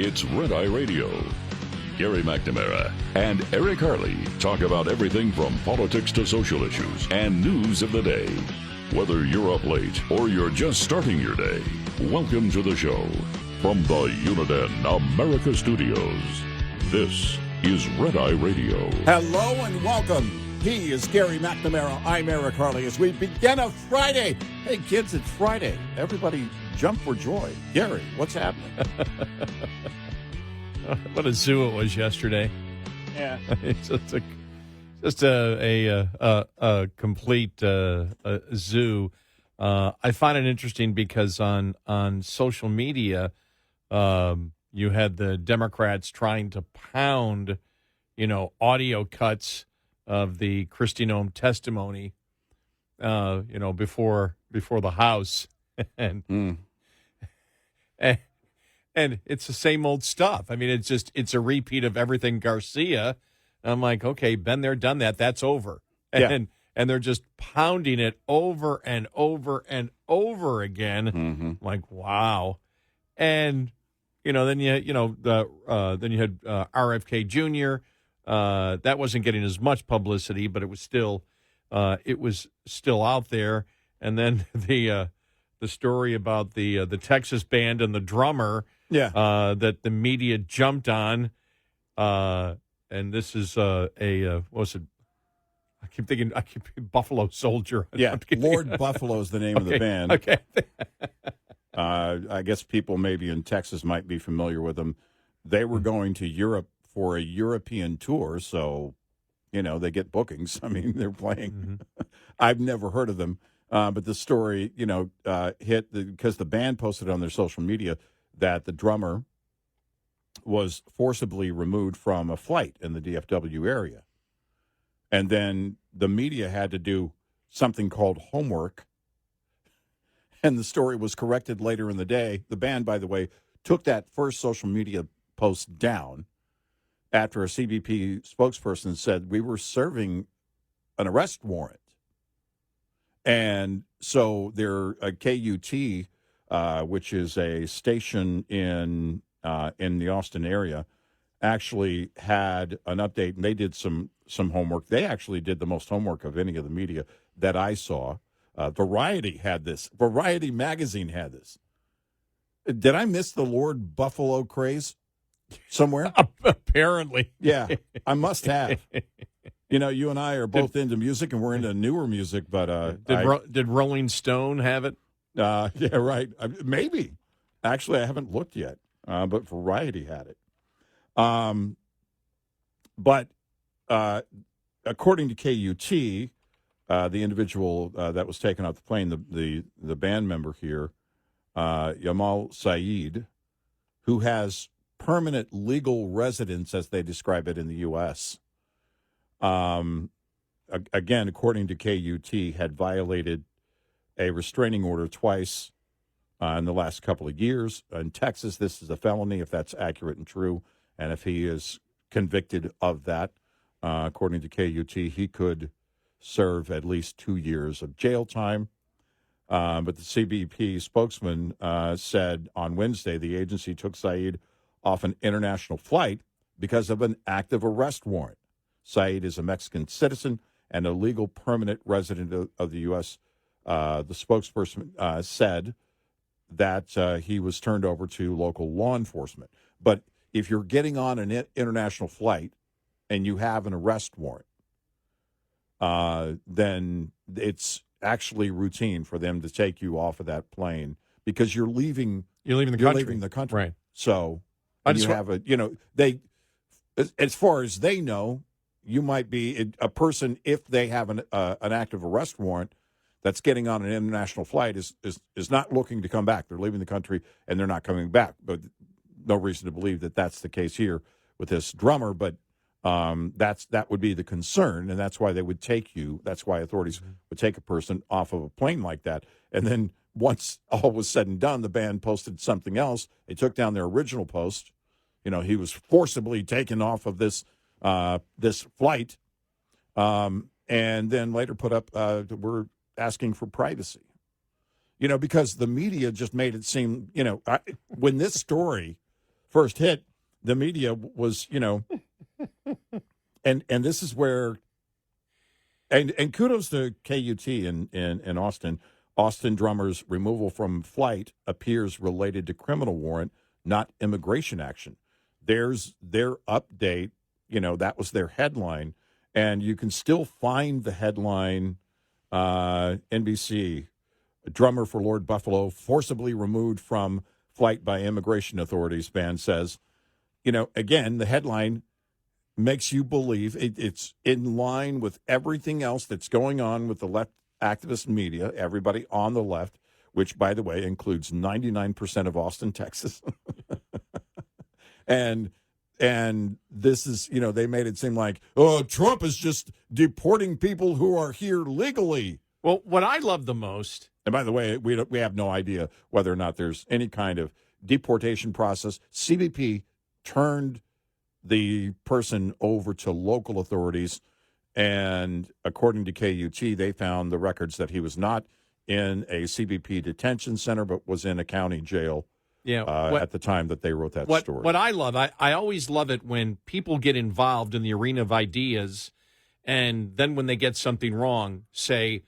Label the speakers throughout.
Speaker 1: It's Red Eye Radio. Gary McNamara and Eric Harley talk about everything from politics to social issues and news of the day. Whether you're up late or you're just starting your day, welcome to the show. From the Uniden America Studios, this is Red Eye Radio.
Speaker 2: Hello and welcome. He is Gary McNamara. I'm Eric Harley as we begin a Friday. Hey, kids, it's Friday. Everybody jump for joy. Gary, what's happening?
Speaker 3: What a zoo it was yesterday.
Speaker 2: Yeah.
Speaker 3: It's just a complete zoo. I find it interesting because on social media, you had the Democrats trying to pound, audio cuts of the Kristi Noem testimony, before the House, and it's the same old stuff. I mean, it's a repeat of everything Garcia. I'm like, okay, been there, done that. That's over. And they're just pounding it over and over and over again.
Speaker 2: Mm-hmm.
Speaker 3: I'm like, wow. And then you had RFK Jr. That wasn't getting as much publicity, but it was still out there. And then the story about the Texas band and the drummer.
Speaker 2: Yeah.
Speaker 3: That the media jumped on, and this is what was it? I keep thinking Buffalo Soldier.
Speaker 2: Yeah, Lord Buffalo is the name of the band.
Speaker 3: Okay.
Speaker 2: I guess people maybe in Texas might be familiar with them. They were going to Europe for a European tour, so they get bookings. I mean, they're playing.
Speaker 3: Mm-hmm.
Speaker 2: I've never heard of them, but the story hit because the band posted on their social media that the drummer was forcibly removed from a flight in the DFW area. And then the media had to do something called homework. And the story was corrected later in the day. The band, by the way, took that first social media post down after a CBP spokesperson said we were serving an arrest warrant. And so their KUT, which is a station in the Austin area, actually had an update, and they did some homework. They actually did the most homework of any of the media that I saw. Variety had this. Variety magazine had this. Did I miss the Lord Buffalo craze somewhere?
Speaker 3: Apparently.
Speaker 2: Yeah, I must have. You and I are both into music, and we're into newer music, but
Speaker 3: did Rolling Stone have it?
Speaker 2: Yeah, right. Maybe. Actually, I haven't looked yet, but Variety had it. But according to KUT, the individual that was taken off the plane, the band member here, Yamal Saeed, who has permanent legal residence, as they describe it in the U.S., again, according to KUT, had violated a restraining order twice in the last couple of years. In Texas, this is a felony, if that's accurate and true. And if he is convicted of that, according to KUT, he could serve at least 2 years of jail time. But the CBP spokesman said on Wednesday the agency took Saeed off an international flight because of an active arrest warrant. Saeed is a Mexican citizen and a legal permanent resident of the U.S. The spokesperson said that he was turned over to local law enforcement. But if you're getting on an international flight and you have an arrest warrant, then it's actually routine for them to take you off of that plane because you're leaving the country.
Speaker 3: Right.
Speaker 2: So you have they, as far as they know, you might be a person, if they have an active arrest warrant that's getting on an international flight is not looking to come back. They're leaving the country and they're not coming back. But no reason to believe that that's the case here with this drummer. But that would be the concern, and that's why they would take you. That's why authorities would take a person off of a plane like that. And then once all was said and done, the band posted something else. They took down their original post. He was forcibly taken off of this flight, and then later put up, we're asking for privacy. Because the media just made it seem, when this story first hit, the media was, and this is where, and kudos to KUT in Austin. Austin drummer's removal from flight appears related to criminal warrant, not immigration action. There's their update. That was their headline, and you can still find the headline. NBC, a drummer for Lord Buffalo forcibly removed from flight by immigration authorities, band says. Again, the headline makes you believe it's in line with everything else that's going on with the left activist media, everybody on the left, which, by the way, includes 99% of Austin, Texas. And this is, they made it seem like, Trump is just deporting people who are here legally.
Speaker 3: Well, what I love the most.
Speaker 2: And by the way, we have no idea whether or not there's any kind of deportation process. CBP turned the person over to local authorities. And according to KUT, they found the records that he was not in a CBP detention center, but was in a county jail. Yeah, at the time that they wrote that story.
Speaker 3: What I love, I always love it when people get involved in the arena of ideas, and then when they get something wrong, say,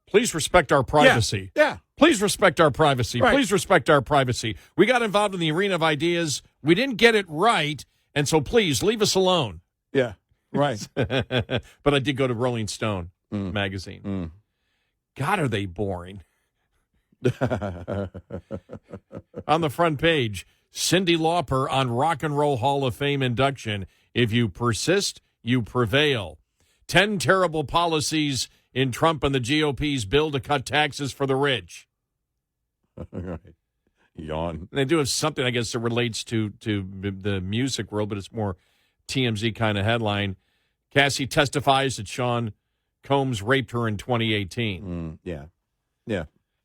Speaker 3: please respect our privacy.
Speaker 2: Yeah.
Speaker 3: Please respect our privacy.
Speaker 2: Right.
Speaker 3: Please respect our privacy. We got involved in the arena of ideas. We didn't get it right, and so please leave us alone.
Speaker 2: Yeah, right.
Speaker 3: But I did go to Rolling Stone magazine. God, are they boring. On the front page, Cyndi Lauper on Rock and Roll Hall of Fame induction. If you persist, you prevail. 10 terrible policies in Trump and the GOP's bill to cut taxes for the rich.
Speaker 2: Right. Yawn.
Speaker 3: And they do have something, I guess, that relates to the music world, but it's more TMZ kind of headline. Cassie testifies that Sean Combs raped her in 2018.
Speaker 2: Yeah.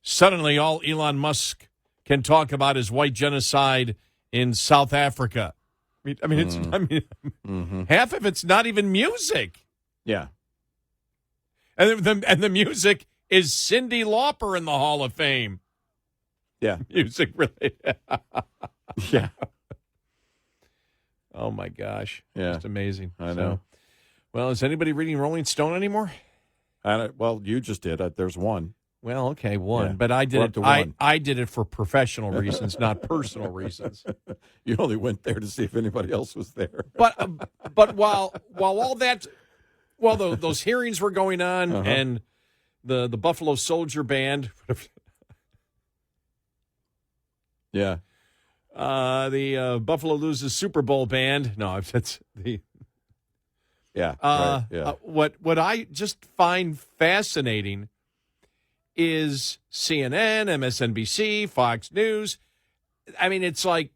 Speaker 3: Suddenly, all Elon Musk can talk about is white genocide in South Africa. Half of it's not even music.
Speaker 2: Yeah.
Speaker 3: And the music is Cyndi Lauper in the Hall of Fame.
Speaker 2: Yeah.
Speaker 3: Music related.
Speaker 2: Yeah.
Speaker 3: Oh, my gosh.
Speaker 2: Yeah.
Speaker 3: Just amazing.
Speaker 2: I know.
Speaker 3: Well, is anybody reading Rolling Stone anymore?
Speaker 2: Well, you just did. There's one.
Speaker 3: Well, okay, one.
Speaker 2: Yeah.
Speaker 3: But I did it.
Speaker 2: One.
Speaker 3: I did it for professional reasons, not personal reasons.
Speaker 2: You only went there to see if anybody else was there.
Speaker 3: But while all that, those hearings were going on, and the Buffalo Soldier Band,
Speaker 2: yeah,
Speaker 3: the Buffalo Loses Super Bowl Band. No, that's the.
Speaker 2: Yeah. Right, yeah.
Speaker 3: What I just find fascinating is CNN, MSNBC, Fox News. I mean, it's like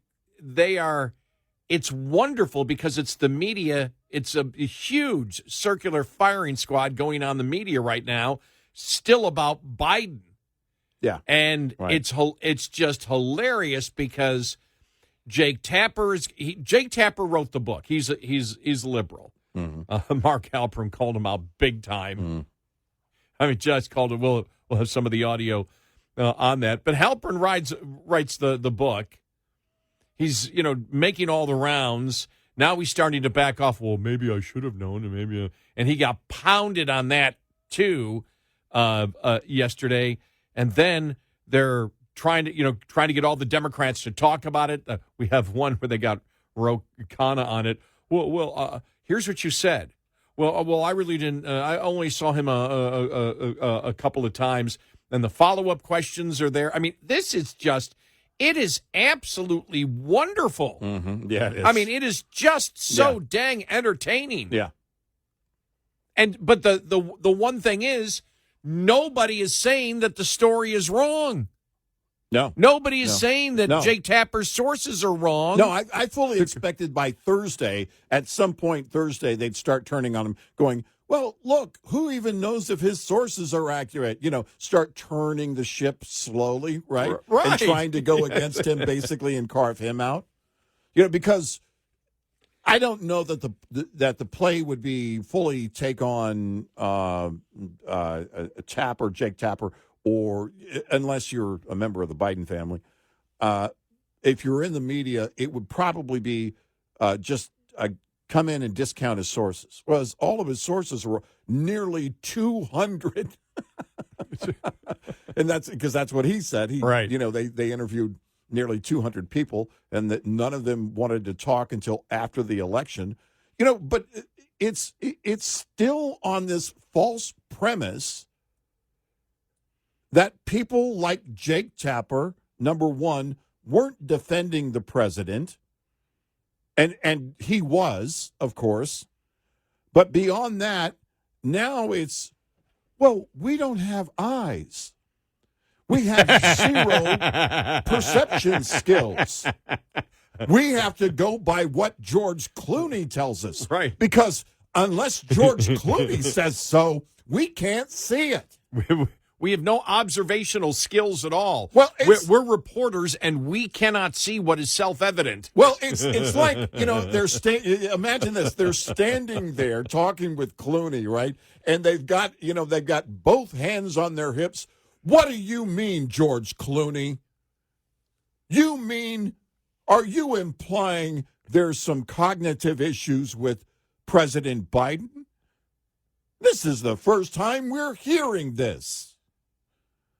Speaker 3: it's wonderful because it's the media. It's a huge circular firing squad going on the media right now, still about Biden.
Speaker 2: Yeah.
Speaker 3: And it's just hilarious because Jake Tapper wrote the book. He's liberal. Mark Halperin called him out big time. I mean, just called it. We'll have some of the audio on that. But Halperin writes the book. He's making all the rounds. Now he's starting to back off. Well, maybe I should have known, and he got pounded on that too yesterday. And then they're trying to get all the Democrats to talk about it. We have one where they got Ro Khanna on it. Well, here's what you said. Well, I really didn't. I only saw him a couple of times, and the follow-up questions are there. I mean, this is just. It is absolutely wonderful.
Speaker 2: Yeah, it is.
Speaker 3: I mean, it is just so dang entertaining.
Speaker 2: Yeah.
Speaker 3: But the one thing is, nobody is saying that the story is wrong.
Speaker 2: No.
Speaker 3: Nobody is saying that Jake Tapper's sources are wrong.
Speaker 2: No, I fully expected by Thursday, at some point Thursday, they'd start turning on him, going, well, look, who even knows if his sources are accurate? Start turning the ship slowly, right?
Speaker 3: Right.
Speaker 2: And trying to go against him, basically, and carve him out. Because I don't know that the play would be fully take on Jake Tapper, or unless you're a member of the Biden family. if you're in the media, it would probably be just come in and discount his sources. Whereas all of his sources were nearly 200. And that's because that's what he said.
Speaker 3: Right.
Speaker 2: They interviewed nearly 200 people, and that none of them wanted to talk until after the election. But it's still on this false premise that people like Jake Tapper, number one, weren't defending the president, and he was, of course. But beyond that, now it's, well, we don't have eyes. We have zero perception skills. We have to go by what George Clooney tells us.
Speaker 3: Right.
Speaker 2: Because unless George Clooney says so, we can't see it.
Speaker 3: We have no observational skills at all.
Speaker 2: Well,
Speaker 3: we're reporters, and we cannot see what is self-evident.
Speaker 2: Well, it's like, imagine this. They're standing there talking with Clooney, right? And they've got both hands on their hips. What do you mean, George Clooney? Are you implying there's some cognitive issues with President Biden? This is the first time we're hearing this.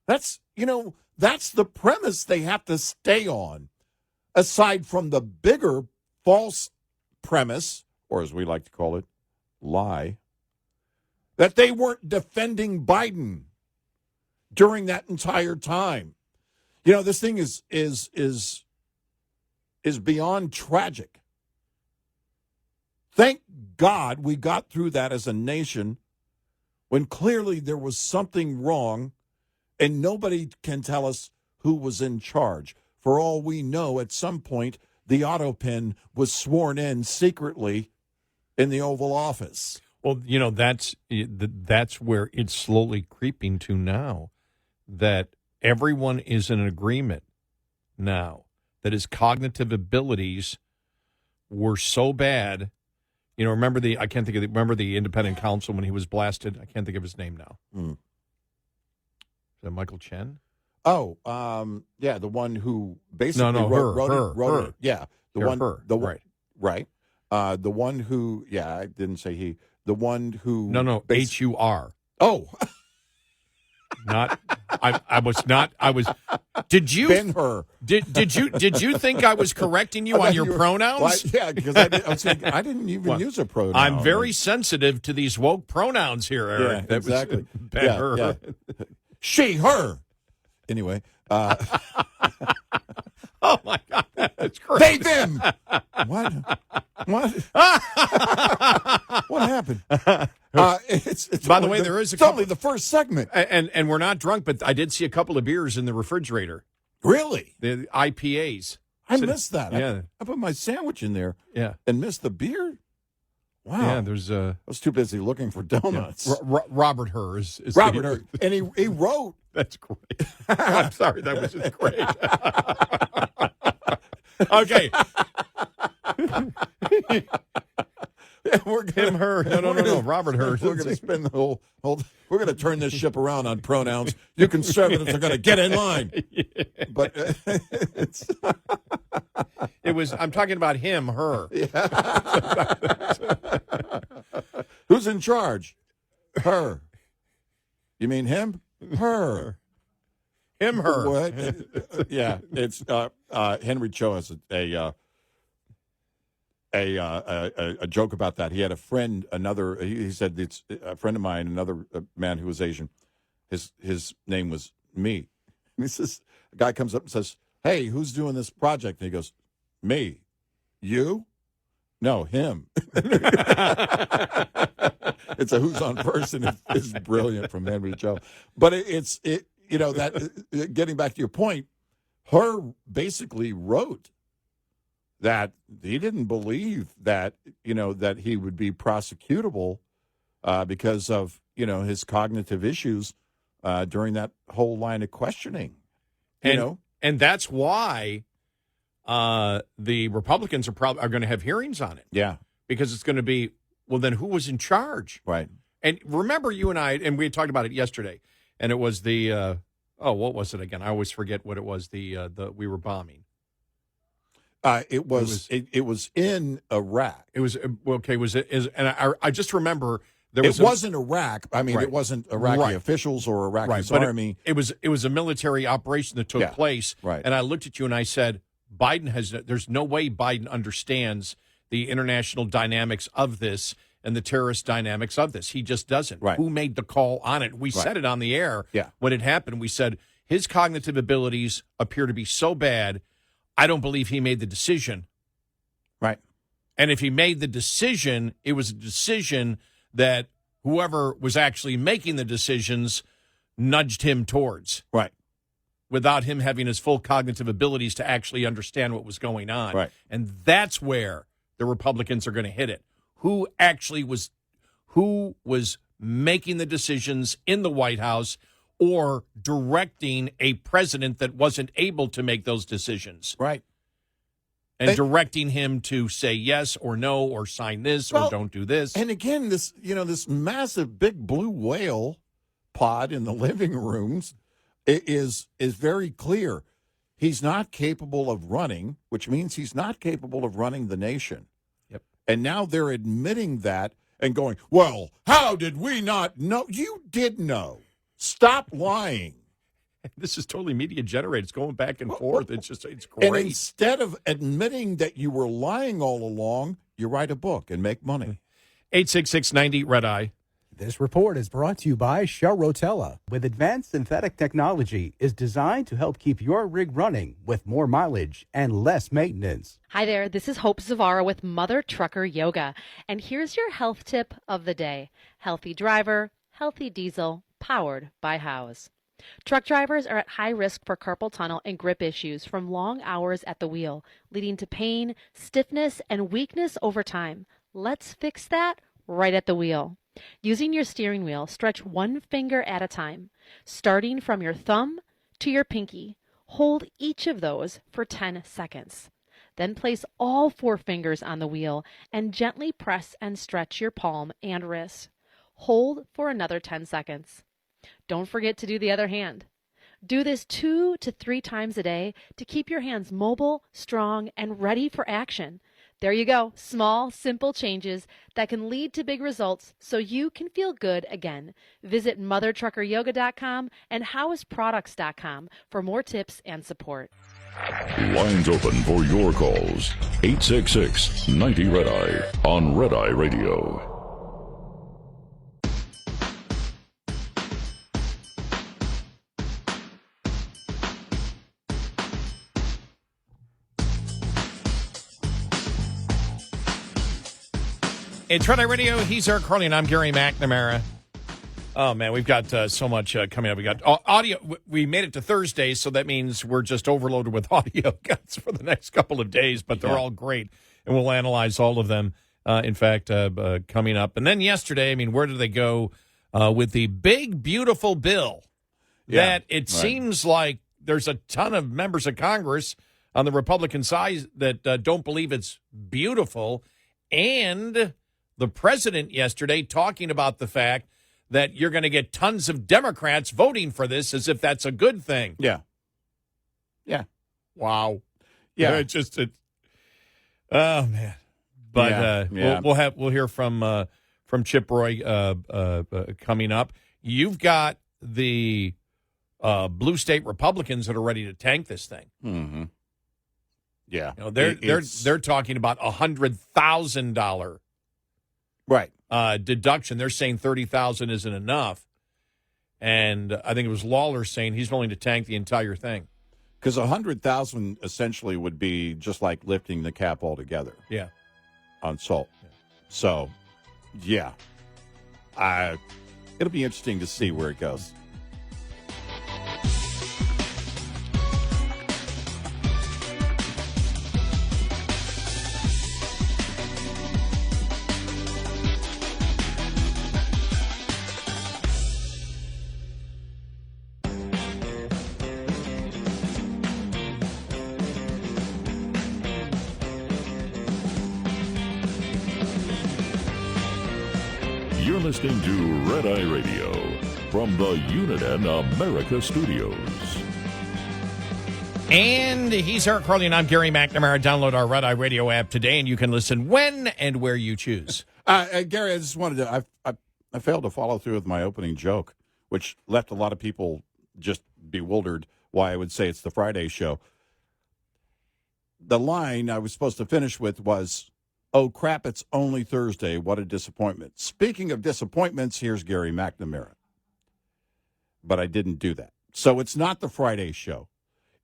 Speaker 2: That's the premise they have to stay on, aside from the bigger false premise, or as we like to call it, lie, that they weren't defending Biden during that entire time. This thing is beyond tragic. Thank God we got through that as a nation when clearly there was something wrong, and nobody can tell us who was in charge. For all we know, at some point, the autopin was sworn in secretly in the Oval Office.
Speaker 3: Well, that's where it's slowly creeping to now, that everyone is in agreement now that his cognitive abilities were so bad. Remember the independent counsel when he was blasted? I can't think of his name now. Is that Michael Chen?
Speaker 2: Oh, yeah, the one who basically wrote it. Yeah, the one who, I didn't say he. The one who.
Speaker 3: No, H-U-R.
Speaker 2: Oh.
Speaker 3: I was. Did you?
Speaker 2: Ben-Hur.
Speaker 3: Did you think I was correcting you on your pronouns?
Speaker 2: Because I didn't even use a pronoun.
Speaker 3: I'm very sensitive to these woke pronouns here, Eric.
Speaker 2: Yeah, exactly.
Speaker 3: Ben-Hur.
Speaker 2: Yeah. She, her. Anyway.
Speaker 3: Oh, my God. That's great.
Speaker 2: They, them. What? What happened? It's
Speaker 3: By the way, there is
Speaker 2: it's only the first segment.
Speaker 3: And we're not drunk, but I did see a couple of beers in the refrigerator.
Speaker 2: Really?
Speaker 3: The IPAs.
Speaker 2: I missed that.
Speaker 3: Yeah.
Speaker 2: I put my sandwich in there.
Speaker 3: Yeah.
Speaker 2: And missed the beer. Wow.
Speaker 3: Yeah, there's
Speaker 2: I was too busy looking for donuts.
Speaker 3: Yeah. Robert Hur is
Speaker 2: Robert Hur. And he wrote.
Speaker 3: That's great. I'm sorry, that was just great. Okay. Her. No. Robert Hur.
Speaker 2: We're going to spend the whole. We're going to turn this ship around on pronouns. You conservatives are going to get in line. Yeah. But it's.
Speaker 3: I'm talking about him, her.
Speaker 2: Yeah. Who's in charge? Her. You mean him? Her.
Speaker 3: Him, her.
Speaker 2: What? Yeah, it's Henry Cho has a joke about that. He had a friend, he said it's a friend of mine, another man who was Asian. His name was me. And he says, a guy comes up and says, "Hey, who's doing this project?" And he goes, "Me." "You?" "No, him." It's a who's on first, and it's brilliant from Henry Cho. But getting back to your point, Her basically wrote that he didn't believe that, that he would be prosecutable because of, his cognitive issues during that whole line of questioning.
Speaker 3: And that's why the Republicans are going to have hearings on it.
Speaker 2: Yeah.
Speaker 3: Because it's going to be, well, then who was in charge?
Speaker 2: Right.
Speaker 3: And remember you and I, and we had talked about it yesterday, and it was the, what was it again? I always forget what it was, the we were bombing.
Speaker 2: It was in Iraq.
Speaker 3: It was okay. Was it? And I just remember there was.
Speaker 2: It wasn't Iraq. I mean,
Speaker 3: Right.
Speaker 2: it wasn't Iraqi
Speaker 3: Right.
Speaker 2: officials or Iraqi
Speaker 3: but
Speaker 2: army.
Speaker 3: It was a military operation that took place.
Speaker 2: Right.
Speaker 3: And I looked at you and I said, there's no way Biden understands the international dynamics of this and the terrorist dynamics of this. He just doesn't.
Speaker 2: Right.
Speaker 3: Who made the call on it? We said it on the air when it happened. We said his cognitive abilities appear to be so bad, I don't believe he made the decision.
Speaker 2: Right.
Speaker 3: And if he made the decision, it was a decision that whoever was actually making the decisions nudged him towards.
Speaker 2: Right.
Speaker 3: Without him having his full cognitive abilities to actually understand what was going on.
Speaker 2: Right.
Speaker 3: And that's where the Republicans are going to hit it. Who was making the decisions in the White House or directing a president that wasn't able to make those decisions?
Speaker 2: Right.
Speaker 3: And directing him to say yes or no or sign this or don't do this.
Speaker 2: And again, this massive big blue whale pod in the living rooms is very clear. He's not capable of running, which means he's not capable of running the nation.
Speaker 3: Yep.
Speaker 2: And now they're admitting that and going, well, how did we not know? You did know. Stop lying.
Speaker 3: This is totally media generated. It's going back and forth. It's great.
Speaker 2: And instead of admitting that you were lying all along, you write a book and make money.
Speaker 3: 866-90-RED-EYE.
Speaker 4: This report is brought to you by Shell Rotella. With advanced synthetic technology, is designed to help keep your rig running with more mileage and less maintenance.
Speaker 5: Hi there, this is Hope Zavara with Mother Trucker Yoga. And here's your health tip of the day. Healthy driver, healthy diesel, powered by Howes. Truck drivers are at high risk for carpal tunnel and grip issues from long hours at the wheel, leading to pain, stiffness, and weakness over time. Let's fix that right at the wheel. Using your steering wheel, stretch one finger at a time, starting from your thumb to your pinky. Hold each of those for 10 seconds. Then place all 4 fingers on the wheel and gently press and stretch your palm and wrist. Hold for another 10 seconds. Don't forget to do the other hand. Do this 2 to 3 times a day to keep your hands mobile, strong, and ready for action. There you go. Small, simple changes that can lead to big results so you can feel good again. Visit mothertruckeryoga.com and howesproducts.com for more tips and support.
Speaker 1: Lines open for your calls. 866-90-RED-EYE on Red Eye Radio.
Speaker 3: It's Red Eye Radio. He's Eric Harley, and I'm Gary McNamara. Oh, man, we've got so much coming up. We got audio. We made it to Thursday, so that means we're just overloaded with audio cuts for the next couple of days, but they're all great, and we'll analyze all of them, in fact, coming up. And then yesterday, I mean, where did they go with the big, beautiful bill that it seems like there's a ton of members of Congress on the Republican side that don't believe it's beautiful, and the president yesterday talking about the fact that you're going to get tons of Democrats voting for this as if that's a good thing.
Speaker 2: Yeah. Yeah.
Speaker 3: Wow.
Speaker 2: Yeah.
Speaker 3: Oh man. But we'll hear from Chip Roy coming up. You've got the blue state Republicans that are ready to tank this thing.
Speaker 2: Mm-hmm. Yeah.
Speaker 3: You know, they're talking about $100,000
Speaker 2: right
Speaker 3: deduction. They're saying $30,000 isn't enough, and I think it was Lawler saying he's willing to tank the entire thing
Speaker 2: because $100,000 essentially would be just like lifting the cap altogether.
Speaker 3: Yeah,
Speaker 2: on salt. Yeah. So, yeah, it'll be interesting to see where it goes.
Speaker 1: You're listening to Red Eye Radio from the Uniden America Studios.
Speaker 3: And he's Eric Harley, and I'm Gary McNamara. Download our Red Eye Radio app today, and you can listen when and where you choose.
Speaker 2: Gary, I just wanted to. I failed to follow through with my opening joke, which left a lot of people just bewildered. Why I would say it's the Friday show. The line I was supposed to finish with was, "Oh crap! It's only Thursday. What a disappointment." Speaking of disappointments, here's Gary McNamara. But I didn't do that, so it's not the Friday show.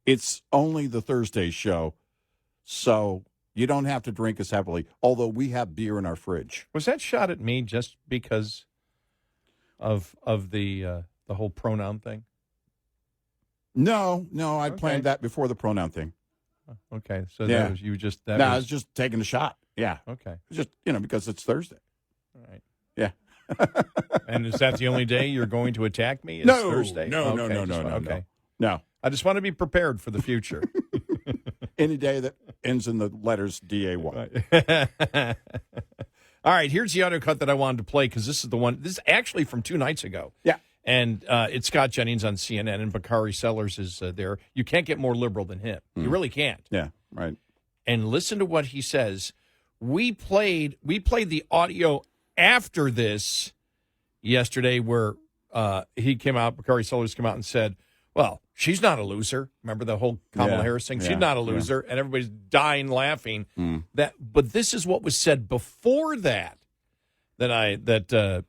Speaker 2: It's only the Thursday show, so you don't have to drink as heavily, although we have beer in our fridge.
Speaker 3: Was that shot at me just because of the whole pronoun thing?
Speaker 2: No, I planned that before the pronoun thing.
Speaker 3: Okay, so
Speaker 2: Yeah.
Speaker 3: that was you just...
Speaker 2: I was just taking a shot. Yeah.
Speaker 3: Okay.
Speaker 2: Just, because it's Thursday.
Speaker 3: All right.
Speaker 2: Yeah.
Speaker 3: And is that the only day you're going to attack me? Is
Speaker 2: No,
Speaker 3: Thursday?
Speaker 2: no.
Speaker 3: Okay.
Speaker 2: No.
Speaker 3: I just want to be prepared for the future.
Speaker 2: Any day that ends in the letters D-A-Y.
Speaker 3: All right, here's the undercut that I wanted to play because this is the one. This is actually from 2 nights ago.
Speaker 2: Yeah.
Speaker 3: And it's Scott Jennings on CNN, and Bakari Sellers is there. You can't get more liberal than him. You really can't.
Speaker 2: Yeah, right.
Speaker 3: And listen to what he says. We played the audio after this yesterday where he came out, Bakari Sellers came out and said, well, she's not a loser. Remember the whole Kamala Harris thing? She's not a loser, and everybody's dying laughing. But this is what was said before that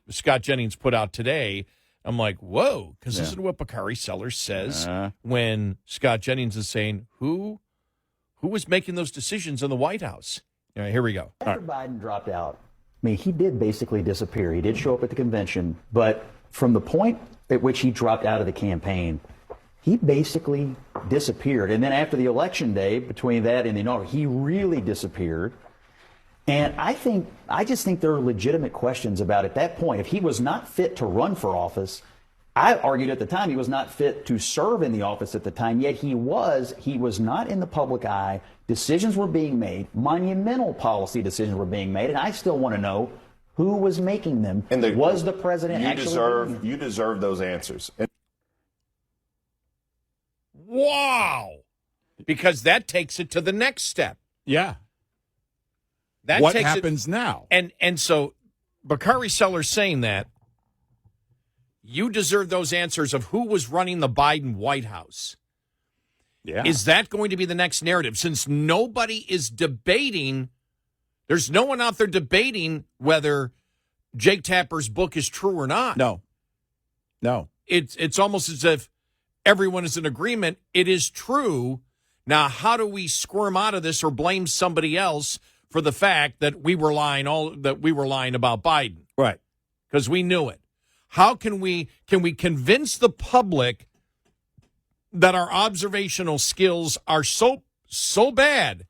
Speaker 3: Scott Jennings put out today. I'm like, whoa, because this is what Bakari Sellers says when Scott Jennings is saying, who was making those decisions in the White House? All right, here we go.
Speaker 6: After Biden dropped out, I mean, he did basically disappear. He did show up at the convention, but from the point at which he dropped out of the campaign, he basically disappeared. And then after the election day, between that and the inauguration, he really disappeared. And I just think there are legitimate questions about at that point. If he was not fit to run for office, I argued at the time he was not fit to serve in the office at the time, yet he was not in the public eye. Decisions were being made, monumental policy decisions were being made, and I still want to know who was making them. And was the president actually?
Speaker 7: You deserve those answers.
Speaker 3: Wow. Because that takes it to the next step.
Speaker 2: Yeah. What happens now?
Speaker 3: And so Bakari Sellers saying that you deserve those answers of who was running the Biden White House.
Speaker 2: Yeah.
Speaker 3: Is that going to be the next narrative? Since nobody is debating, there's no one out there debating whether Jake Tapper's book is true or not.
Speaker 2: No.
Speaker 3: It's almost as if everyone is in agreement. It is true. Now, how do we squirm out of this or blame somebody else for the fact that we were lying about Biden?
Speaker 2: Right.
Speaker 3: Because we knew it. How can we convince the public that our observational skills are so bad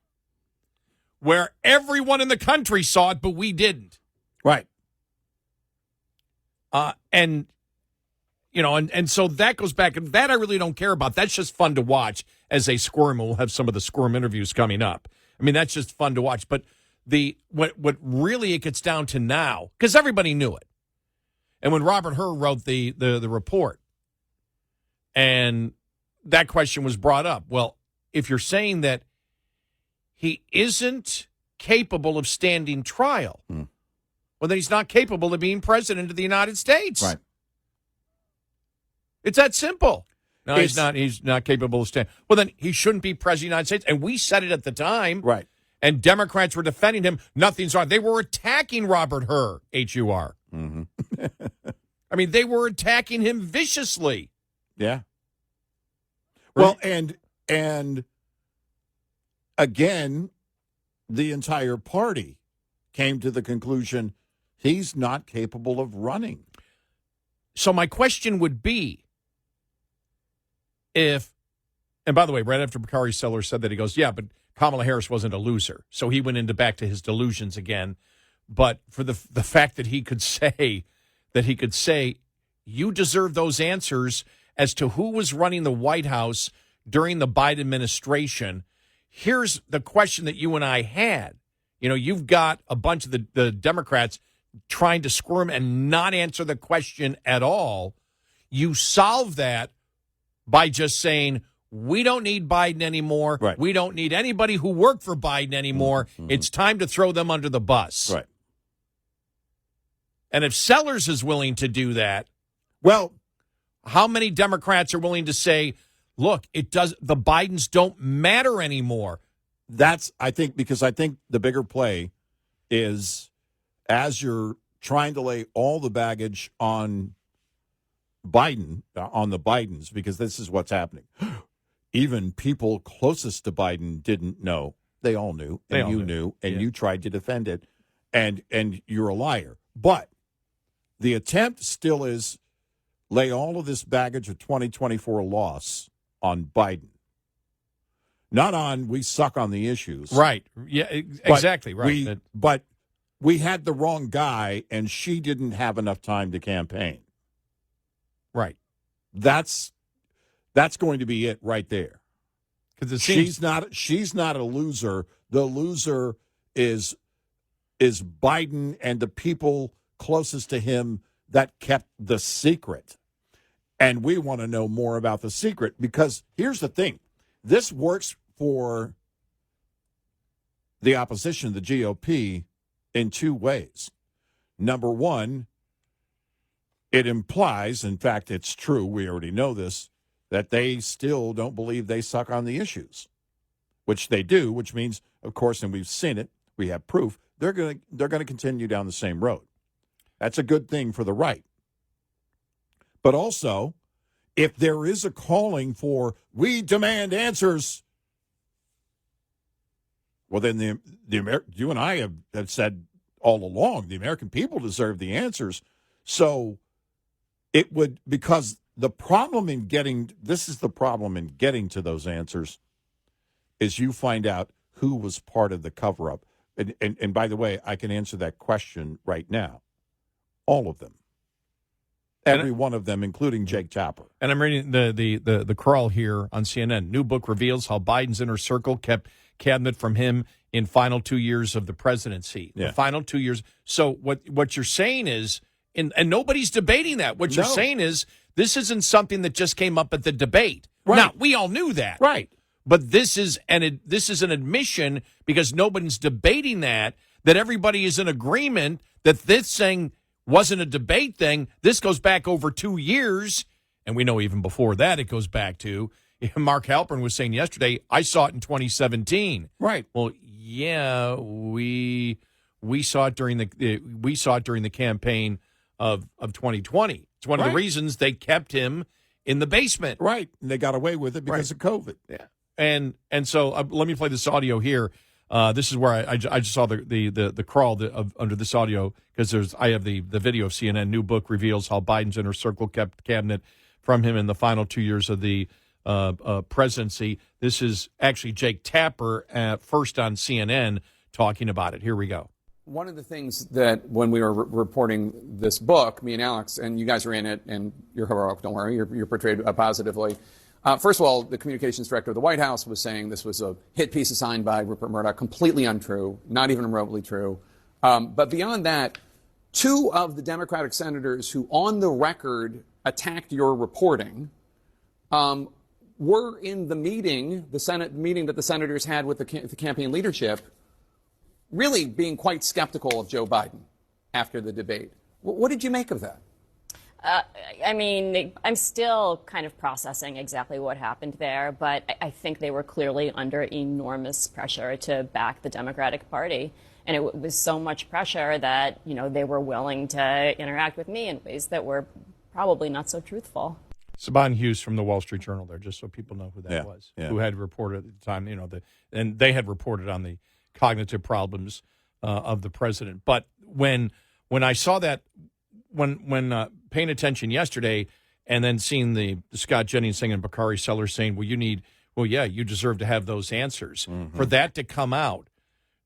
Speaker 3: where everyone in the country saw it, but we didn't?
Speaker 2: Right.
Speaker 3: And so that goes back, and that I really don't care about. That's just fun to watch as they squirm, and we'll have some of the squirm interviews coming up. I mean, that's just fun to watch. But what really it gets down to now, because everybody knew it. And when Robert Hur wrote the report, and that question was brought up, well, if you're saying that he isn't capable of standing trial, well, then he's not capable of being president of the United States.
Speaker 2: Right.
Speaker 3: It's that simple. No, he's not capable of standing. Well, then he shouldn't be president of the United States. And we said it at the time.
Speaker 2: Right.
Speaker 3: And Democrats were defending him. Nothing's wrong. They were attacking Robert Hur, H-U-R.
Speaker 2: Mm-hmm.
Speaker 3: I mean, they were attacking him viciously.
Speaker 2: Yeah. Well, and again, the entire party came to the conclusion he's not capable of running.
Speaker 3: So my question would be and by the way, right after Bakari Sellers said that, he goes, yeah, but Kamala Harris wasn't a loser. So he went back to his delusions again. But for the fact that he could say, you deserve those answers as to who was running the White House during the Biden administration. Here's the question that you and I had. You've got a bunch of the Democrats trying to squirm and not answer the question at all. You solve that by just saying, we don't need Biden anymore.
Speaker 2: Right.
Speaker 3: We don't need anybody who worked for Biden anymore.
Speaker 2: Mm-hmm.
Speaker 3: It's time to throw them under the bus.
Speaker 2: Right.
Speaker 3: And if Sellers is willing to do that,
Speaker 2: well,
Speaker 3: how many Democrats are willing to say, look, the Bidens don't matter anymore?
Speaker 2: I think the bigger play is as you're trying to lay all the baggage on Biden, on the Bidens, because this is what's happening. Even people closest to Biden didn't know. They all knew, and you knew, and you tried to defend it, and you're a liar. But the attempt still is lay all of this baggage of 2024 loss on Biden. Not on we suck on the issues.
Speaker 3: Right. Yeah, exactly. Right.
Speaker 2: But we had the wrong guy, and she didn't have enough time to campaign.
Speaker 3: Right.
Speaker 2: That's going to be it right there. Because she's not a loser. The loser is Biden and the people closest to him that kept the secret. And we want to know more about the secret because here's the thing. This works for the opposition, the GOP, in two ways. Number one, it implies, in fact, it's true, we already know this, that they still don't believe they suck on the issues, which they do, which means, of course, and we've seen it, we have proof, they're going to continue down the same road. That's a good thing for the right. But also, if there is a calling for, we demand answers, well, then you and I have said all along, the American people deserve the answers. So it would, because the problem in getting to those answers is you find out who was part of the cover-up. And by the way, I can answer that question right now. All of them. Every one of them, including Jake Tapper.
Speaker 3: And I'm reading the crawl here on CNN. New book reveals how Biden's inner circle kept cabinet from him in final 2 years of the presidency.
Speaker 2: Yeah.
Speaker 3: The final 2 years. So what you're saying is, and nobody's debating that. What you're saying is, this isn't something that just came up at the debate.
Speaker 2: Right.
Speaker 3: Now, we all knew that.
Speaker 2: Right.
Speaker 3: But this is an admission, because nobody's debating that everybody is in agreement that this thing wasn't a debate thing. This goes back over 2 years, and we know even before that it goes back to, Mark Halpern was saying yesterday, I saw it in 2017.
Speaker 2: Right.
Speaker 3: Well, yeah, we saw it during the campaign of 2020. It's one of the reasons they kept him in the basement.
Speaker 2: Right. And they got away with it because of COVID.
Speaker 3: Yeah. And so let me play this audio here. This is where I just saw the crawl under this audio, because I have the video of CNN. New book reveals how Biden's inner circle kept cabinet from him in the final 2 years of the presidency. This is actually Jake Tapper first on CNN talking about it. Here we go.
Speaker 7: One of the things that when we were reporting this book, me and Alex, and you guys are in it, and you're heroic, don't worry, you're portrayed positively. First of all, the communications director of the White House was saying this was a hit piece assigned by Rupert Murdoch, completely untrue, not even remotely true. But beyond that, two of the Democratic senators who on the record attacked your reporting were in the meeting, the Senate meeting that the senators had with the campaign leadership, really being quite skeptical of Joe Biden after the debate. What did you make of that?
Speaker 8: I mean, I'm still kind of processing exactly what happened there, but I think they were clearly under enormous pressure to back the Democratic Party. And it was so much pressure that, they were willing to interact with me in ways that were probably not so truthful.
Speaker 3: Saban Hughes from the Wall Street Journal there, just so people know who that was, who had reported at the time, and they had reported on the cognitive problems of the president. But when I saw that, when paying attention yesterday, and then seeing the Scott Jennings thing and Bakari Sellers saying, you deserve to have those answers. Mm-hmm. For that to come out,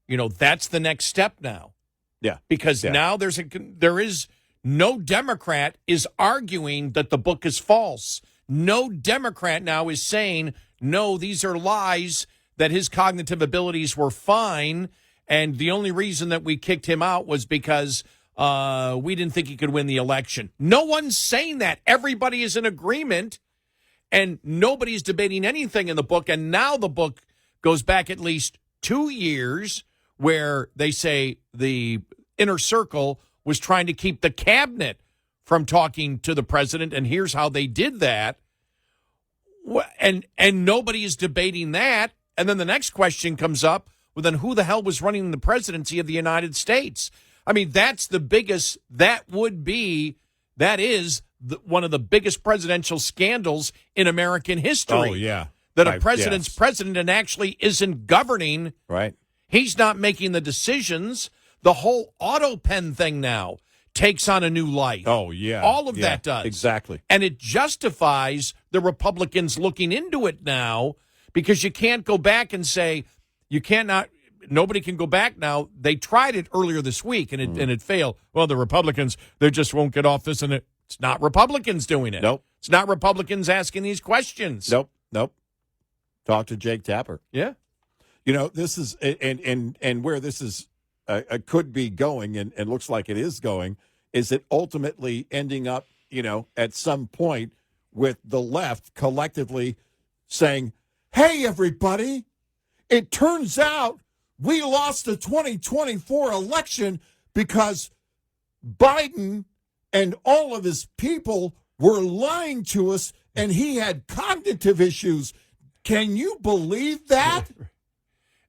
Speaker 3: that's the next step now.
Speaker 2: Yeah.
Speaker 3: Because now there is no Democrat is arguing that the book is false. No Democrat now is saying, no, these are lies, that his cognitive abilities were fine, and the only reason that we kicked him out was because we didn't think he could win the election. No one's saying that. Everybody is in agreement, And nobody's debating anything in the book. And now the book goes back at least 2 years where they say the inner circle was trying to keep the cabinet from talking to the president. And here's how they did that. And nobody is debating that. And then the next question comes up, well, then who the hell was running the presidency of the United States? I mean, that's the biggest, that is one of the biggest presidential scandals in American history.
Speaker 2: Oh, yeah.
Speaker 3: That a president's president and actually isn't governing.
Speaker 2: Right.
Speaker 3: He's not making the decisions. The whole auto pen thing now takes on a new life.
Speaker 2: Oh, yeah.
Speaker 3: All of that does.
Speaker 2: Exactly.
Speaker 3: And it justifies the Republicans looking into it now, because you can't go back and say, nobody can go back now. They tried it earlier this week, and it failed. Well, the Republicans, they just won't get off this, and it's not Republicans doing it.
Speaker 2: Nope.
Speaker 3: It's not Republicans asking these questions.
Speaker 2: Nope. Talk to Jake Tapper.
Speaker 3: Yeah.
Speaker 2: You know, this is, and where this is could be going, and looks like it is going, is it ultimately ending up, at some point with the left collectively saying, hey, everybody, it turns out we lost the 2024 election because Biden and all of his people were lying to us, and he had cognitive issues. Can you believe that?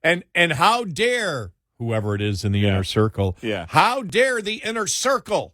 Speaker 3: And how dare whoever it is in the inner circle?
Speaker 2: Yeah.
Speaker 3: How dare the inner circle?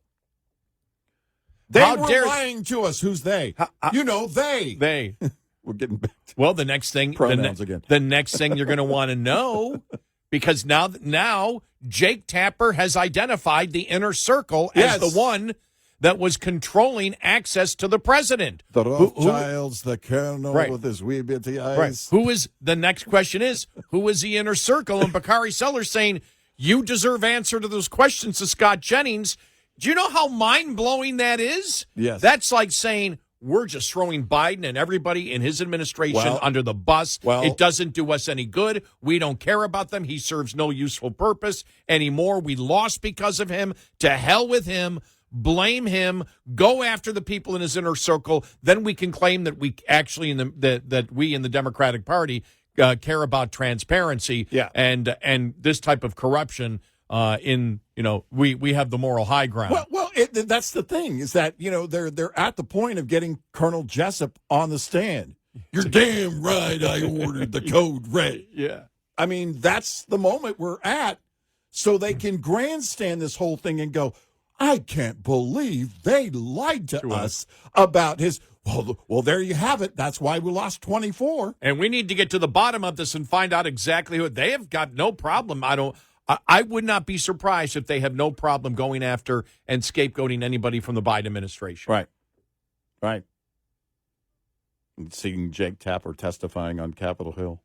Speaker 2: They were lying to us. Who's they? They.
Speaker 3: They.
Speaker 2: We're getting back to
Speaker 3: well, the next thing,
Speaker 2: pronouns again.
Speaker 3: The next thing you're going to want to know, because now Jake Tapper has identified the inner circle as the one that was controlling access to the president.
Speaker 2: The Rothschilds, the colonel with his wee bitty eyes.
Speaker 3: Right. Who is the next question is, who is the inner circle? And Bakari Sellers saying, you deserve answer to those questions to Scott Jennings. Do you know how mind-blowing that is?
Speaker 2: Yes.
Speaker 3: That's like saying, we're just throwing Biden and everybody in his administration under the bus. It doesn't do us any good. We don't care about them. He serves no useful purpose anymore. We lost because of him. To hell with him. Blame him. Go after the people in his inner circle. Then we can claim that we actually that we in the Democratic Party care about transparency and this type of corruption. We have the moral high ground.
Speaker 2: Well, that's the thing, is that they're at the point of getting Colonel Jessup on the stand. You're damn right. I ordered the code red.
Speaker 3: Yeah,
Speaker 2: I mean, that's the moment we're at, so they can grandstand this whole thing and go, I can't believe they lied to us about his. Well, there you have it. That's why we lost 24.
Speaker 3: And we need to get to the bottom of this and find out exactly who. They have got no problem. I would not be surprised if they have no problem going after and scapegoating anybody from the Biden administration.
Speaker 2: Right. And seeing Jake Tapper testifying on Capitol Hill.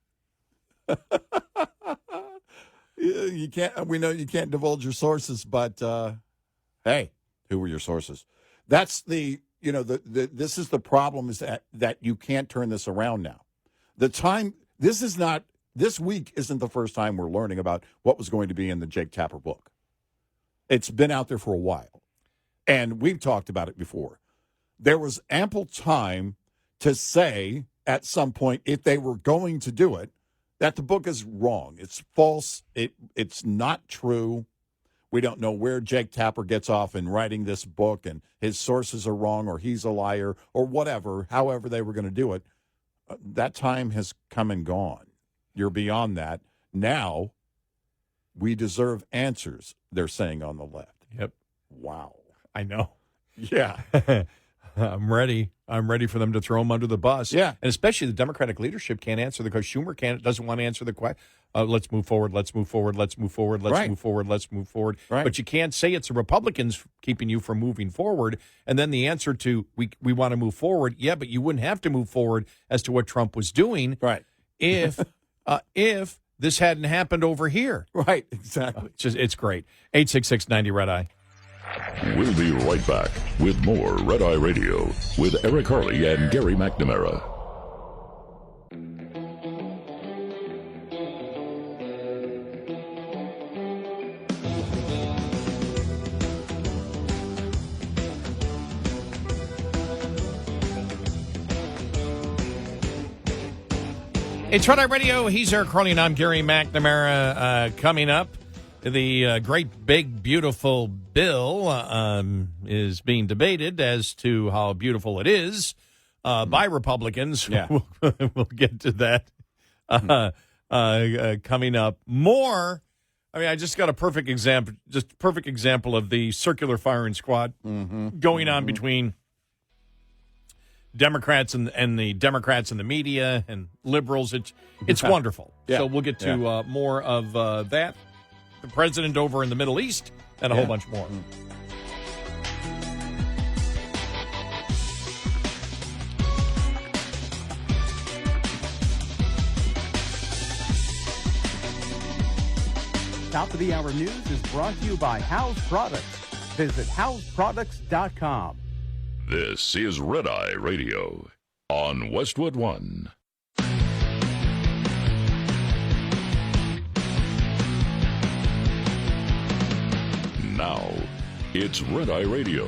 Speaker 2: You can't. We know you can't divulge your sources, but hey, who were your sources? That's this is the problem, is that you can't turn this around now. This week isn't the first time we're learning about what was going to be in the Jake Tapper book. It's been out there for a while, and we've talked about it before. There was ample time to say at some point, if they were going to do it, that the book is wrong. It's false. It's not true. We don't know where Jake Tapper gets off in writing this book, and his sources are wrong, or he's a liar, or whatever, however they were going to do it. That time has come and gone. You're beyond that. Now, we deserve answers, they're saying on the left.
Speaker 3: Yep.
Speaker 2: Wow.
Speaker 3: I know.
Speaker 2: Yeah.
Speaker 3: I'm ready. I'm ready for them to throw him under the bus.
Speaker 2: Yeah.
Speaker 3: And especially the Democratic leadership can't answer because Schumer doesn't want to answer the question. Let's move forward. Let's move forward. Let's move forward. Let's move forward. Let's move forward.
Speaker 2: Right.
Speaker 3: But you can't say it's the Republicans keeping you from moving forward. And then the answer to we want to move forward. Yeah, but you wouldn't have to move forward as to what Trump was doing.
Speaker 2: Right.
Speaker 3: If this hadn't happened over here.
Speaker 2: Right. Exactly.
Speaker 3: It's great. 866-90 Red Eye.
Speaker 1: We'll be right back with more Red Eye Radio with Eric Harley and Gary McNamara.
Speaker 3: It's Red Eye Radio. He's Eric Harley, and I'm Gary McNamara. Coming up, the great, big, beautiful bill is being debated as to how beautiful it is by Republicans.
Speaker 2: Yeah.
Speaker 3: We'll get to that coming up. More. I mean, I just got a perfect example of the circular firing squad going on between Democrats and the Democrats and the media and liberals. It's wonderful.
Speaker 2: Yeah.
Speaker 3: So we'll get to more of that. The president over in the Middle East and a whole bunch more.
Speaker 4: Top of the hour news is brought to you by House Products. Visit houseproducts.com.
Speaker 1: This is Red Eye Radio on Westwood One. Now, it's Red Eye Radio.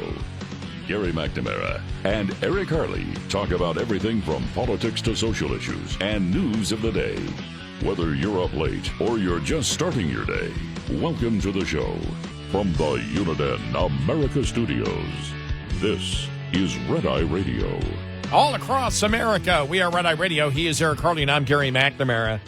Speaker 1: Gary McNamara and Eric Harley talk about everything from politics to social issues and news of the day. Whether you're up late or you're just starting your day, welcome to the show. From the Uniden America Studios, this is Red Eye Radio.
Speaker 3: All across America, we are Red Eye Radio. He is Eric Harley, and I'm Gary McNamara.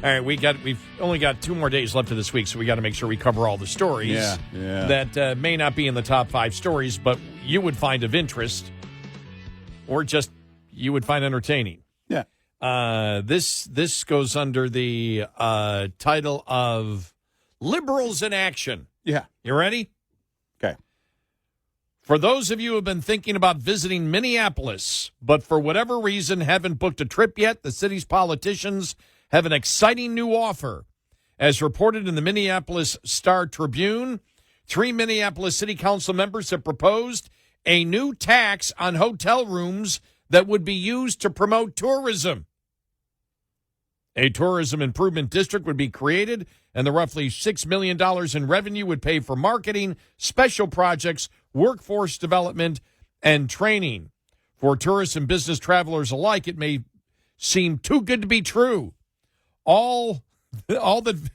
Speaker 3: All right, we've only got 2 more days left of this week, so we got to make sure we cover all the stories that may not be in the top 5 stories, but you would find of interest or just you would find entertaining.
Speaker 2: Yeah.
Speaker 3: This goes under the title of Liberals in Action.
Speaker 2: Yeah.
Speaker 3: You ready?
Speaker 2: Okay.
Speaker 3: For those of you who have been thinking about visiting Minneapolis, but for whatever reason haven't booked a trip yet, the city's politicians have an exciting new offer. As reported in the Minneapolis Star-Tribune, 3 Minneapolis City Council members have proposed a new tax on hotel rooms that would be used to promote tourism. A tourism improvement district would be created, and the roughly $6 million in revenue would pay for marketing, special projects, workforce development, and training. For tourists and business travelers alike, it may seem too good to be true. All that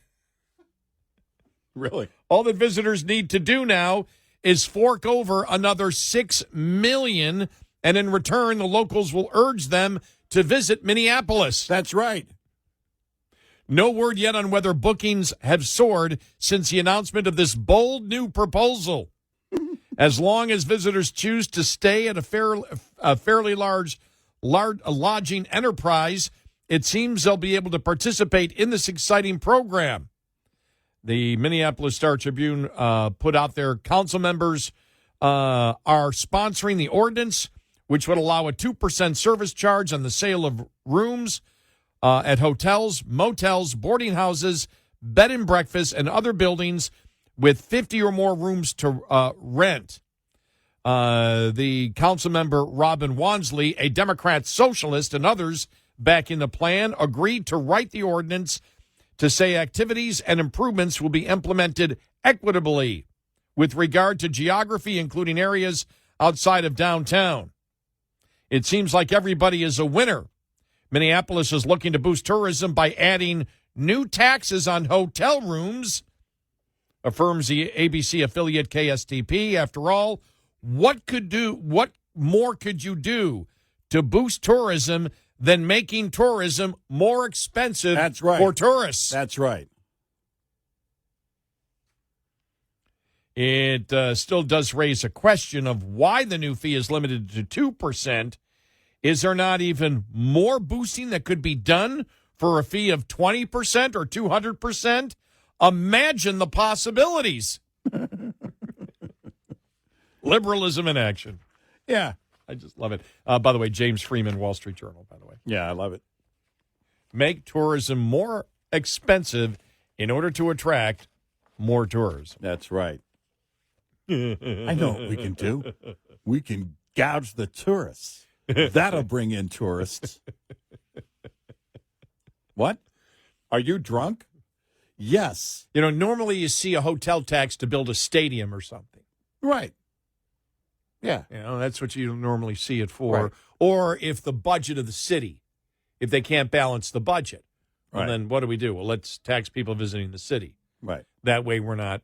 Speaker 3: visitors need to do now is fork over another $6 million, and in return, the locals will urge them to visit Minneapolis.
Speaker 2: That's right.
Speaker 3: No word yet on whether bookings have soared since the announcement of this bold new proposal. As long as visitors choose to stay at a fairly large lodging enterprise, it seems they'll be able to participate in this exciting program. The Minneapolis Star-Tribune put out their council members are sponsoring the ordinance, which would allow a 2% service charge on the sale of rooms at hotels, motels, boarding houses, bed and breakfast, and other buildings with 50 or more rooms to rent. The council member, Robin Wansley, a Democrat socialist, and others backing the plan, agreed to write the ordinance to say activities and improvements will be implemented equitably with regard to geography, including areas outside of downtown. It seems like everybody is a winner. Minneapolis is looking to boost tourism by adding new taxes on hotel rooms, affirms the ABC affiliate KSTP. After all, what more could you do to boost tourism than making tourism more expensive for tourists?
Speaker 2: That's right.
Speaker 3: It still does raise a question of why the new fee is limited to 2%. Is there not even more boosting that could be done for a fee of 20% or 200%? Imagine the possibilities. Liberalism in action.
Speaker 2: Yeah.
Speaker 3: I just love it. By the way, James Freeman, Wall Street Journal, by the way.
Speaker 2: Yeah, I love it.
Speaker 3: Make tourism more expensive in order to attract more tourism.
Speaker 2: That's right. I know what we can do. We can gouge the tourists. That'll bring in tourists. What? Are you drunk? Yes.
Speaker 3: You know, normally you see a hotel tax to build a stadium or something.
Speaker 2: Right. Yeah.
Speaker 3: You know, that's what you normally see it for.
Speaker 2: Right.
Speaker 3: Or if the budget of the city if they can't balance the budget.
Speaker 2: Right.
Speaker 3: And then what do? Well, let's tax people visiting the city.
Speaker 2: Right.
Speaker 3: That way we're not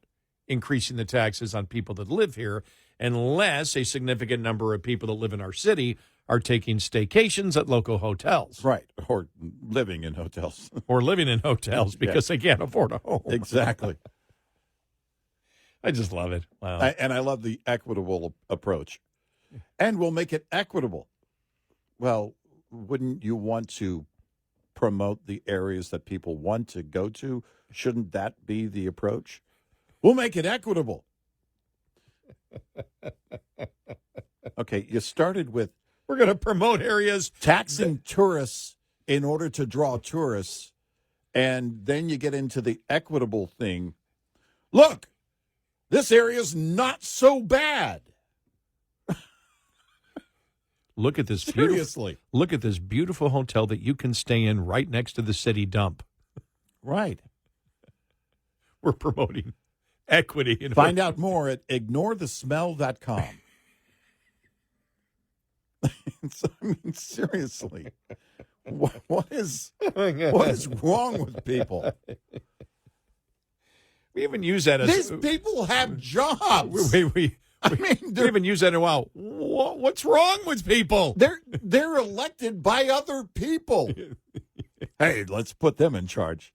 Speaker 3: increasing the taxes on people that live here unless a significant number of people that live in our city are taking staycations at local hotels.
Speaker 2: Right. Or living in hotels.
Speaker 3: Or living in hotels because they can't afford a home.
Speaker 2: Exactly.
Speaker 3: I just love it. Wow.
Speaker 2: And I love the equitable approach. And we'll make it equitable. Well, wouldn't you want to promote the areas that people want to go to? Shouldn't that be the approach? We'll make it equitable. Okay, you started with
Speaker 3: we're going to promote areas.
Speaker 2: Taxing tourists in order to draw tourists, and then you get into the equitable thing. Look, this area's not so bad.
Speaker 3: Look at this
Speaker 2: Seriously.
Speaker 3: Look at this beautiful hotel that you can stay in right next to the city dump.
Speaker 2: Right.
Speaker 3: We're promoting equity.
Speaker 2: Find out more at ignorethesmell.com. I mean, seriously, what is wrong with people?
Speaker 3: We even use that as
Speaker 2: these people have jobs.
Speaker 3: We even use that in a while. What's wrong with people?
Speaker 2: They're elected by other people. Hey, let's put them in charge.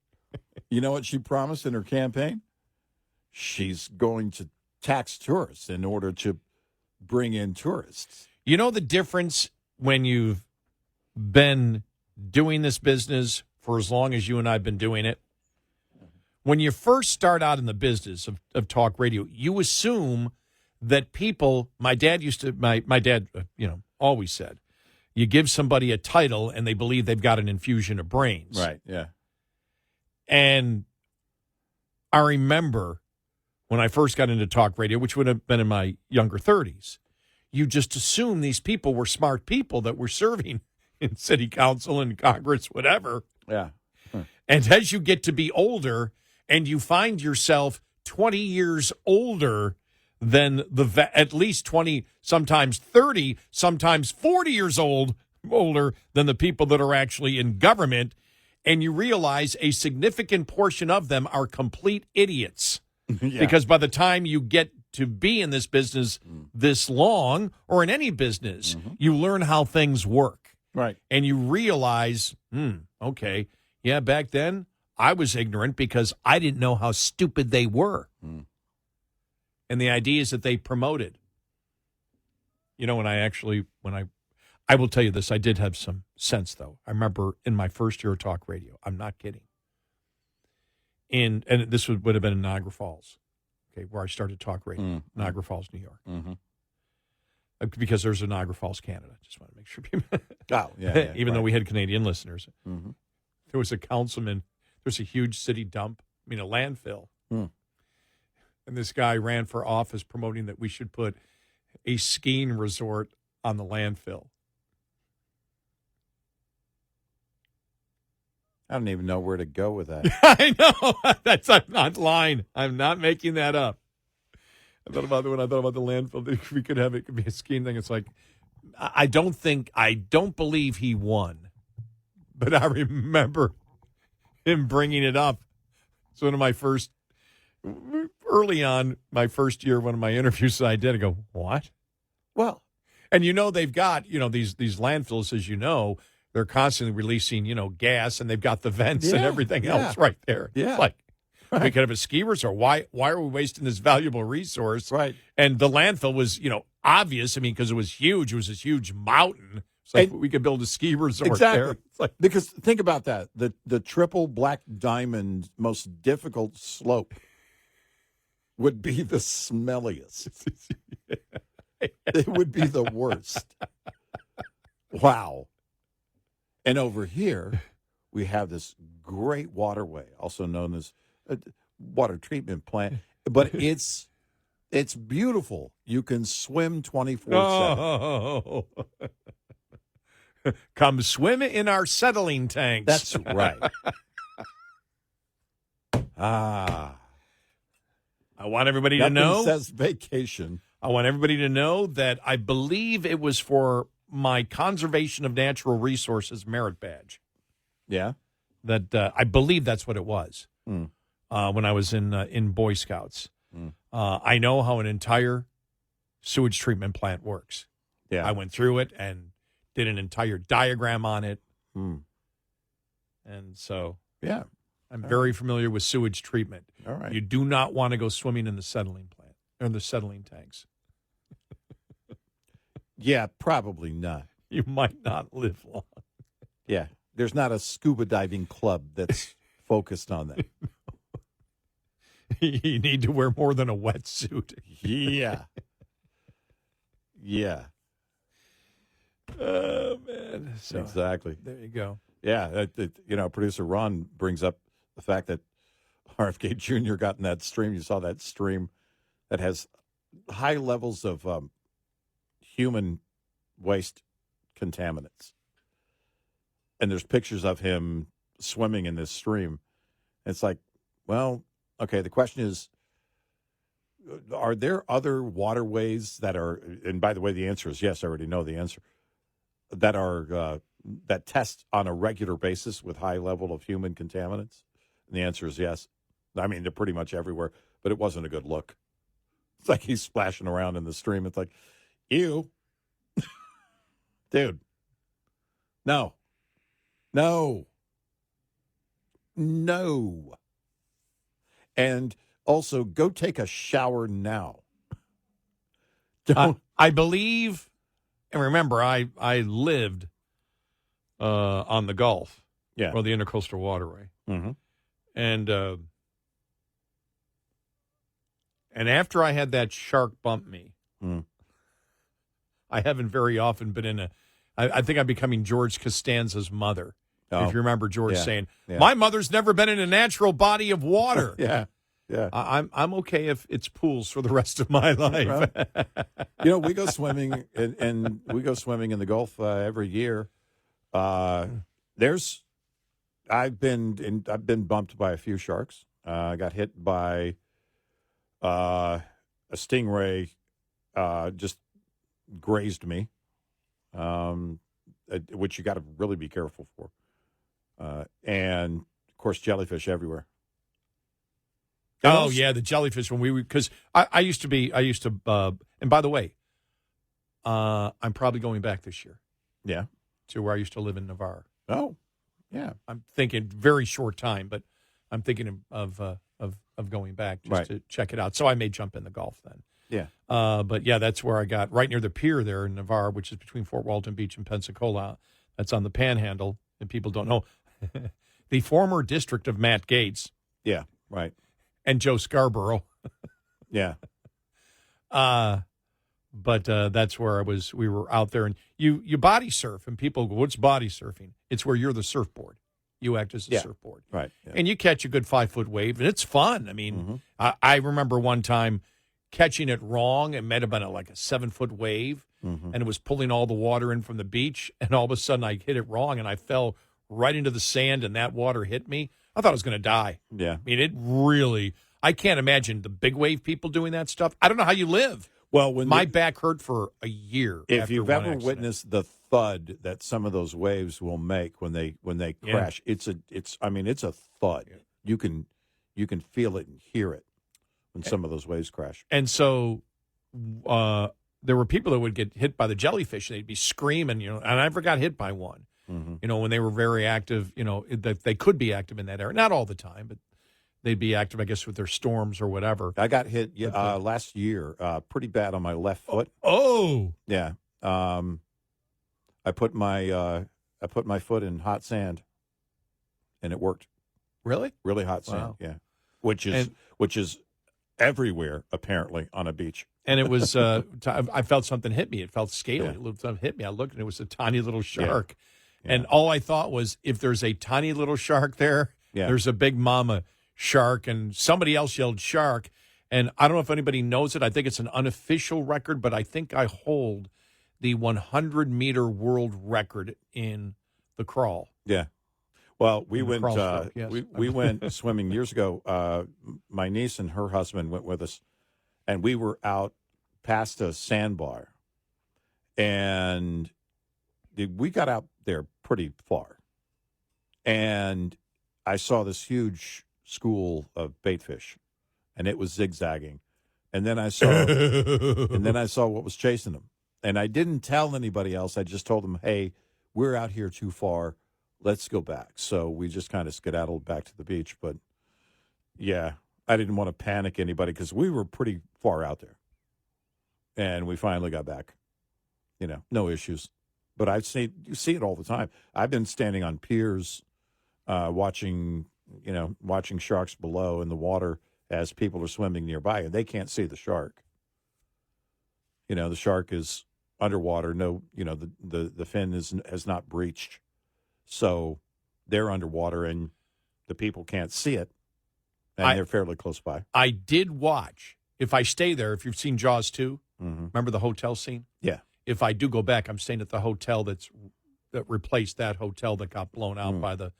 Speaker 2: You know what she promised in her campaign? She's going to tax tourists in order to bring in tourists.
Speaker 3: You know the difference when you've been doing this business for as long as you and I have been doing it? When you first start out in the business of talk radio, you assume that people, my dad always said, you give somebody a title and they believe they've got an infusion of brains.
Speaker 2: Right, yeah.
Speaker 3: And I remember when I first got into talk radio, which would have been in my younger 30s, you just assume these people were smart people that were serving in city council and Congress, whatever.
Speaker 2: Yeah.
Speaker 3: And as you get to be older and you find yourself 20 years older than at least 20, sometimes 30, sometimes 40 years older than the people that are actually in government, and you realize a significant portion of them are complete idiots.
Speaker 2: Yeah.
Speaker 3: Because by the time you get to be in this business this long, or in any business, you learn how things work.
Speaker 2: Right.
Speaker 3: And you realize, okay, yeah, back then I was ignorant because I didn't know how stupid they were. And the ideas that they promoted. You know, I will tell you this, I did have some sense, though. I remember in my first year of talk radio, I'm not kidding. And this would have been in Niagara Falls, okay, where I started talk radio, Niagara Falls, New York. Because there's a Niagara Falls, Canada. Just want to make sure people. Even though we had Canadian listeners. There was a councilman, there's a huge city dump, a landfill. And this guy ran for office promoting that we should put a skiing resort on the landfill.
Speaker 2: I don't even know where to go with that.
Speaker 3: I know. I'm not lying. I'm not making that up. I thought about it when I thought about the landfill. That we could have it could be a skiing thing. It's like, I don't believe he won. But I remember him bringing it up. It's one of my first, early on, my first year, one of my interviews that I did, I go, what?
Speaker 2: Well,
Speaker 3: and they've got, these landfills, as you know, they're constantly releasing, gas, and they've got the vents and everything else right there.
Speaker 2: Yeah.
Speaker 3: It's like, we could have a ski resort. Why are we wasting this valuable resource?
Speaker 2: Right.
Speaker 3: And the landfill was, obvious. Because it was huge. It was this huge mountain. It's like we could build a ski resort there. It's like,
Speaker 2: because think about that. The triple black diamond most difficult slope would be the smelliest. It would be the worst. Wow. And over here, we have this great waterway, also known as a water treatment plant. But it's beautiful. You can swim 24/7.
Speaker 3: Oh. Come swim in our settling tanks.
Speaker 2: That's right. I
Speaker 3: want everybody
Speaker 2: to
Speaker 3: know.
Speaker 2: Nothing says vacation.
Speaker 3: I want everybody to know that I believe it was for my Conservation of Natural Resources merit badge.
Speaker 2: Yeah.
Speaker 3: That I believe that's what it was when I was in Boy Scouts. I know how an entire sewage treatment plant works.
Speaker 2: Yeah.
Speaker 3: I went through it and did an entire diagram on it. And so
Speaker 2: Yeah.
Speaker 3: I'm very familiar with sewage treatment.
Speaker 2: All right.
Speaker 3: You do not want to go swimming in the settling plant or the settling tanks.
Speaker 2: Yeah, probably not.
Speaker 3: You might not live long.
Speaker 2: Yeah. There's not a scuba diving club that's focused on that.
Speaker 3: You need to wear more than a wetsuit.
Speaker 2: Yeah. Yeah.
Speaker 3: Oh, man. So,
Speaker 2: Exactly.
Speaker 3: there you go.
Speaker 2: Yeah. Producer Ron brings up the fact that RFK Jr. got in that stream. You saw that stream that has high levels of human waste contaminants. And there's pictures of him swimming in this stream. It's like, well, okay, the question is, are there other waterways that are, and by the way, the answer is yes, I already know the answer, that are, that test on a regular basis with high level of human contaminants? And the answer is yes. I mean, they're pretty much everywhere, but it wasn't a good look. It's like he's splashing around in the stream. It's like, ew. Dude. No. And also, go take a shower now. Don't.
Speaker 3: I believe, and remember, I lived on the Gulf, or the Intercoastal Waterway, and after I had that shark bump me, I haven't very often been in I think I'm becoming George Costanza's mother.
Speaker 2: Oh.
Speaker 3: If you remember George saying, "My mother's never been in a natural body of water."
Speaker 2: Yeah.
Speaker 3: I'm okay if it's pools for the rest of my life.
Speaker 2: We go swimming and we go swimming in the Gulf every year. I've been bumped by a few sharks. I got hit by a stingray, just grazed me, which you got to really be careful for. And of course, jellyfish everywhere.
Speaker 3: Oh, yeah, the jellyfish because I used to, and by the way, I'm probably going back this year.
Speaker 2: Yeah.
Speaker 3: To where I used to live in Navarre.
Speaker 2: Oh, yeah.
Speaker 3: I'm thinking very short time, but I'm thinking of going back just to check it out. So I may jump in the Gulf then.
Speaker 2: Yeah.
Speaker 3: But yeah, that's where I got right near the pier there in Navarre, which is between Fort Walton Beach and Pensacola. That's on the Panhandle, and people don't know. The former district of Matt Gaetz.
Speaker 2: Yeah, right.
Speaker 3: And Joe Scarborough.
Speaker 2: Yeah.
Speaker 3: But that's where we were out there, and you body surf, and people go, "What's body surfing?" It's where you're the surfboard. You act as a surfboard.
Speaker 2: Right. Yeah.
Speaker 3: And you catch a good 5-foot wave, and it's fun. I mean, I remember one time catching it wrong. It might have been like a 7-foot wave, and it was pulling all the water in from the beach, and all of a sudden I hit it wrong, and I fell right into the sand, and that water hit me. I thought I was going to die.
Speaker 2: Yeah.
Speaker 3: I mean, I can't imagine the big wave people doing that stuff. I don't know how you live.
Speaker 2: Well,
Speaker 3: my back hurt for a year.
Speaker 2: If you've ever witnessed the thud that some of those waves will make when they crash, it's a thud. Yeah. You can feel it and hear it when some of those waves crash.
Speaker 3: And so there were people that would get hit by the jellyfish. They'd be screaming, and I never got hit by one. When they were very active, that they could be active in that area. Not all the time, but they'd be active, I guess, with their storms or whatever.
Speaker 2: I got hit last year pretty bad on my left foot.
Speaker 3: Oh.
Speaker 2: Yeah. I put my foot in hot sand, and it worked.
Speaker 3: Really?
Speaker 2: Really hot sand,
Speaker 3: wow.
Speaker 2: Yeah. Which is everywhere, apparently, on a beach.
Speaker 3: And it was, I felt something hit me. It felt scaly. Yeah. Something hit me. I looked, and it was a tiny little shark. Yeah. And all I thought was, if there's a tiny little shark there, there's a big mama shark. And somebody else yelled shark. And I don't know if anybody knows it. I think it's an unofficial record, but I think I hold the 100-meter world record in the crawl.
Speaker 2: Yeah. Well, we went
Speaker 3: yes.
Speaker 2: we went swimming years ago. My niece and her husband went with us, and we were out past a sandbar, and we got out there pretty far. and I saw this huge school of baitfish, and it was zigzagging. And then I saw what was chasing them. And I didn't tell anybody else. I just told them, hey, we're out here too far. Let's go back. So we just kind of skedaddled back to the beach. But, yeah, I didn't want to panic anybody because we were pretty far out there. And we finally got back. You know, no issues. But you see it all the time. I've been standing on piers watching sharks below in the water as people are swimming nearby, and they can't see the shark. You know, the shark is underwater. No, the fin has not breached. So they're underwater, and the people can't see it, and they're fairly close by.
Speaker 3: I did watch. If I stay there, if you've seen Jaws 2, remember the hotel scene?
Speaker 2: Yeah.
Speaker 3: If I do go back, I'm staying at the hotel that replaced that hotel that got blown out by the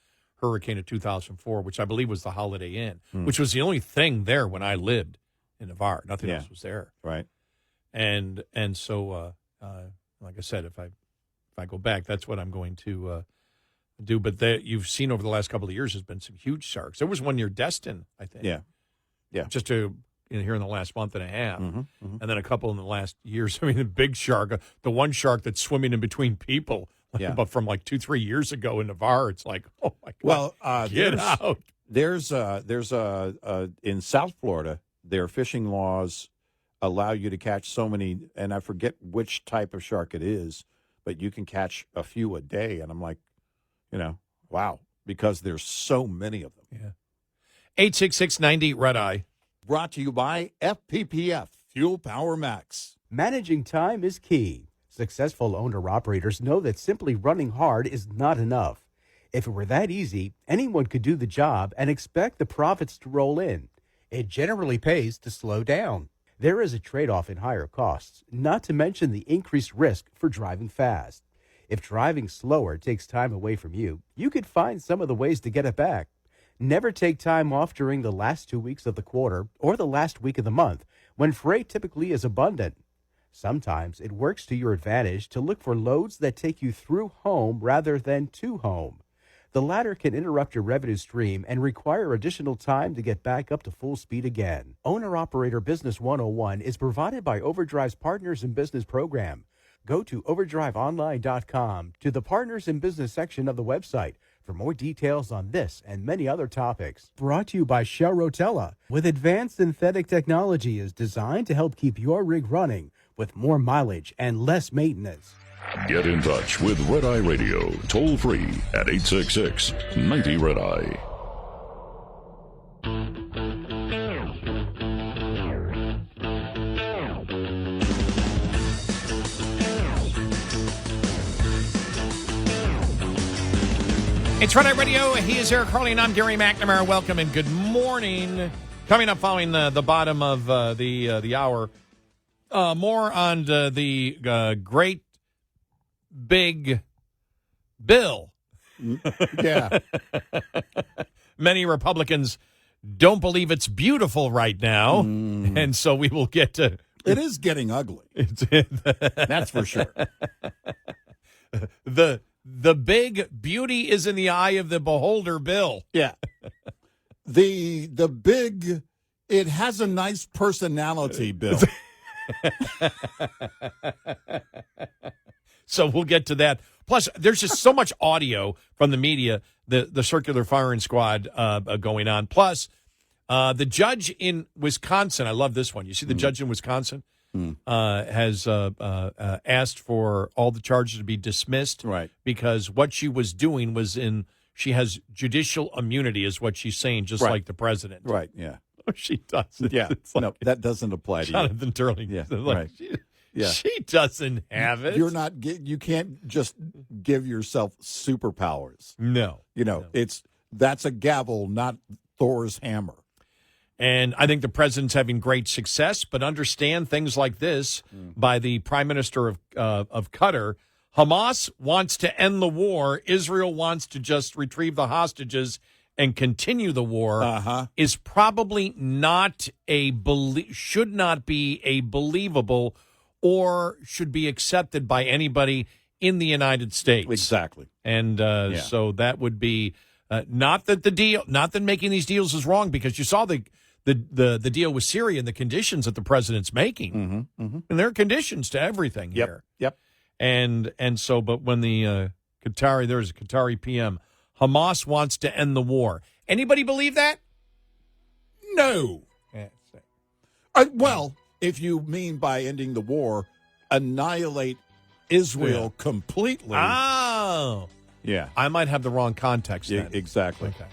Speaker 3: hurricane of 2004, which I believe was the Holiday Inn, which was the only thing there when I lived in Navarre. Nothing else was there.
Speaker 2: Right.
Speaker 3: And so, like I said, if I go back, that's what I'm going to do. But you've seen over the last couple of years, there's been some huge sharks. There was one near Destin, I think.
Speaker 2: Yeah.
Speaker 3: Just here in the last month and a half, and then a couple in the last years. I mean, the big shark, the one shark that's swimming in between people. But from like 2-3 years ago in Navarre, it's like, oh my God!
Speaker 2: Well,
Speaker 3: get out.
Speaker 2: There's in South Florida, their fishing laws allow you to catch so many, and I forget which type of shark it is, but you can catch a few a day, and I'm like, wow, because there's so many of them.
Speaker 3: Yeah. 866-90-RED-EYE.
Speaker 2: Brought to you by FPPF Fuel Power Max.
Speaker 4: Managing time is key. Successful owner-operators know that simply running hard is not enough. If it were that easy, anyone could do the job and expect the profits to roll in. It generally pays to slow down. There is a trade-off in higher costs, not to mention the increased risk for driving fast. If driving slower takes time away from you, you could find some of the ways to get it back. Never take time off during the last 2 weeks of the quarter or the last week of the month, when freight typically is abundant. Sometimes it works to your advantage to look for loads that take you through home rather than to home. The latter can interrupt your revenue stream and require additional time to get back up to full speed again. Owner-Operator Business 101 is provided by Overdrive's Partners in Business program. Go to overdriveonline.com to the Partners in Business section of the website for more details on this and many other topics. Brought to you by Shell Rotella. With advanced synthetic technology is designed to help keep your rig running with more mileage and less maintenance.
Speaker 1: Get in touch with Red Eye Radio, toll free at 866-90-RED-EYE.
Speaker 3: It's Red Eye Radio. He is Eric Harley, and I'm Gary McNamara. Welcome and good morning. Coming up following the bottom of the hour, more on the great big bill.
Speaker 2: Yeah.
Speaker 3: Many Republicans don't believe it's beautiful right now, and so we will get to...
Speaker 2: It is getting ugly. That's for sure.
Speaker 3: The big beauty is in the eye of the beholder bill.
Speaker 2: Yeah. The big, it has a nice personality, Bill.
Speaker 3: So we'll get to that. Plus, there's just so much audio from the media, the circular firing squad going on. Plus, the judge in Wisconsin, I love this one. You see the judge in Wisconsin has asked for all the charges to be dismissed.
Speaker 2: Right.
Speaker 3: Because what she was doing was she has judicial immunity is what she's saying, just like the president.
Speaker 2: Right, yeah.
Speaker 3: She doesn't.
Speaker 2: Yeah,
Speaker 3: It's like
Speaker 2: no, that doesn't apply to
Speaker 3: Jonathan Turley.
Speaker 2: Yeah,
Speaker 3: Like,
Speaker 2: right.
Speaker 3: Yeah. She doesn't have it.
Speaker 2: You're not. You can't just give yourself superpowers.
Speaker 3: No.
Speaker 2: That's a gavel, not Thor's hammer.
Speaker 3: And I think the president's having great success, but understand things like this by the prime minister of Qatar. Hamas wants to end the war. Israel wants to just retrieve the hostages and continue the war. Is probably not should not be a believable or should be accepted by anybody in the United States.
Speaker 2: Exactly.
Speaker 3: And so that would be Not that making these deals is wrong, because you saw the deal with Syria and the conditions that the president's making. And there are conditions to everything here.
Speaker 2: Yep.
Speaker 3: And so, but when there's a Qatari PM, Hamas wants to end the war. Anybody believe that?
Speaker 2: No. Well, if you mean by ending the war, annihilate Israel completely.
Speaker 3: Oh.
Speaker 2: Yeah.
Speaker 3: I might have the wrong context then.
Speaker 2: Exactly.
Speaker 3: Okay.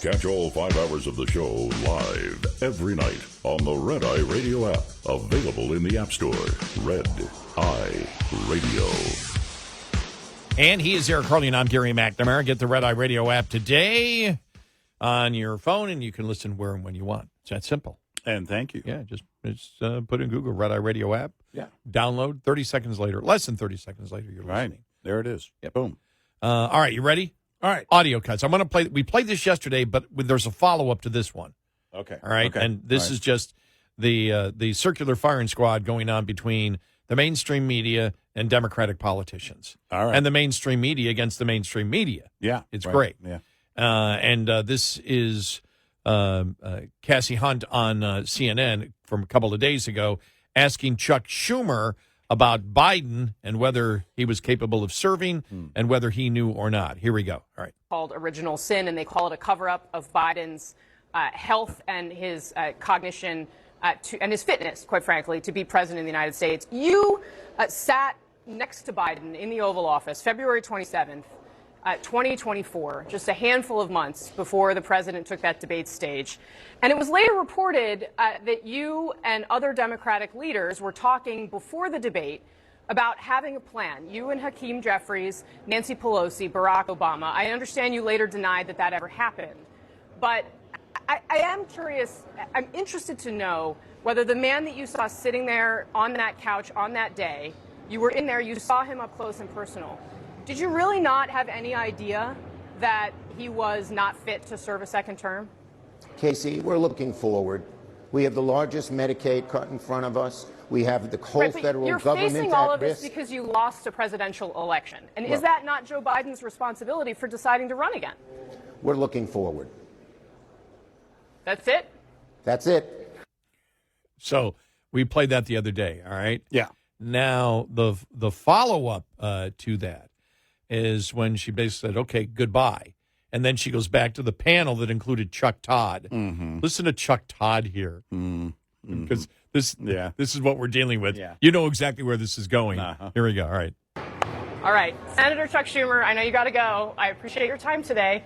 Speaker 1: Catch all 5 hours of the show live every night on the Red Eye Radio app. Available in the App Store. Red Eye Radio.
Speaker 3: And he is Eric Harley, and I'm Gary McNamara. Get the Red Eye Radio app today on your phone, and you can listen where and when you want. It's that simple.
Speaker 2: And thank you.
Speaker 3: Yeah, just put in Google Red Eye Radio app.
Speaker 2: Yeah.
Speaker 3: Download. 30 seconds later, less than 30 seconds later, you're listening.
Speaker 2: Right. There it is.
Speaker 3: Yep.
Speaker 2: Boom.
Speaker 3: All right, you ready?
Speaker 2: All right.
Speaker 3: Audio cuts. I'm going to play. We played this yesterday, but there's a follow-up to this one.
Speaker 2: Okay.
Speaker 3: All right.
Speaker 2: Okay.
Speaker 3: And this
Speaker 2: All right.
Speaker 3: is just the circular firing squad going on between the mainstream media and Democratic politicians.
Speaker 2: All right.
Speaker 3: And the mainstream media against the mainstream media.
Speaker 2: Yeah.
Speaker 3: It's
Speaker 2: right.
Speaker 3: great.
Speaker 2: Yeah.
Speaker 3: And this is Cassie Hunt on CNN from a couple of days ago asking Chuck Schumer about Biden and whether he was capable of serving and whether he knew or not. Here we go. All right.
Speaker 9: Called original sin, and they call it a cover-up of Biden's health and his cognition and his fitness, quite frankly, to be president of the United States. You sat next to Biden in the Oval Office February 27th, 2024, just a handful of months before the president took that debate stage. And it was later reported that you and other Democratic leaders were talking before the debate about having a plan. You and Hakeem Jeffries, Nancy Pelosi, Barack Obama. I understand you later denied that that ever happened. But I am curious, I'm interested to know whether the man that you saw sitting there on that couch on that day, you were in there, you saw him up close and personal. Did you really not have any idea that he was not fit to serve a second term?
Speaker 10: Casey, we're looking forward. We have the largest Medicaid cut in front of us. We have the whole federal government
Speaker 9: You're facing all of
Speaker 10: risk.
Speaker 9: this because you lost a presidential election. And is that not Joe Biden's responsibility for deciding to run again?
Speaker 10: We're looking forward.
Speaker 9: That's it?
Speaker 10: That's it.
Speaker 3: So we played that the other day, all right?
Speaker 2: Yeah.
Speaker 3: Now, the follow-up to that is when she basically said, okay, goodbye. And then she goes back to the panel that included Chuck Todd.
Speaker 2: Mm-hmm.
Speaker 3: Listen to Chuck Todd here. Because this is what we're dealing with.
Speaker 2: Yeah.
Speaker 3: You know exactly where this is going.
Speaker 2: Uh-huh.
Speaker 3: Here we go. All right.
Speaker 9: All right. Senator Chuck Schumer, I know you got to go. I appreciate your time today.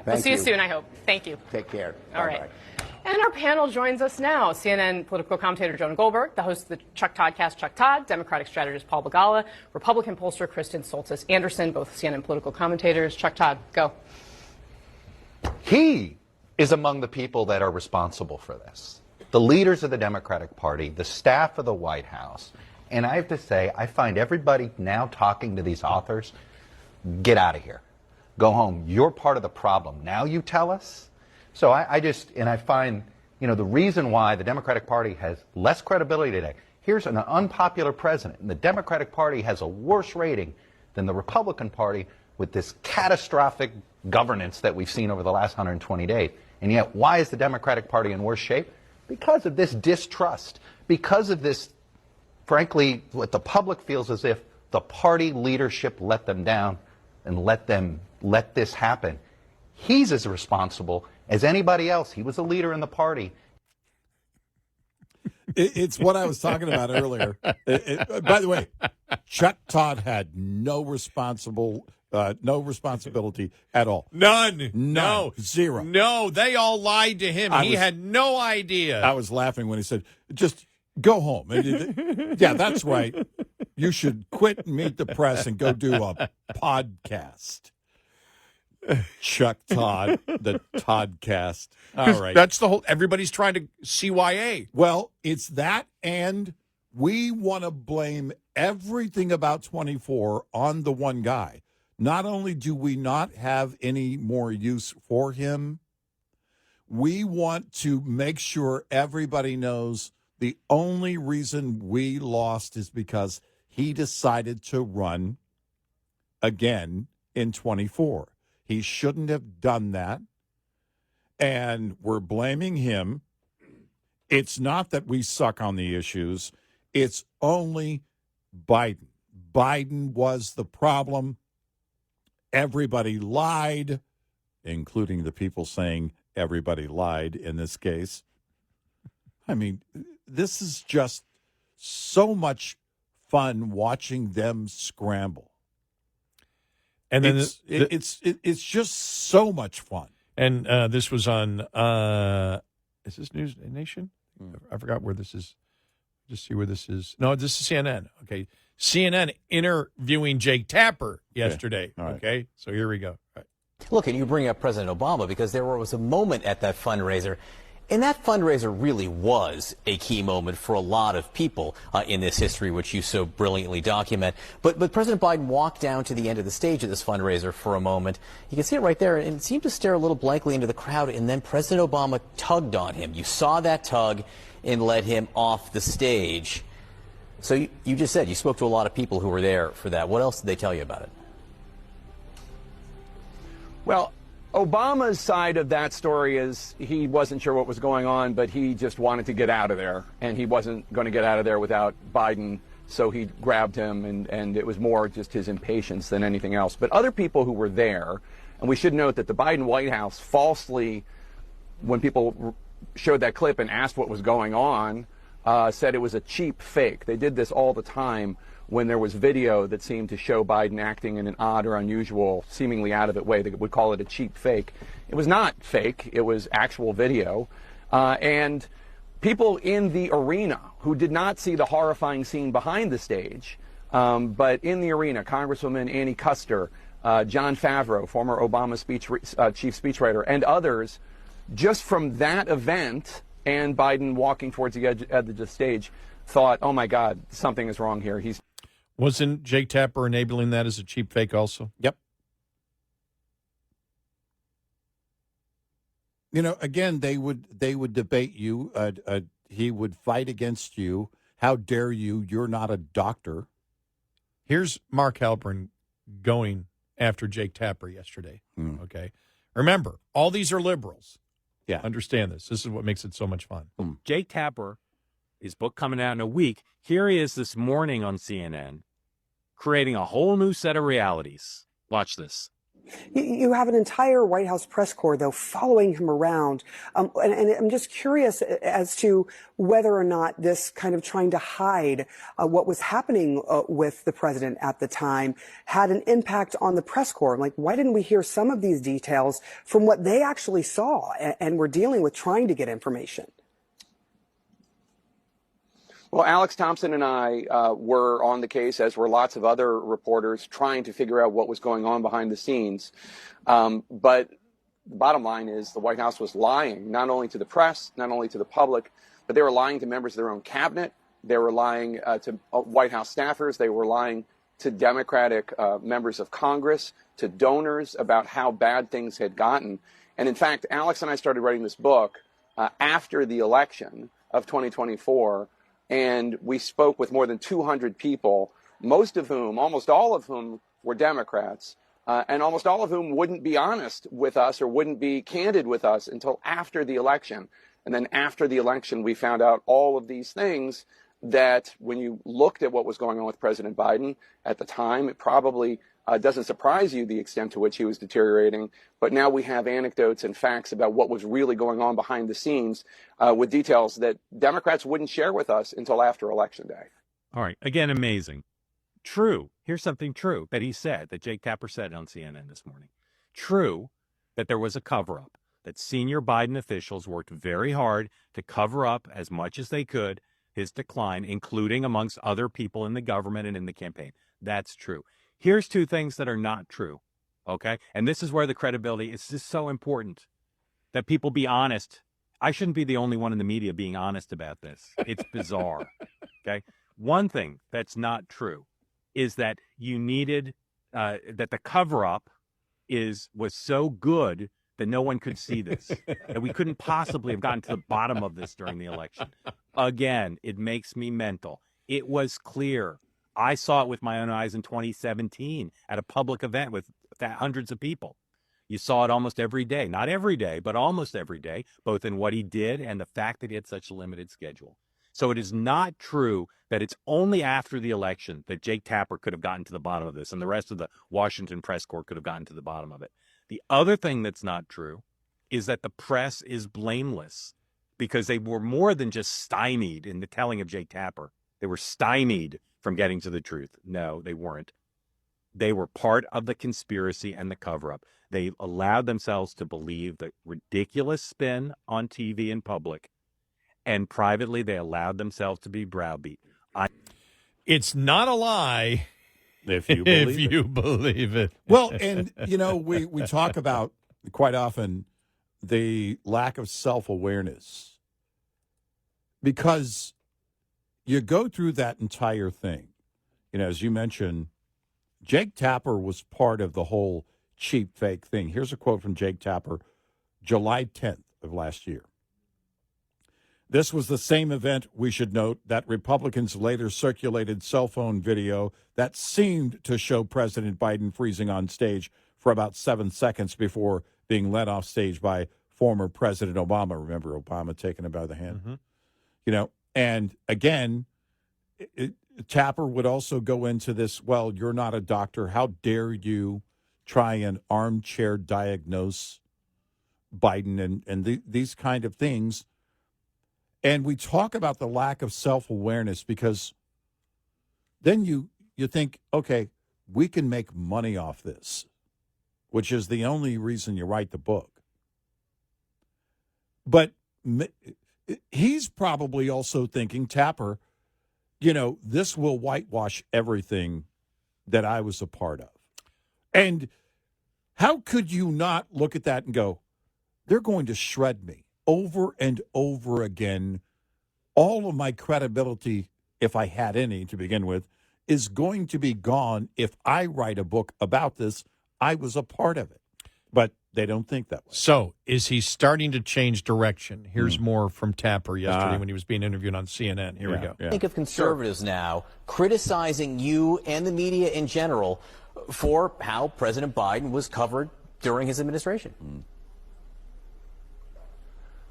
Speaker 9: We'll see you soon, I hope. Thank you.
Speaker 10: Take care.
Speaker 9: All right.
Speaker 10: Bye-bye.
Speaker 9: And our panel joins us now. CNN political commentator Jonah Goldberg, the host of the Chuck Toddcast, Chuck Todd, Democratic strategist Paul Begala, Republican pollster Kristen Soltis Anderson, both CNN political commentators. Chuck Todd, go.
Speaker 11: He is among the people that are responsible for this. The leaders of the Democratic Party, the staff of the White House. And I have to say, I find everybody now talking to these authors, get out of here. Go home. You're part of the problem. Now you tell us? So I find, the reason why the Democratic Party has less credibility today. Here's an unpopular president, and the Democratic Party has a worse rating than the Republican Party with this catastrophic governance that we've seen over the last 120 days. And yet, why is the Democratic Party in worse shape? Because of this distrust. Because of this, frankly, what the public feels as if the party leadership let them down and let this happen. He's as responsible as anybody else. He was a leader in the party.
Speaker 2: It's what I was talking about earlier. By the way, Chuck Todd had no responsibility at all.
Speaker 3: None. No.
Speaker 2: Zero.
Speaker 3: No, they all lied to him. He had no idea.
Speaker 2: I was laughing when he said, just go home. Yeah, that's right. You should quit and meet the press and go do a podcast. Chuck Todd, the Toddcast. All right.
Speaker 3: That's the whole, everybody's trying to CYA.
Speaker 2: Well, it's that, and we want to blame everything about 24 on the one guy. Not only do we not have any more use for him, we want to make sure everybody knows the only reason we lost is because he decided to run again in 24. He shouldn't have done that, and we're blaming him. It's not that we suck on the issues. It's only Biden. Biden was the problem. Everybody lied, including the people saying everybody lied in this case. I mean, this is just so much fun watching them scramble.
Speaker 3: And then
Speaker 2: it's just so much fun.
Speaker 3: And this was on, is this News Nation? I forgot where this is. Just see where this is. No, this is CNN. Okay. CNN interviewing Jake Tapper yesterday.
Speaker 2: Okay.
Speaker 3: Okay. So here we go. All right.
Speaker 12: Look, and you bring up President Obama because there was a moment at that fundraiser, and that fundraiser really was a key moment for a lot of people in this history, which you so brilliantly document. But President Biden walked down to the end of the stage of this fundraiser for a moment. You can see it right there, and seemed to stare a little blankly into the crowd, and then President Obama tugged on him. You saw that tug and led him off the stage. So you just said you spoke to a lot of people who were there for that. What else did they tell you about it?
Speaker 7: Well, Obama's side of that story is he wasn't sure what was going on, but he just wanted to get out of there, and he wasn't going to get out of there without Biden, so he grabbed him, and it was more just his impatience than anything else. But other people who were there, and we should note that the Biden White House falsely, when people showed that clip and asked what was going on, said it was a cheap fake. They did this all the time when there was video that seemed to show Biden acting in an odd or unusual, seemingly out of it way. They would call it a cheap fake. It was not fake. It was actual video. And people in the arena who did not see the horrifying scene behind the stage, but in the arena, Congresswoman Annie Kuster, John Favreau, former Obama chief speechwriter, and others, just from that event and Biden walking towards the edge of the stage, thought, oh, my God, something is wrong here.
Speaker 3: Wasn't Jake Tapper enabling that as a cheap fake also?
Speaker 2: Yep. You know, again, they would debate you. He would fight against you. How dare you? You're not a doctor.
Speaker 3: Here's Mark Halperin going after Jake Tapper yesterday. Okay. Remember, all these are liberals.
Speaker 2: Yeah.
Speaker 3: Understand this. This is what makes it so much fun.
Speaker 13: Jake Tapper, his book coming out in a week. Here he is this morning on CNN, creating a whole new set of realities. Watch this.
Speaker 14: You have an entire White House press corps, though, following him around. And I'm just curious as to whether or not this kind of trying to hide what was happening with the president at the time had an impact on the press corps. Like, why didn't we hear some of these details from what they actually saw and were dealing with trying to get information?
Speaker 7: Well, Alex Thompson and I were on the case, as were lots of other reporters, trying to figure out what was going on behind the scenes. But the bottom line is the White House was lying, not only to the press, not only to the public, but they were lying to members of their own cabinet. They were lying to White House staffers. They were lying to Democratic members of Congress, to donors about how bad things had gotten. And in fact, Alex and I started writing this book after the election of 2024. And we spoke with more than 200 people, most of whom, almost all of whom, were Democrats, and almost all of whom wouldn't be honest with us or wouldn't be candid with us until after the election. And then after the election, we found out all of these things that when you looked at what was going on with President Biden at the time, it probably doesn't surprise you the extent to which he was deteriorating. But now we have anecdotes and facts about what was really going on behind the scenes with details that Democrats wouldn't share with us until after Election Day.
Speaker 13: All right. Again, amazing. True. Here's something true that he said, that Jake Tapper said on CNN this morning. True that there was a cover-up, that senior Biden officials worked very hard to cover up as much as they could his decline, including amongst other people in the government and in the campaign. That's true. Here's two things that are not true okay? And this is where the credibility is just so important, that people be honest. I shouldn't be the only one in the media being honest about this. It's bizarre, okay? One thing that's not true is that you needed, that the cover-up was so good that no one could see this, that we couldn't possibly have gotten to the bottom of this during the election. Again, it makes me mental. It was clear. I saw it with my own eyes in 2017 at a public event with hundreds of people. You saw it almost every day. Not every day, but almost every day, both in what he did and the fact that he had such a limited schedule. So it is not true that it's only after the election that Jake Tapper could have gotten to the bottom of this and the rest of the Washington press corps could have gotten to the bottom of it. The other thing that's not true is that the press is blameless, because they were more than just stymied in the telling of Jake Tapper. They were stymied from getting to the truth. No, they weren't. They were part of the conspiracy and the cover-up. They allowed themselves to believe the ridiculous spin on TV in public, and privately they allowed themselves to be browbeat.
Speaker 3: It's not a lie
Speaker 2: if you
Speaker 3: believe it.
Speaker 2: Well, and, we talk about quite often the lack of self-awareness, because you go through that entire thing. As you mentioned, Jake Tapper was part of the whole cheap fake thing. Here's a quote from Jake Tapper, July 10th of last year. This was the same event, we should note, that Republicans later circulated cell phone video that seemed to show President Biden freezing on stage for about 7 seconds before being led off stage by former President Obama. Remember Obama taking him by the hand? Mm-hmm. And again, Tapper would also go into this, well, you're not a doctor. How dare you try and armchair diagnose Biden and these kind of things. And we talk about the lack of self-awareness, because then you think, okay, we can make money off this, which is the only reason you write the book. But he's probably also thinking, Tapper, this will whitewash everything that I was a part of. And how could you not look at that and go, they're going to shred me over and over again? All of my credibility, if I had any to begin with, is going to be gone if I write a book about this. I was a part of it. But they don't think that way.
Speaker 3: So is he starting to change direction? Here's more from Tapper yesterday when he was being interviewed on CNN. Here we go.
Speaker 12: Yeah. Think of conservatives now criticizing you and the media in general for how President Biden was covered during his administration.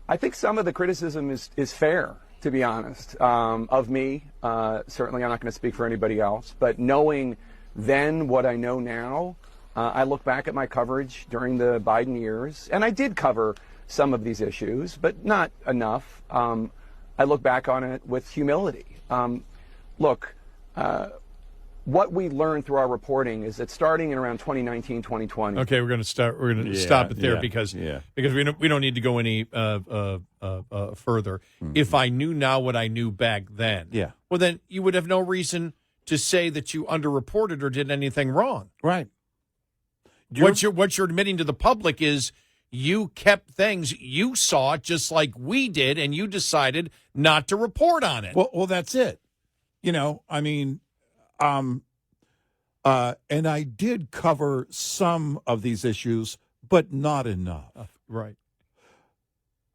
Speaker 7: I think some of the criticism is fair, to be honest, of me. Certainly I'm not going to speak for anybody else. But knowing then what I know now, I look back at my coverage during the Biden years, and I did cover some of these issues, but not enough. I look back on it with humility. What we learned through our reporting is that starting in around 2019, 2020.
Speaker 3: Okay, we're going to stop it there because we don't need to go any further. Mm-hmm. If I knew now what I knew back then, well, then you would have no reason to say that you underreported or did anything wrong.
Speaker 2: Right.
Speaker 3: What you're admitting to the public is you kept things you saw just like we did, and you decided not to report on it.
Speaker 2: Well, that's it. And I did cover some of these issues, but not enough.
Speaker 3: Right.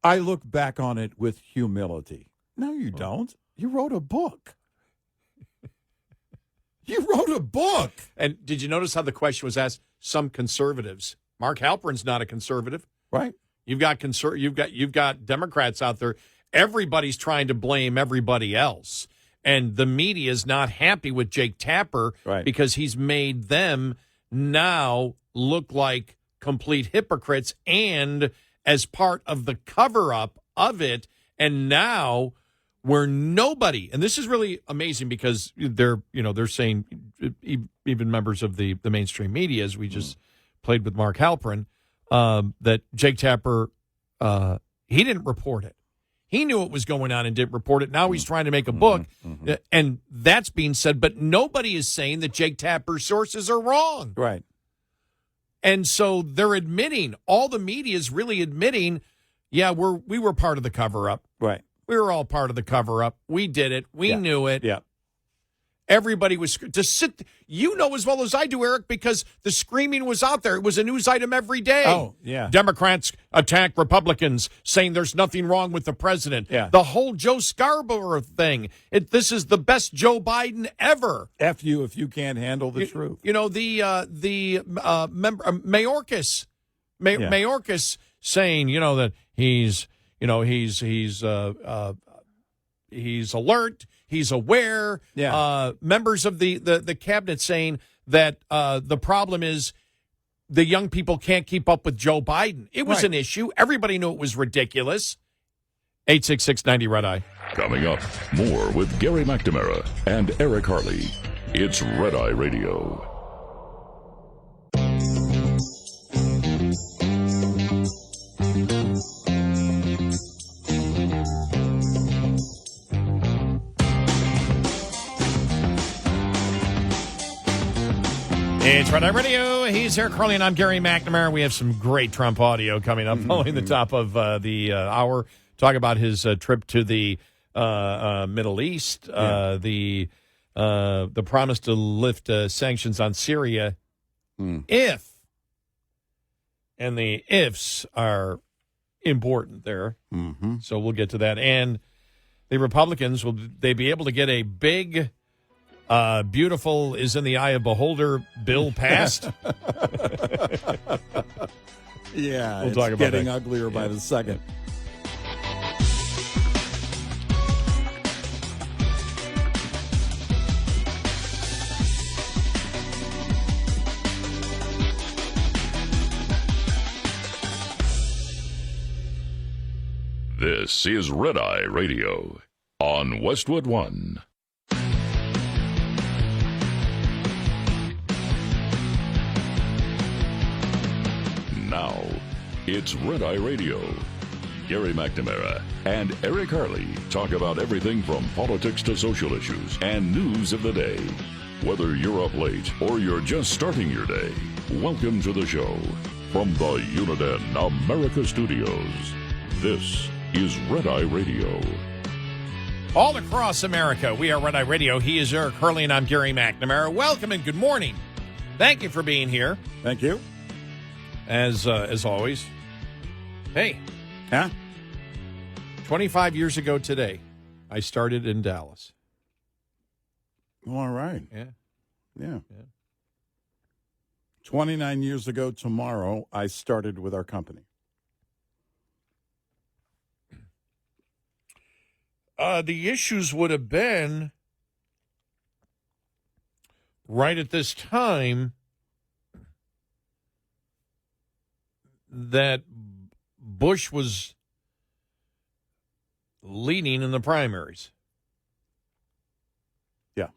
Speaker 2: I look back on it with humility. No, you don't. You wrote a book. You wrote a book.
Speaker 3: And did you notice how the question was asked? Some conservatives. Mark Halperin's not a conservative,
Speaker 2: right?
Speaker 3: You've got Democrats out there. Everybody's trying to blame everybody else, and the media is not happy with Jake Tapper because he's made them now look like complete hypocrites, and as part of the cover-up of it, and now where nobody, and this is really amazing because they're saying, even members of the mainstream media, as we just played with Mark Halperin, that Jake Tapper, he didn't report it. He knew what was going on and didn't report it. Now he's trying to make a book, and that's being said, but nobody is saying that Jake Tapper's sources are wrong.
Speaker 2: Right.
Speaker 3: And so they're admitting, all the media is really admitting, yeah, we were part of the cover-up.
Speaker 2: Right.
Speaker 3: We were all part of the cover-up. We did it. We knew it.
Speaker 2: Yeah.
Speaker 3: Everybody was to sit. You know as well as I do, Eric, because the screaming was out there. It was a news item every day.
Speaker 2: Oh, yeah.
Speaker 3: Democrats attack Republicans, saying there's nothing wrong with the president.
Speaker 2: Yeah.
Speaker 3: The whole Joe Scarborough thing. This is the best Joe Biden ever.
Speaker 2: F you if you can't handle the truth.
Speaker 3: You know, the member Mayorkas, Mayorkas saying, you know, that he's alert. He's aware.
Speaker 2: Yeah.
Speaker 3: Members of the cabinet saying that the problem is the young people can't keep up with Joe Biden. It was an issue. Everybody knew it was ridiculous. 866-90-RED-EYE.
Speaker 1: Coming up, more with Gary McNamara and Eric Harley. It's Red Eye Radio.
Speaker 3: It's Red Eye Radio. He's Eric Harley, and I'm Gary McNamara. We have some great Trump audio coming up following the top of the hour. Talk about his trip to the Middle East, the promise to lift sanctions on Syria if, and the ifs are important there.
Speaker 2: Mm-hmm.
Speaker 3: So we'll get to that. And the Republicans, will they be able to get a big... beautiful is in the eye of beholder bill passed?
Speaker 2: Yeah,
Speaker 3: we'll
Speaker 2: it's
Speaker 3: talk about
Speaker 2: getting
Speaker 3: that.
Speaker 2: uglier by the second.
Speaker 1: This is Red Eye Radio on Westwood One. Now, it's Red Eye Radio. Gary McNamara and Eric Harley talk about everything from politics to social issues and news of the day. Whether you're up late or you're just starting your day, welcome to the show. From the Uniden America Studios, this is Red Eye Radio.
Speaker 3: All across America, we are Red Eye Radio. He is Eric Harley, and I'm Gary McNamara. Welcome and good morning. Thank you for being here.
Speaker 2: Thank you.
Speaker 3: As always. Hey.
Speaker 2: Huh?
Speaker 3: 25 years ago today, I started in Dallas.
Speaker 2: All right.
Speaker 3: Yeah.
Speaker 2: 29 years ago tomorrow, I started with our company.
Speaker 3: The issues would have been right at this time that Bush was leading in the primaries.
Speaker 2: Yeah.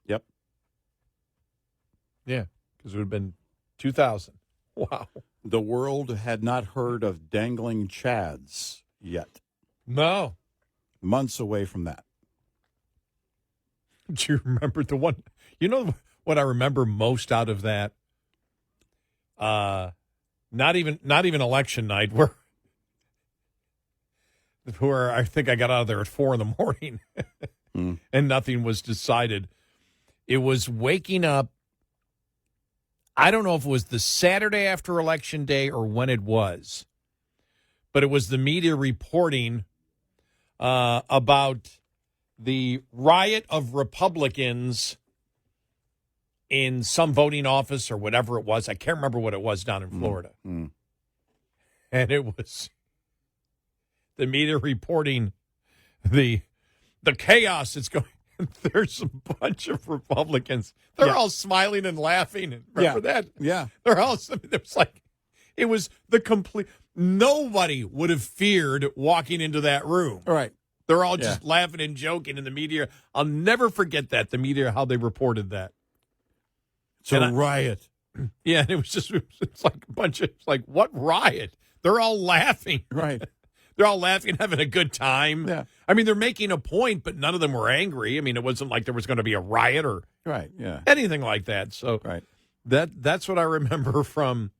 Speaker 2: Yep.
Speaker 3: Yeah, because it would have been 2000. Wow.
Speaker 2: The world had not heard of dangling chads yet.
Speaker 3: No.
Speaker 2: Months away from that.
Speaker 3: Do you remember the one? You know what I remember most out of that? Not even election night, where I think I got out of there at 4 a.m. and nothing was decided. It was waking up. I don't know if it was the Saturday after Election Day or when it was, but it was the media reporting about the riot of Republicans in some voting office or whatever it was. I can't remember what it was down in Florida. And it was the media reporting the chaos that's going. There's a bunch of Republicans. They're all smiling and laughing. And remember that?
Speaker 2: Yeah.
Speaker 3: They're all, there's like, it was the complete, nobody would have feared walking into that room.
Speaker 2: All right.
Speaker 3: They're all just laughing and joking in the media. I'll never forget that, the media, how they reported that.
Speaker 2: It's a riot.
Speaker 3: Yeah, and it was just, it's like a bunch of, it's like, what riot? They're all laughing.
Speaker 2: Right.
Speaker 3: They're all laughing, having a good time.
Speaker 2: Yeah.
Speaker 3: I mean, they're making a point, but none of them were angry. I mean, it wasn't like there was going to be a riot or anything like that. So that's what I remember from,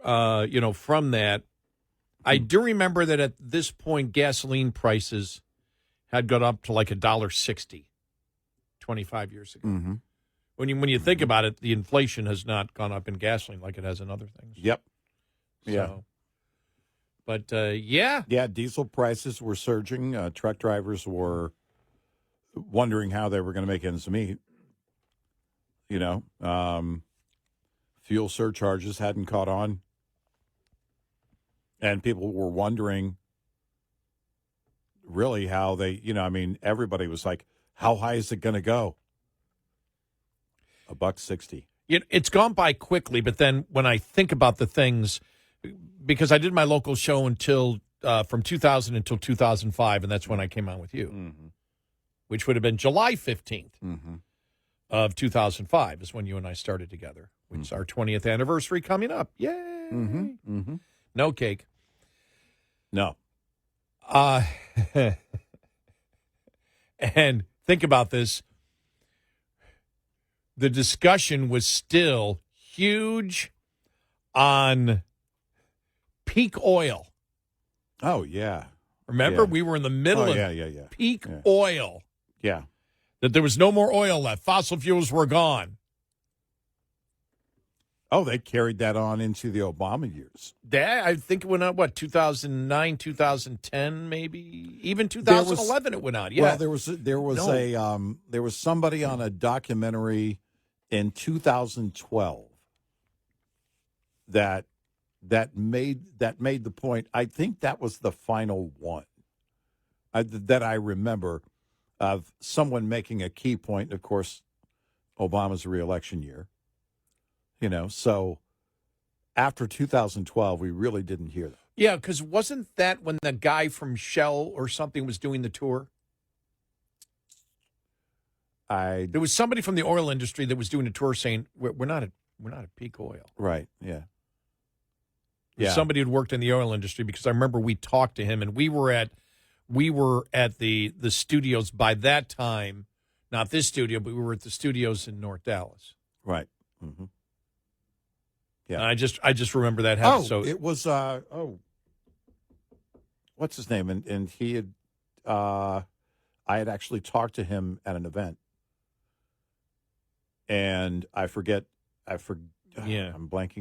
Speaker 3: from that. I do remember that at this point, gasoline prices had got up to like $1.60 25 years ago.
Speaker 2: Mm-hmm.
Speaker 3: When you think about it, the inflation has not gone up in gasoline like it has in other things.
Speaker 2: Yep. Yeah.
Speaker 3: So, but, yeah.
Speaker 2: Yeah, diesel prices were surging. Truck drivers were wondering how they were going to make ends meet. Fuel surcharges hadn't caught on. And people were wondering really how they, everybody was like, how high is it going to go? $1.60.
Speaker 3: It's gone by quickly, but then when I think about the things, because I did my local show until from 2000 until 2005, and that's when I came on with you, which would have been July 15th of 2005 is when you and I started together, which is our 20th anniversary coming up. Yay! No cake.
Speaker 2: No.
Speaker 3: And think about this. The discussion was still huge on peak oil.
Speaker 2: Oh, yeah.
Speaker 3: Remember, we were in the middle of peak oil.
Speaker 2: Yeah.
Speaker 3: That there was no more oil left. Fossil fuels were gone.
Speaker 2: Oh, they carried that on into the Obama years.
Speaker 3: I think it went on, 2009, 2010, maybe? Even 2011 it went on, yeah.
Speaker 2: Well, there was somebody on a documentary in 2012 that made the point. I think that was the final one that I remember of someone making a key point. Of course, Obama's reelection year. So after 2012, we really didn't hear that.
Speaker 3: Yeah, because wasn't that when the guy from Shell or something was doing the tour? There was somebody from the oil industry that was doing a tour saying we're not at peak oil.
Speaker 2: Right. Yeah.
Speaker 3: Somebody who'd worked in the oil industry, because I remember we talked to him, and we were at the studios by that time, not this studio, but we were at the studios in North Dallas.
Speaker 2: Right. Mm-hmm. Yeah.
Speaker 3: And I just remember that happening. So
Speaker 2: it was what's his name? And he had I had actually talked to him at an event, and I'm blanking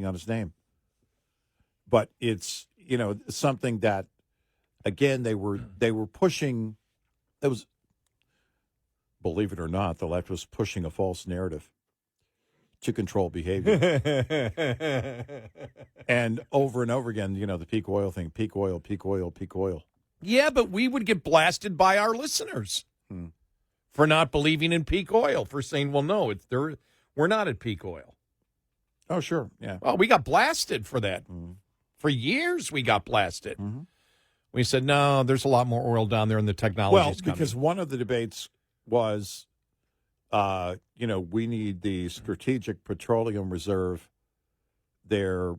Speaker 2: on his name. But it's something that, again, they were pushing. It was, believe it or not, the left was pushing a false narrative to control behavior. And over again, the peak oil thing, peak oil, peak oil, peak oil.
Speaker 3: Yeah, but we would get blasted by our listeners for not believing in peak oil, for saying, well, no, we're not at peak oil.
Speaker 2: Oh, sure, yeah.
Speaker 3: Well, we got blasted for that. For years, we got blasted. We said, no, there's a lot more oil down there, and the technology's coming.
Speaker 2: Because one of the debates was, we need the strategic petroleum reserve there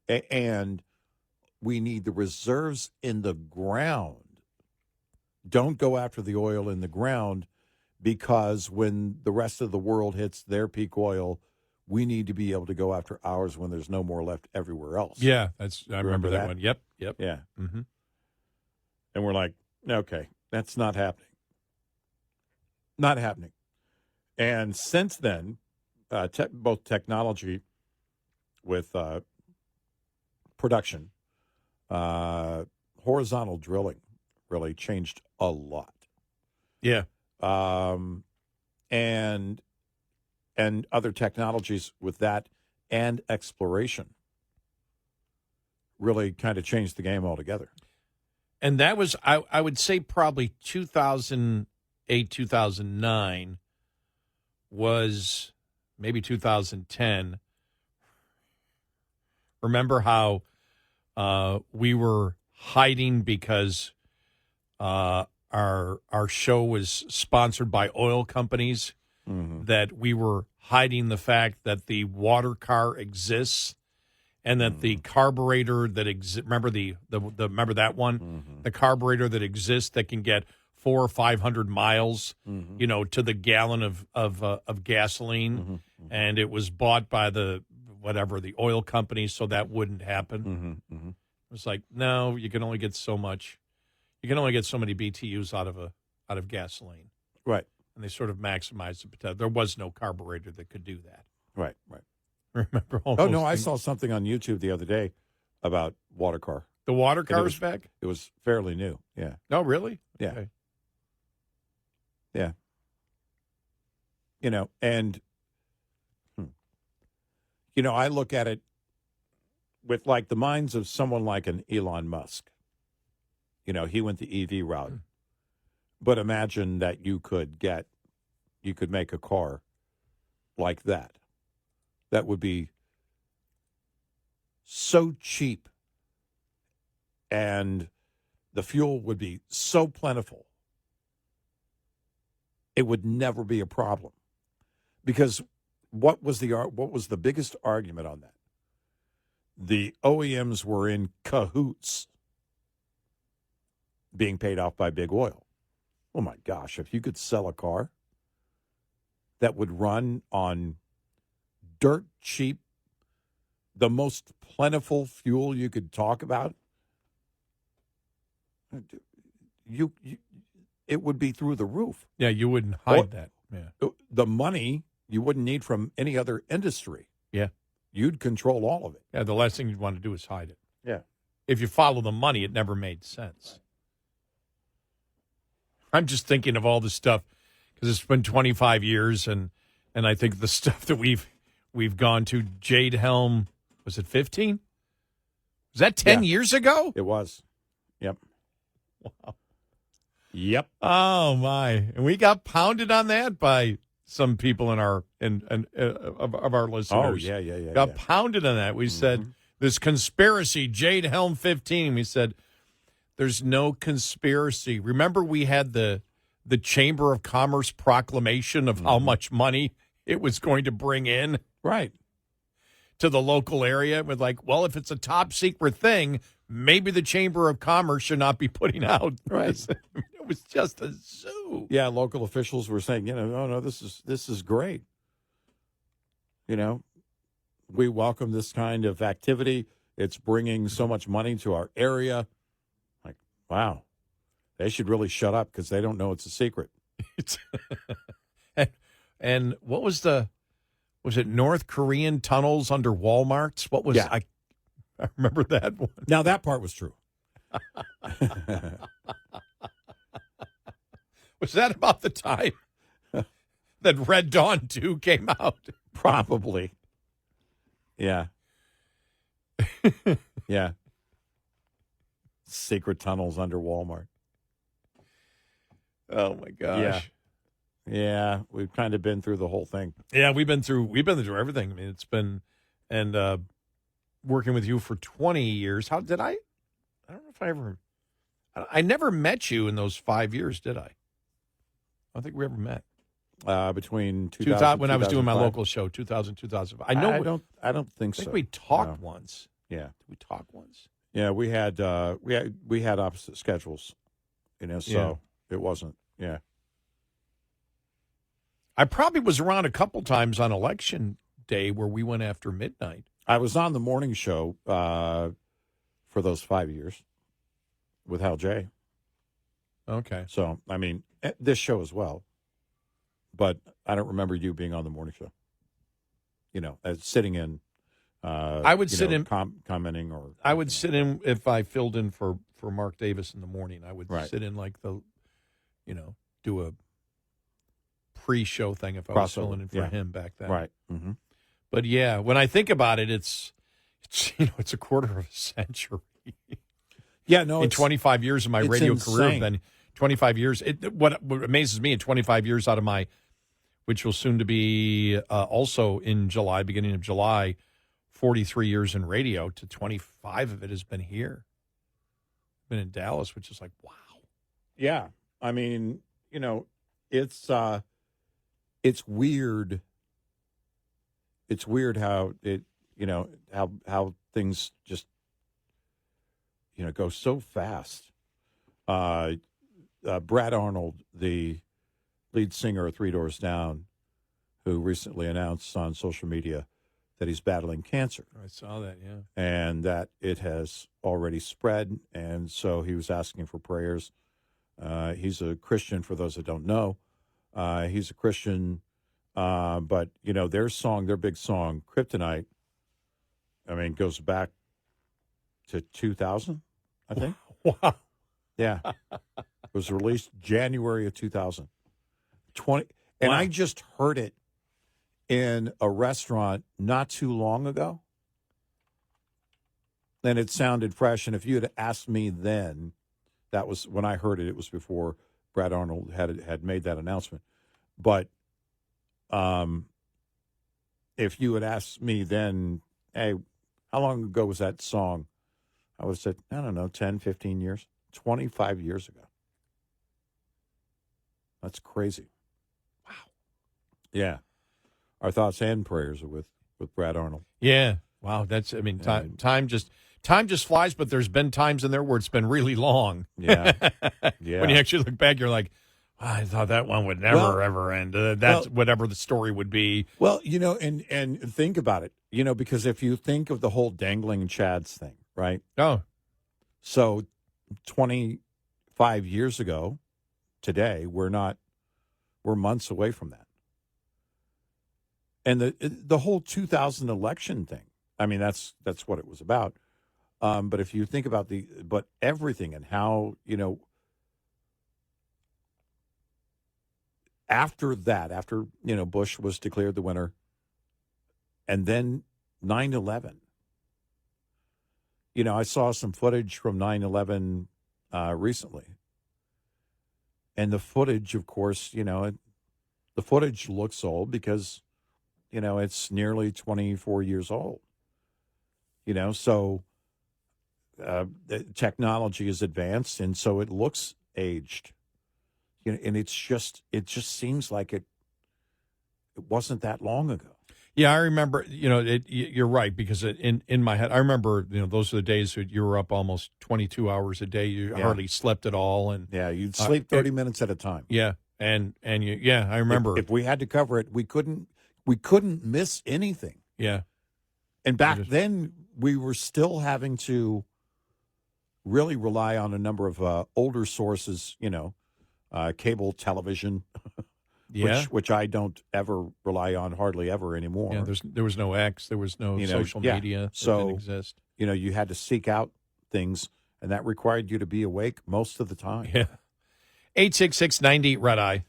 Speaker 2: and we need the reserves in the ground. Don't go after the oil in the ground, because when the rest of the world hits their peak oil, we need to be able to go after ours when there's no more left everywhere else.
Speaker 3: Yeah, I remember that one. Yep.
Speaker 2: Yeah. Mm-hmm. And we're like, okay, that's not happening. Not happening. And since then, both technology with production, horizontal drilling really changed a lot.
Speaker 3: Yeah.
Speaker 2: And other technologies with that and exploration really kind of changed the game altogether.
Speaker 3: And that was, I would say, probably 2008, 2009 was maybe 2010. Remember how we were hiding because our show was sponsored by oil companies, that we were hiding the fact that the water car exists, and that the carburetor that remember remember that one, the carburetor that exists that can get 400 or 500 miles, to the gallon of gasoline, and it was bought by the oil company, so that wouldn't happen. It was like, no, you can only get so much. You can only get so many BTUs out of gasoline,
Speaker 2: right?
Speaker 3: And they sort of maximized the potential. There was no carburetor that could do that,
Speaker 2: right.
Speaker 3: Remember all
Speaker 2: Oh
Speaker 3: those
Speaker 2: no, I
Speaker 3: things?
Speaker 2: saw something on YouTube the other day about water car.
Speaker 3: The water
Speaker 2: And
Speaker 3: car's back.
Speaker 2: It was fairly new. Yeah.
Speaker 3: No, really?
Speaker 2: Yeah.
Speaker 3: Okay.
Speaker 2: Yeah. And I look at it with like the minds of someone like an Elon Musk. He went the EV route. But imagine that you could make a car like that. That would be so cheap, and the fuel would be so plentiful. It would never be a problem. Because what was the biggest argument on that? The OEMs were in cahoots, being paid off by big oil. Oh my gosh, if you could sell a car that would run on dirt cheap, the most plentiful fuel you could talk about, it would be through the roof.
Speaker 3: Yeah, you wouldn't hide that. Yeah.
Speaker 2: The money you wouldn't need from any other industry.
Speaker 3: Yeah.
Speaker 2: You'd control all of it.
Speaker 3: Yeah, the last thing you'd want to do is hide it.
Speaker 2: Yeah.
Speaker 3: If you follow the money, it never made sense. I'm just thinking of all the stuff because it's been 25 years, and I think the stuff that we've gone to. Jade Helm, was it 15? Was that 10 years ago?
Speaker 2: It was. Yep.
Speaker 3: Wow.
Speaker 2: Yep.
Speaker 3: Oh my! And we got pounded on that by some people in our of our listeners.
Speaker 2: Oh yeah.
Speaker 3: Got pounded on that. We said this conspiracy, Jade Helm 15. We said there's no conspiracy. Remember, we had the Chamber of Commerce proclamation of how much money it was going to bring in,
Speaker 2: right,
Speaker 3: to the local area. With like, well, if it's a top secret thing, maybe the Chamber of Commerce should not be putting out.
Speaker 2: Right.
Speaker 3: It was just a zoo.
Speaker 2: Yeah, local officials were saying, oh no, this is great. We welcome this kind of activity. It's bringing so much money to our area. Like, wow, they should really shut up because they don't know it's a secret.
Speaker 3: And what was it North Korean tunnels under Walmarts? What was I remember that one.
Speaker 2: Now that part was true.
Speaker 3: Was that about the time that Red Dawn 2 came out?
Speaker 2: Probably. Yeah. Yeah. Secret tunnels under Walmart.
Speaker 3: Oh my gosh.
Speaker 2: Yeah, we've kind of been through the whole thing.
Speaker 3: Yeah, we've been through everything. I mean, it's been working with you for 20 years. How did I don't know if I never met you in those 5 years, did I? I don't think we ever met.
Speaker 2: Between 2000
Speaker 3: when I was doing my
Speaker 2: 2005.
Speaker 3: local show, 2005.
Speaker 2: I don't think so.
Speaker 3: I think we talked once.
Speaker 2: Yeah.
Speaker 3: Did we talk once?
Speaker 2: Yeah, we had opposite schedules, so it wasn't. Yeah.
Speaker 3: I probably was around a couple times on election day where we went after midnight.
Speaker 2: I was on the morning show for those 5 years with Hal J.
Speaker 3: Okay.
Speaker 2: So, I mean, this show as well. But I don't remember you being on the morning show. As sitting in.
Speaker 3: I would sit in
Speaker 2: commenting, or
Speaker 3: I would sit in if I filled in for Mark Davis in the morning. I would
Speaker 2: Right.
Speaker 3: sit in like do a pre-show thing if I was filling in for him back then.
Speaker 2: Right. Mm-hmm.
Speaker 3: But yeah, when I think about it, it's it's a quarter of a century.
Speaker 2: Yeah, no,
Speaker 3: in 25 years of my radio career,
Speaker 2: insane.
Speaker 3: then 25 years. What amazes me in 25 years out of my, which will soon to be also in July, beginning of July, 43 years in radio, to 25 of it has been here. Been in Dallas, which is like, wow.
Speaker 2: Yeah. I mean, it's weird. It's weird how how things just, go so fast. Brad Arnold, the lead singer of Three Doors Down, who recently announced on social media that he's battling cancer.
Speaker 3: I saw that, yeah.
Speaker 2: And that it has already spread, and so he was asking for prayers. He's a Christian, for those that don't know. He's a Christian, but, their big song, Kryptonite, goes back to 2000, I think.
Speaker 3: Wow.
Speaker 2: Yeah. It was released January of 2000. And I just heard it in a restaurant not too long ago. And it sounded fresh. And if you had asked me then, that was when I heard it. It was before Brad Arnold had made that announcement. But if you had asked me then, hey, how long ago was that song? I would have said, I don't know, 10, 15 years, 25 years ago. That's crazy. Wow. Yeah. Our thoughts and prayers are with Brad Arnold.
Speaker 3: Yeah. Wow. That's, time just flies, but there's been times in there where it's been really long.
Speaker 2: Yeah. Yeah.
Speaker 3: When you actually look back, you're like, I thought that one would never, ever end. That's whatever the story would be.
Speaker 2: Well, and think about it, because if you think of the whole dangling Chads thing, right?
Speaker 3: Oh.
Speaker 2: So 25 years ago today, we're months away from that. And the whole 2000 election thing, that's what it was about. But if you think about everything and how, after Bush was declared the winner, and then 9/11, I saw some footage from 9/11 recently. And the footage, of course, the footage looks old because, it's nearly 24 years old. So the technology is advanced, and so it looks aged. And it just seems like it wasn't that long ago.
Speaker 3: Yeah, I remember, you're right, because in my head, I remember, those are the days that you were up almost 22 hours a day. You hardly slept at all. And
Speaker 2: yeah, you'd sleep 30 minutes at a time.
Speaker 3: Yeah. And I remember.
Speaker 2: If we had to cover it, we couldn't miss anything.
Speaker 3: Yeah.
Speaker 2: And back then, we were still having to really rely on a number of older sources, cable television.
Speaker 3: Yeah.
Speaker 2: Which I don't ever rely on hardly ever anymore.
Speaker 3: Yeah, there was no X, there was no social media.
Speaker 2: So,
Speaker 3: didn't exist.
Speaker 2: You had to seek out things, and that required you to be awake most of the time.
Speaker 3: Yeah. 866-90-RED-EYE.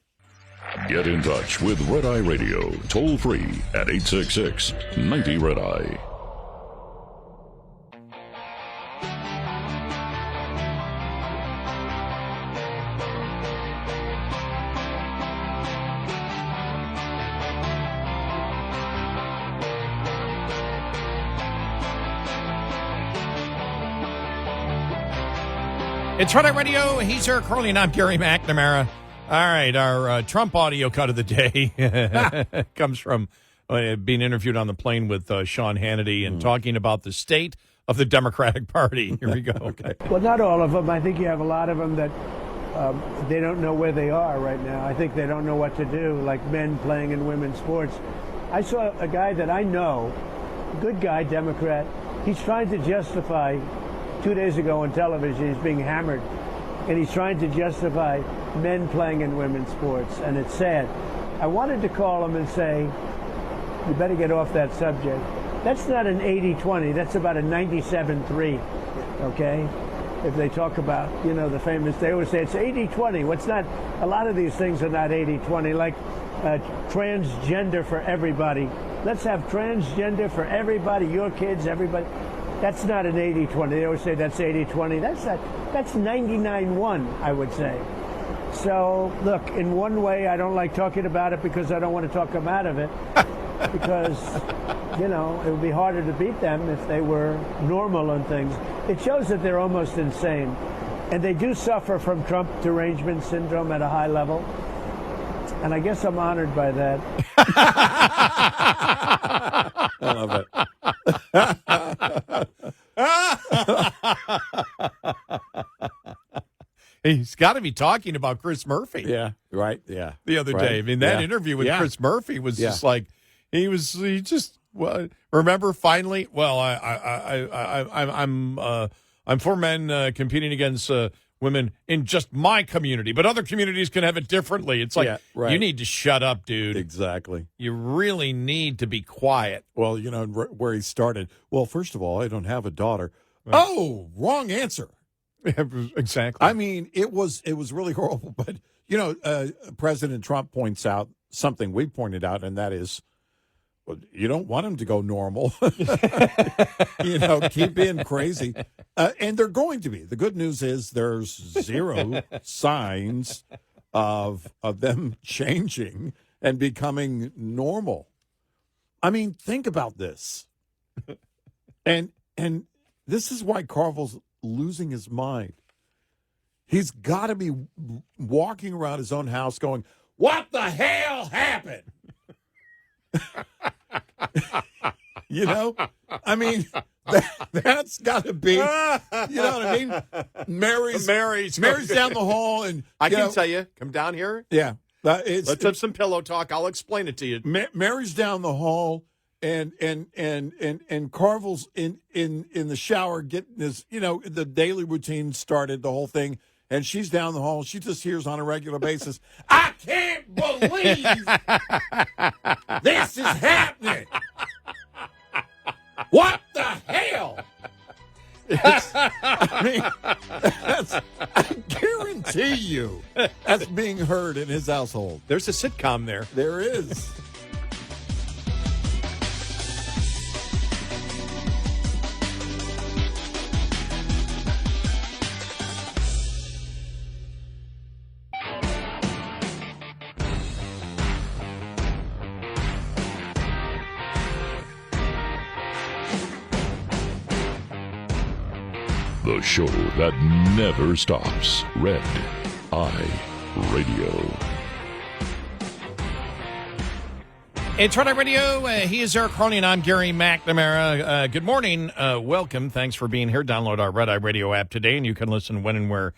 Speaker 1: Get in touch with Red Eye Radio, toll free at 866-90-RED-EYE.
Speaker 3: It's Red Eye Radio. He's Eric Harley, and I'm Gary McNamara. All right, our Trump audio cut of the day comes from being interviewed on the plane with Sean Hannity and talking about the state of the Democratic Party. Here we go.
Speaker 2: Okay.
Speaker 15: Well, not all of them. I think you have a lot of them that they don't know where they are right now. I think they don't know what to do, like men playing in women's sports. I saw a guy that I know, good guy, Democrat. He's trying to justify, 2 days ago on television, he's being hammered, and he's trying to justify men playing in women's sports, and it's sad. I wanted to call him and say, you better get off that subject. That's not an 80-20, that's about a 97-3, okay? If they talk about, the famous, they always say it's 80-20. What's not, a lot of these things are not 80-20, like transgender for everybody. Let's have transgender for everybody, your kids, everybody. That's not an 80-20. They always say that's 80-20. That's 99-1, I would say. So, look, in one way, I don't like talking about it because I don't want to talk them out of it. Because, it would be harder to beat them if they were normal on things. It shows that they're almost insane. And they do suffer from Trump derangement syndrome at a high level. And I guess I'm honored by that.
Speaker 2: I love it.
Speaker 3: He's got to be talking about Chris Murphy.
Speaker 2: Yeah, right. Yeah.
Speaker 3: The other day. I mean, that interview with Chris Murphy was just like, he just, well, remember finally, well, I'm for men competing against women in just my community, but other communities can have it differently. It's like, you need to shut up, dude.
Speaker 2: Exactly.
Speaker 3: You really need to be quiet.
Speaker 2: Well, you know, where he started, well, first of all, I don't have a daughter. Right. Oh, wrong answer.
Speaker 3: Exactly.
Speaker 2: I mean, it was really horrible. But, you know, President Trump points out something we pointed out, and that is, well, you don't want him to go normal. You know, keep being crazy. And they're going to be. The good news is there's zero signs of them changing and becoming normal. I mean, think about this. And this is why Carville's losing his mind. He's got to be walking around his own house going, what the hell happened? You know? I mean, that's got to be, you know what I mean? Mary's down the hall. And
Speaker 3: I can tell you, come down here.
Speaker 2: Yeah.
Speaker 3: Let's have some pillow talk. I'll explain it to you.
Speaker 2: Mary's down the hall. And Carville's in the shower getting his, you know, the daily routine started, the whole thing, and she's down the hall. She just hears on a regular basis, I can't believe this is happening. What the hell? I guarantee you that's being heard in his household.
Speaker 3: There's a sitcom there.
Speaker 2: There is.
Speaker 1: The show that never stops. Red Eye Radio.
Speaker 3: It's Red Eye Radio. He is Eric Harley, and I'm Gary McNamara. Good morning. Welcome. Thanks for being here. Download our Red Eye Radio app today, and you can listen when and where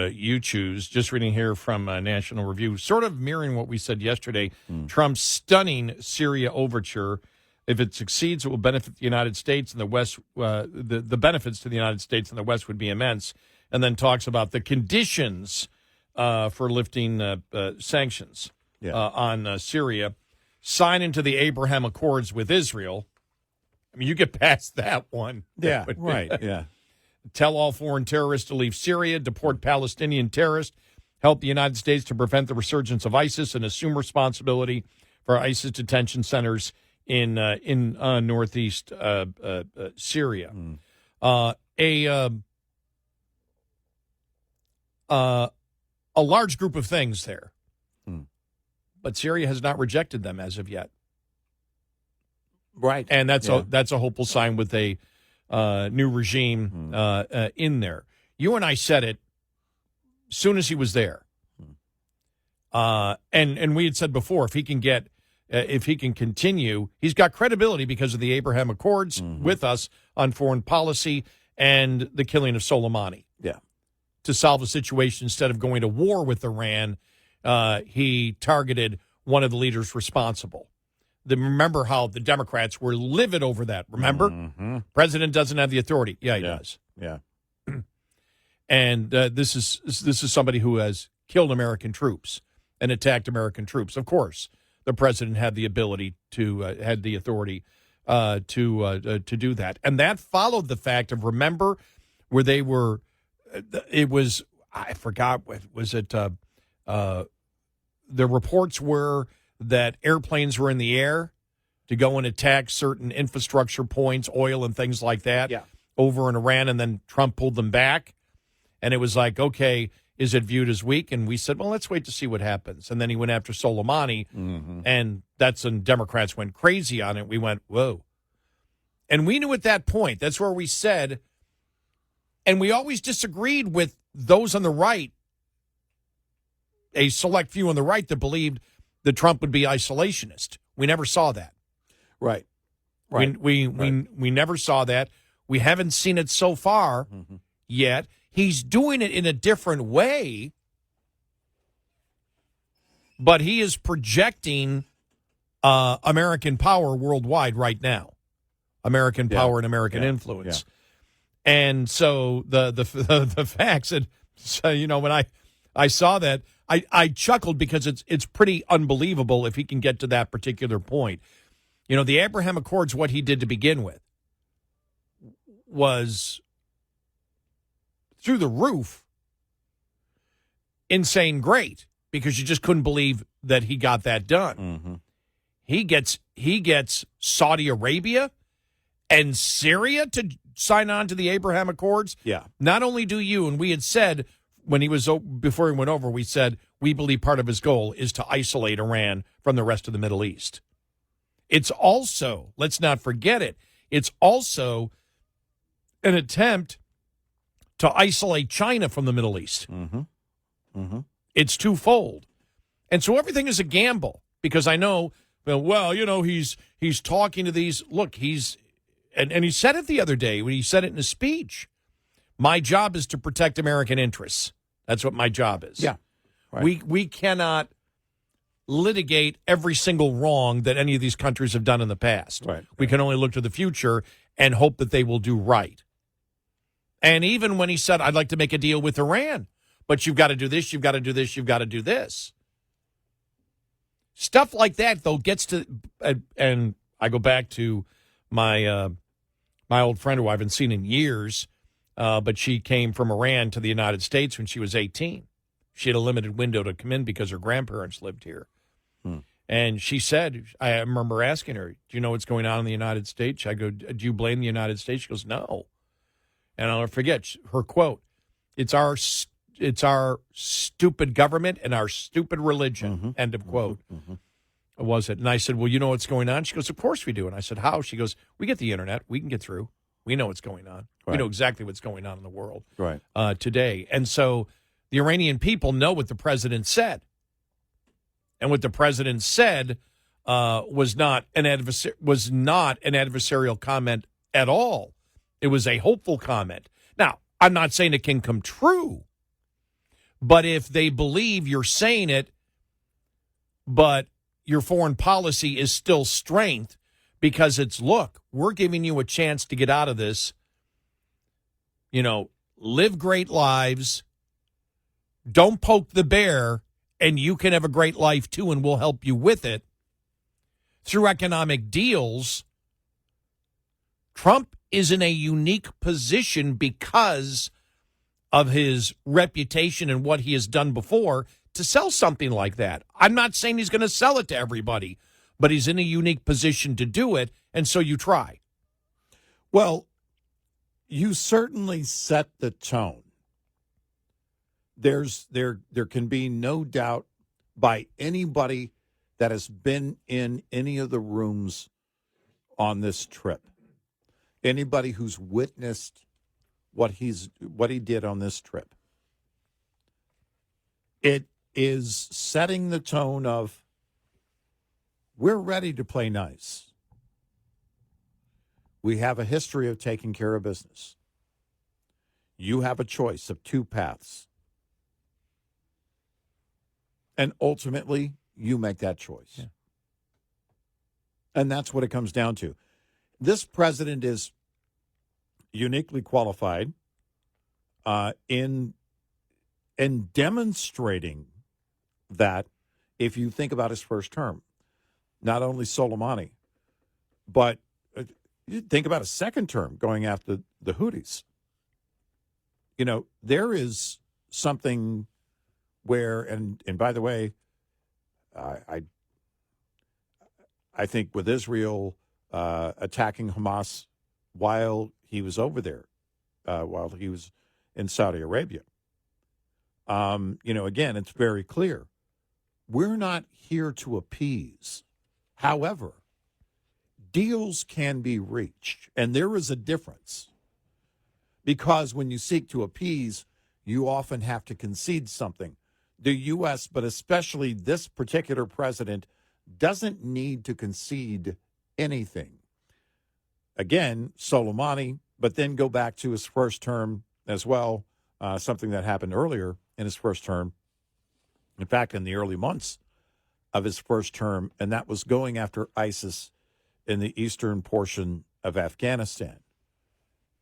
Speaker 3: you choose. Just reading here from National Review, sort of mirroring what we said yesterday. Trump's stunning Syria overture. If it succeeds, it will benefit the United States and the West. The benefits to the United States and the West would be immense. And then talks about the conditions for lifting sanctions on Syria. Sign into the Abraham Accords with Israel. I mean, you get past that one.
Speaker 2: Yeah, right, yeah.
Speaker 3: Tell all foreign terrorists to leave Syria, deport Palestinian terrorists, help the United States to prevent the resurgence of ISIS, and assume responsibility for ISIS detention centers in northeast Syria. A large group of things there. But Syria has not rejected them as of yet.
Speaker 2: Right.
Speaker 3: And that's a hopeful sign with a new regime in there. You and I said it as soon as he was there. And we had said before, if he can continue, he's got credibility because of the Abraham Accords with us on foreign policy and the killing of Soleimani.
Speaker 2: Yeah.
Speaker 3: To solve a situation, instead of going to war with Iran, he targeted one of the leaders responsible. Remember how the Democrats were livid over that, remember? President doesn't have the authority. Yeah, he does.
Speaker 2: Yeah.
Speaker 3: And this is somebody who has killed American troops and attacked American troops. Of course, the president had the ability had the authority to do that. And that followed the fact of, remember, where they were, it was, I forgot, was it, the reports were that airplanes were in the air to go and attack certain infrastructure points, oil and things like that, over in Iran, and then Trump pulled them back. And it was like, okay, is it viewed as weak? And we said, well, let's wait to see what happens. And then he went after Soleimani, and that's when Democrats went crazy on it. We went, whoa. And we knew at that point, that's where we said, and we always disagreed with those on the right, a select few on the right that believed that Trump would be isolationist. We never saw that.
Speaker 2: Right. Right.
Speaker 3: We never saw that. We haven't seen it so far yet. He's doing it in a different way, but he is projecting American power worldwide right now. American power and American influence. Yeah. And so the facts, and so, you know, when I saw that, I chuckled because it's pretty unbelievable if he can get to that particular point. You know, the Abraham Accords, what he did to begin with, was through the roof, insane great, because you just couldn't believe that he got that done. He gets Saudi Arabia and Syria to sign on to the Abraham Accords.
Speaker 2: Yeah.
Speaker 3: Not only do you, and we had said when he was, before he went over, we said we believe part of his goal is to isolate Iran from the rest of the Middle East. It's also, let's not forget it, it's also an attempt to isolate China from the Middle East. It's twofold. And so everything is a gamble, because I know, well, you know, he's talking to these, look, and he said it the other day when he said it in a speech. My job is to protect American interests. That's what my job is.
Speaker 2: Yeah. Right.
Speaker 3: We cannot litigate every single wrong that any of these countries have done in the past.
Speaker 2: Right.
Speaker 3: We can only look to the future and hope that they will do right. And even when he said, I'd like to make a deal with Iran, but you've got to do this, you've got to do this, you've got to do this. Stuff like that, though, gets to, and I go back to my old friend who I haven't seen in years, but she came from Iran to the United States when she was 18. She had a limited window to come in because her grandparents lived here. And she said, I remember asking her, do you know what's going on in the United States? I go, do you blame the United States? She goes, no. And I'll never forget her quote, it's our stupid government and our stupid religion, end of quote. Was it? And I said, well, you know what's going on? She goes, of course we do. And I said, how? She goes, we get the internet. We can get through. We know what's going on.
Speaker 2: Right.
Speaker 3: We know exactly what's going on in the world
Speaker 2: right.
Speaker 3: Today. And so the Iranian people know what the president said. And what the president said was not an adversarial comment at all. It was a hopeful comment. Now, I'm not saying it can come true, but if they believe you're saying it, but your foreign policy is still strength because it's, look, we're giving you a chance to get out of this, you know, live great lives, don't poke the bear, and you can have a great life too, and we'll help you with it. Through economic deals, Trump is in a unique position because of his reputation and what he has done before to sell something like that. I'm not saying he's going to sell it to everybody, but he's in a unique position to do it, and so you try.
Speaker 2: Well, you certainly set the tone. There can be no doubt by anybody that has been in any of the rooms on this trip, anybody who's witnessed what he did on this trip. It is setting the tone of, we're ready to play nice. We have a history of taking care of business. You have a choice of two paths. And ultimately, you make that choice.
Speaker 3: Yeah.
Speaker 2: And that's what it comes down to. This president is uniquely qualified in demonstrating that, if you think about his first term, not only Soleimani, but you think about a second term going after the Houthis. You know, there is something where, and by the way, I think with Israel attacking Hamas while he was over there, while he was in Saudi Arabia, you know, again, it's very clear. We're not here to appease. However, deals can be reached, and there is a difference. Because when you seek to appease, you often have to concede something. The U.S., but especially this particular president, doesn't need to concede anything. again, Soleimani, but then go back to his first term as well, something that happened earlier in his first term. In fact, in the early months of his first term, and that was going after ISIS in the eastern portion of Afghanistan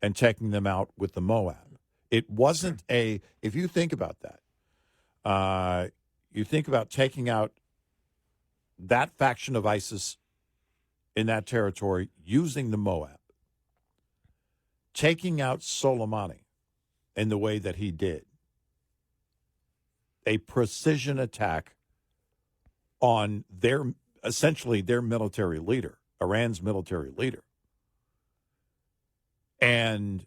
Speaker 2: and taking them out with the Moab. It wasn't if you think about that, you think about taking out that faction of ISIS in that territory using the Moab, taking out Soleimani in the way that he did, a precision attack on essentially their military leader, Iran's military leader. And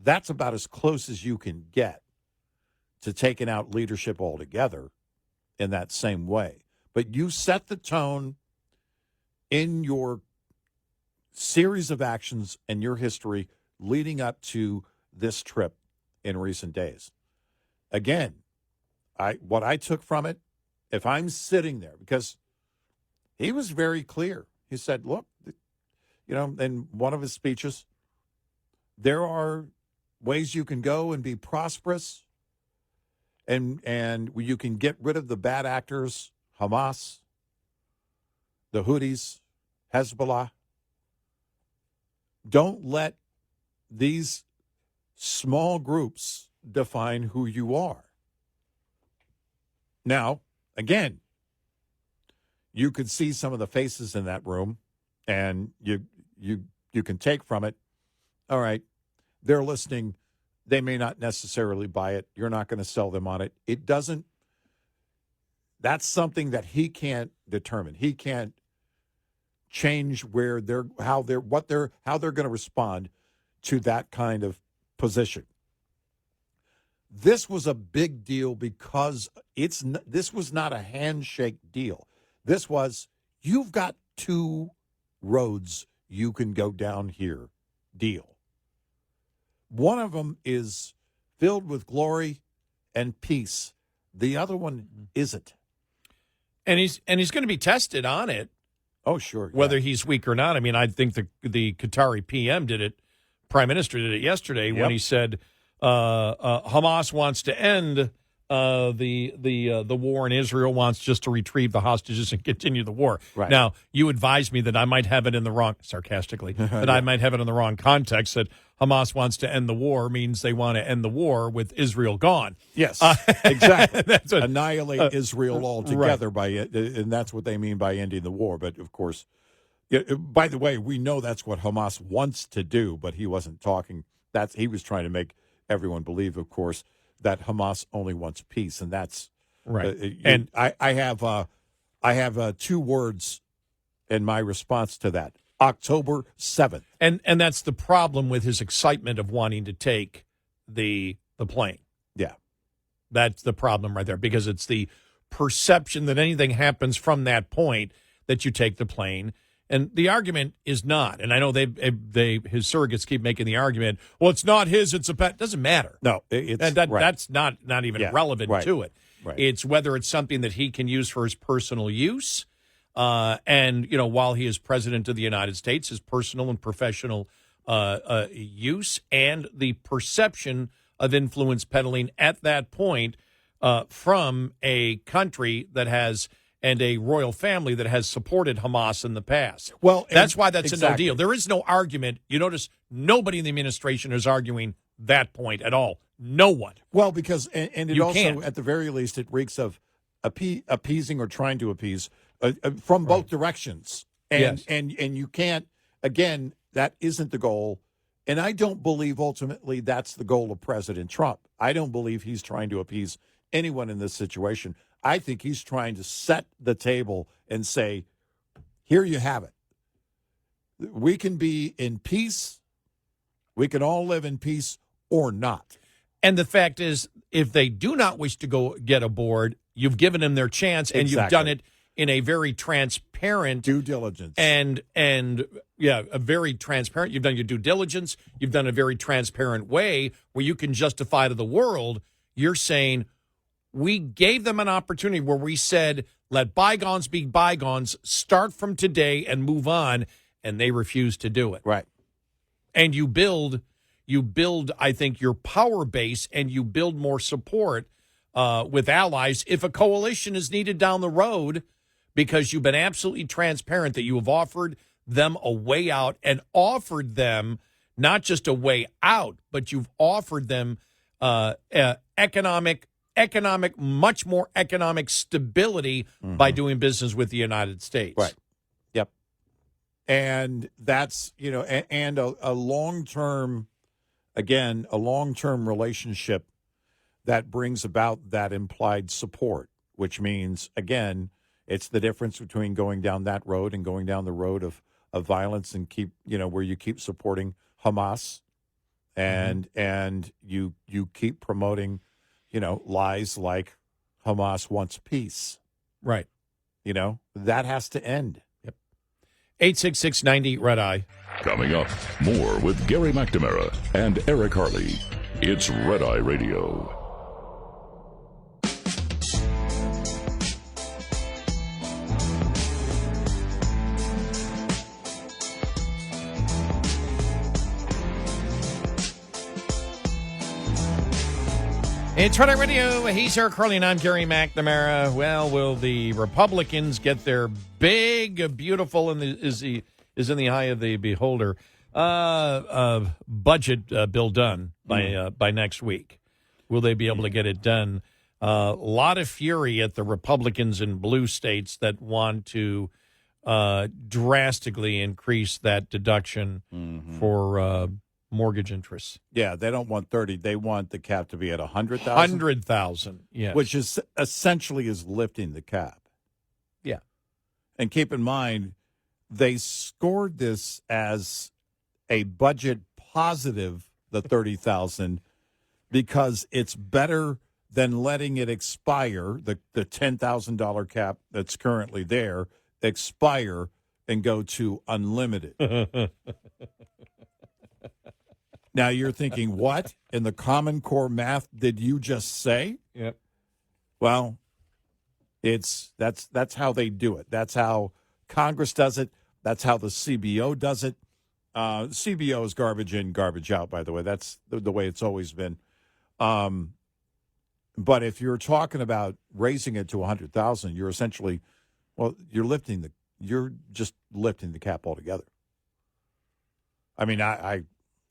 Speaker 2: that's about as close as you can get to taking out leadership altogether in that same way. But you set the tone in your series of actions and your history leading up to this trip in recent days. Again, what I took from it, if I'm sitting there, because he was very clear. He said, look, in one of his speeches, there are ways you can go and be prosperous and you can get rid of the bad actors, Hamas, the Houthis, Hezbollah. Don't let these small groups define who you are. Now, again, you could see some of the faces in that room, and you can take from it, all right, they're listening. They may not necessarily buy it. You're not going to sell them on it. It doesn't. That's something that he can't determine. He can't change how they're going to respond to that kind of position. This was a big deal because this was not a handshake deal. This was, you've got two roads you can go down here deal. One of them is filled with glory and peace. The other one isn't.
Speaker 3: And he's going to be tested on it.
Speaker 2: Oh, sure.
Speaker 3: Whether he's weak or not. I mean, I think the Qatari PM did it. Prime Minister did it yesterday when he said Hamas wants to end the war, and Israel wants just to retrieve the hostages and continue the war.
Speaker 2: Right.
Speaker 3: Now, you advised me that I might have it in the wrong, sarcastically, that I might have it in the wrong context, that Hamas wants to end the war means they want to end the war with Israel gone.
Speaker 2: Yes, exactly. Annihilate Israel altogether and that's what they mean by ending the war. But, of course, by the way, we know that's what Hamas wants to do, but he wasn't talking. He was trying to make everyone believe, of course, that Hamas only wants peace, and that's
Speaker 3: right.
Speaker 2: And I have two words in my response to that: October 7th.
Speaker 3: And that's the problem with his excitement of wanting to take the plane.
Speaker 2: Yeah,
Speaker 3: that's the problem right there, because it's the perception that anything happens from that point that you take the plane. And the argument is not, and I know his surrogates keep making the argument, well, it's not his, it's a pet. It doesn't matter.
Speaker 2: No,
Speaker 3: that's not even relevant to it.
Speaker 2: Right.
Speaker 3: It's whether it's something that he can use for his personal use. And, while he is president of the United States, his personal and professional use, and the perception of influence peddling at that point from a country that has, and a royal family that has supported Hamas in the past.
Speaker 2: Well,
Speaker 3: that's why that's a no deal. There is no argument. You notice nobody in the administration is arguing that point at all. No one.
Speaker 2: Well, because, and it also,
Speaker 3: can't.
Speaker 2: at the very least, it reeks of appeasing or trying to appease from both directions. And you can't, again, that isn't the goal. And I don't believe ultimately that's the goal of President Trump. I don't believe he's trying to appease anyone in this situation. I think he's trying to set the table and say, here you have it. We can be in peace. We can all live in peace or not.
Speaker 3: And the fact is, if they do not wish to go get aboard, you've given them their chance, and you've done it in a very transparent
Speaker 2: due diligence.
Speaker 3: And a very transparent. You've done your due diligence. You've done a very transparent way where you can justify to the world. You're saying, we gave them an opportunity where we said, let bygones be bygones, start from today and move on, and they refused to do it.
Speaker 2: Right.
Speaker 3: and you build, I think, your power base, and you build more support with allies if a coalition is needed down the road, because you've been absolutely transparent that you have offered them a way out, and offered them not just a way out, but you've offered them much more economic stability by doing business with the United States.
Speaker 2: Right. Yep. And that's, and a long-term, again, a long-term relationship that brings about that implied support, which means, again, it's the difference between going down that road and going down the road of violence and keep, where you keep supporting Hamas and you keep promoting, lies like Hamas wants peace.
Speaker 3: Right.
Speaker 2: That has to end.
Speaker 3: Yep. 866-90 Red Eye.
Speaker 1: Coming up, more with Gary McNamara and Eric Harley. It's Red Eye Radio.
Speaker 3: It's Red Eye Radio. He's Eric Harley, and I'm Gary McNamara. Well, will the Republicans get their big, beautiful, and is in the eye of the beholder, budget bill done by next week? Will they be able to get it done? A lot of fury at the Republicans in blue states that want to drastically increase that deduction for mortgage interest.
Speaker 2: Yeah, they don't want 30. They want the cap to be at 100,000.
Speaker 3: 100,000, yes.
Speaker 2: Which is essentially is lifting the cap.
Speaker 3: Yeah.
Speaker 2: And keep in mind, they scored this as a budget positive, the 30,000, because it's better than letting it expire, the $10,000 cap that's currently there, expire and go to unlimited. Now you're thinking, what in the Common Core math did you just say?
Speaker 3: Yep.
Speaker 2: Well, that's how they do it. That's how Congress does it. That's how the CBO does it. CBO is garbage in, garbage out, by the way. That's the way it's always been. But if you're talking about raising it to 100,000, you're essentially, you're just lifting the cap altogether. I mean,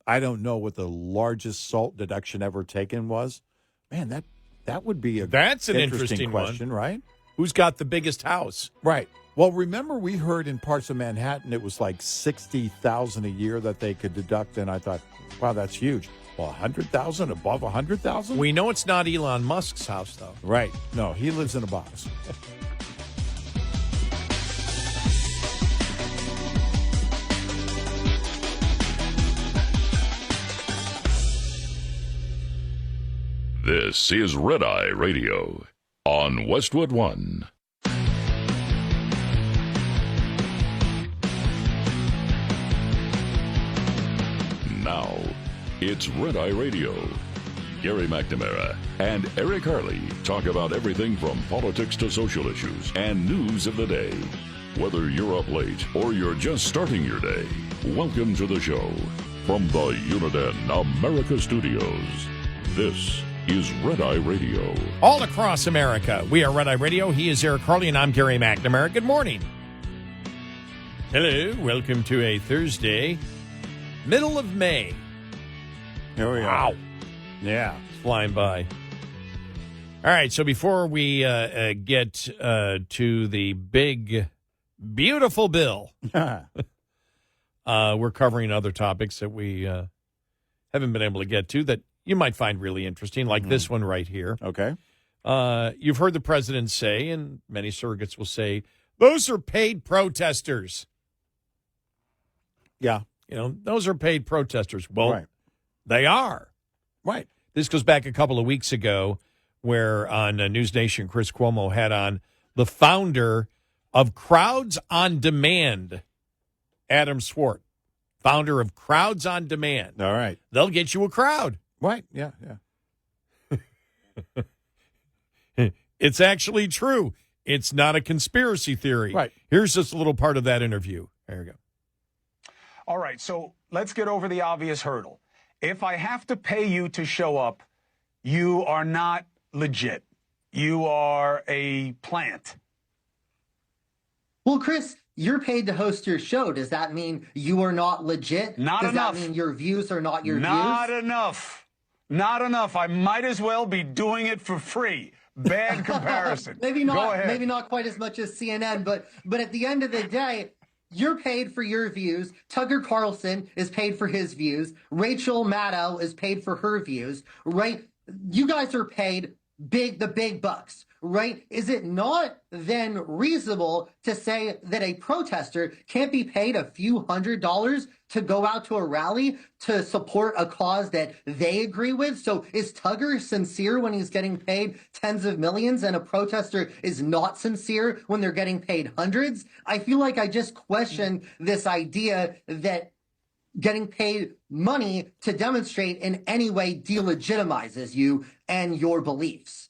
Speaker 2: I don't know what the largest SALT deduction ever taken was. Man, that would be
Speaker 3: that's an interesting
Speaker 2: question,
Speaker 3: one.
Speaker 2: right?
Speaker 3: Who's got the biggest house?
Speaker 2: Right. Well, remember we heard in parts of Manhattan it was like $60,000 a year that they could deduct, and I thought, wow, that's huge. Well, 100,000 above 100,000?
Speaker 3: We know it's not Elon Musk's house, though.
Speaker 2: Right. No, he lives in a box.
Speaker 1: This is Red Eye Radio on Westwood One. Now, it's Red Eye Radio. Gary McNamara and Eric Harley talk about everything from politics to social issues and news of the day. Whether you're up late or you're just starting your day, welcome to the show. From the Uniden America Studios, this is Red Eye Radio.
Speaker 3: All across America, we are Red Eye Radio. He is Eric Harley, and I'm Gary McNamara. Good morning. Hello, welcome to a Thursday, middle of May.
Speaker 2: Here we are.
Speaker 3: Wow.
Speaker 2: Yeah.
Speaker 3: It's flying by. All right, so before we get to the big, beautiful bill, we're covering other topics that we haven't been able to get to that you might find really interesting, like this one right here.
Speaker 2: Okay.
Speaker 3: You've heard the president say, and many surrogates will say, those are paid protesters.
Speaker 2: Yeah.
Speaker 3: Those are paid protesters. Well,
Speaker 2: right.
Speaker 3: They are.
Speaker 2: Right.
Speaker 3: This goes back a couple of weeks ago where on News Nation, Chris Cuomo had on the founder of Crowds on Demand, Adam Swart, founder of Crowds on Demand.
Speaker 2: All right.
Speaker 3: They'll get you a crowd.
Speaker 2: Right. Yeah.
Speaker 3: It's actually true. It's not a conspiracy theory.
Speaker 2: Right.
Speaker 3: Here's just a little part of that interview. There you go.
Speaker 16: All right, so let's get over the obvious hurdle. If I have to pay you to show up, you are not legit. You are a plant.
Speaker 17: Well, Chris, you're paid to host your show. Does that mean you are not legit?
Speaker 16: Not enough.
Speaker 17: Does that mean your views are not your
Speaker 16: Not
Speaker 17: views?
Speaker 16: enough. Not enough. I might as well be doing it for free. Bad comparison.
Speaker 17: Maybe
Speaker 16: Go
Speaker 17: not.
Speaker 16: ahead.
Speaker 17: Maybe not quite as much as CNN, but at the end of the day, you're paid for your views. Tucker Carlson is paid for his views. Rachel Maddow is paid for her views. Right? You guys are paid the big bucks. Right? Is it not then reasonable to say that a protester can't be paid a few $100s to go out to a rally to support a cause that they agree with? So is Tugger sincere when he's getting paid tens of millions and a protester is not sincere when they're getting paid hundreds? I feel like I just question this idea that getting paid money to demonstrate in any way delegitimizes you and your beliefs.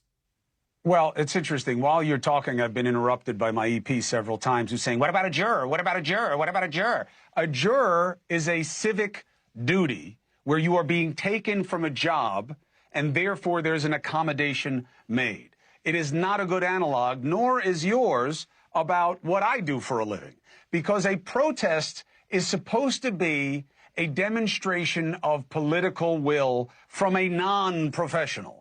Speaker 16: Well, it's interesting. While you're talking, I've been interrupted by my EP several times who's saying, what about a juror? What about a juror? What about a juror? A juror is a civic duty where you are being taken from a job and therefore there's an accommodation made. It is not a good analog, nor is yours about what I do for a living, because a protest is supposed to be a demonstration of political will from a non-professional.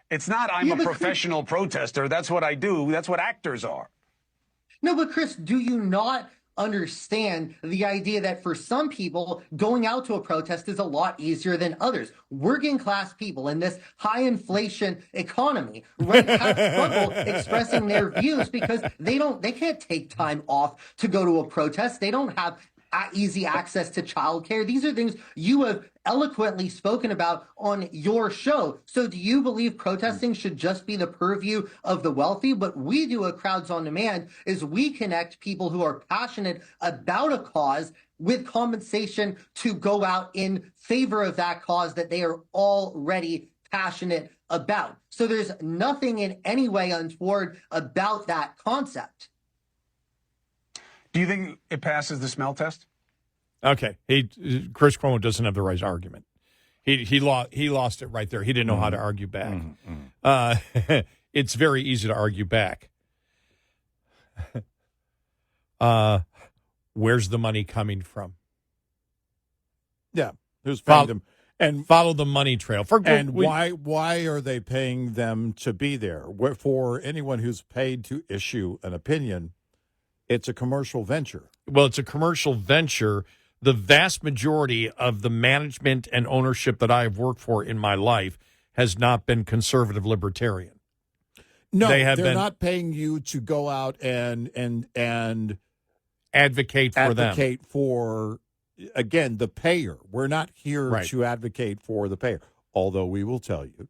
Speaker 16: It's not I'm a professional protester. That's what I do. That's what actors are.
Speaker 17: No, but Chris, do you not understand the idea that for some people, going out to a protest is a lot easier than others? Working class people in this high inflation economy, right, have trouble expressing their views because they can't take time off to go to a protest. They don't have easy access to childcare. These are things you have eloquently spoken about on your show. So do you believe protesting should just be the purview of the wealthy? What we do at Crowds on Demand is we connect people who are passionate about a cause with compensation to go out in favor of that cause that they are already passionate about. So there's nothing in any way untoward about that concept.
Speaker 16: Do you think it passes the smell test?
Speaker 3: Okay, Chris Cuomo doesn't have the right argument. He lost it right there. He didn't know how to argue back. It's very easy to argue back. Where's the money coming from?
Speaker 2: Yeah, who's paying them?
Speaker 3: And follow the money trail.
Speaker 2: Why are they paying them to be there? For anyone who's paid to issue an opinion, it's a commercial venture.
Speaker 3: Well, it's a commercial venture. The vast majority of the management and ownership that I have worked for in my life has not been conservative libertarian.
Speaker 2: No, they're not paying you to go out and
Speaker 3: advocate for them.
Speaker 2: Advocate for, again, the payer. We're not here to advocate for the payer. Although we will tell you,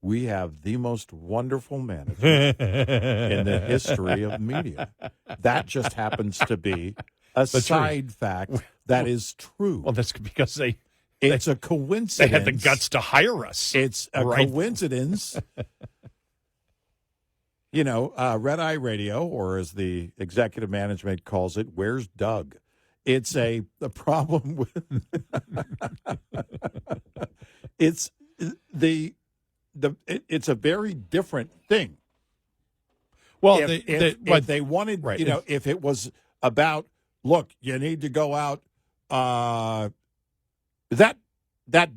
Speaker 2: we have the most wonderful management in the history of media. That just happens to be a side fact that is true.
Speaker 3: Well, that's because
Speaker 2: it's a coincidence.
Speaker 3: They had the guts to hire us.
Speaker 2: It's a coincidence. You know, Red Eye Radio, or as the executive management calls it, where's Doug? It's a problem with it's it's a very different thing.
Speaker 3: Well,
Speaker 2: if they wanted, if it was about, look, you need to go out, that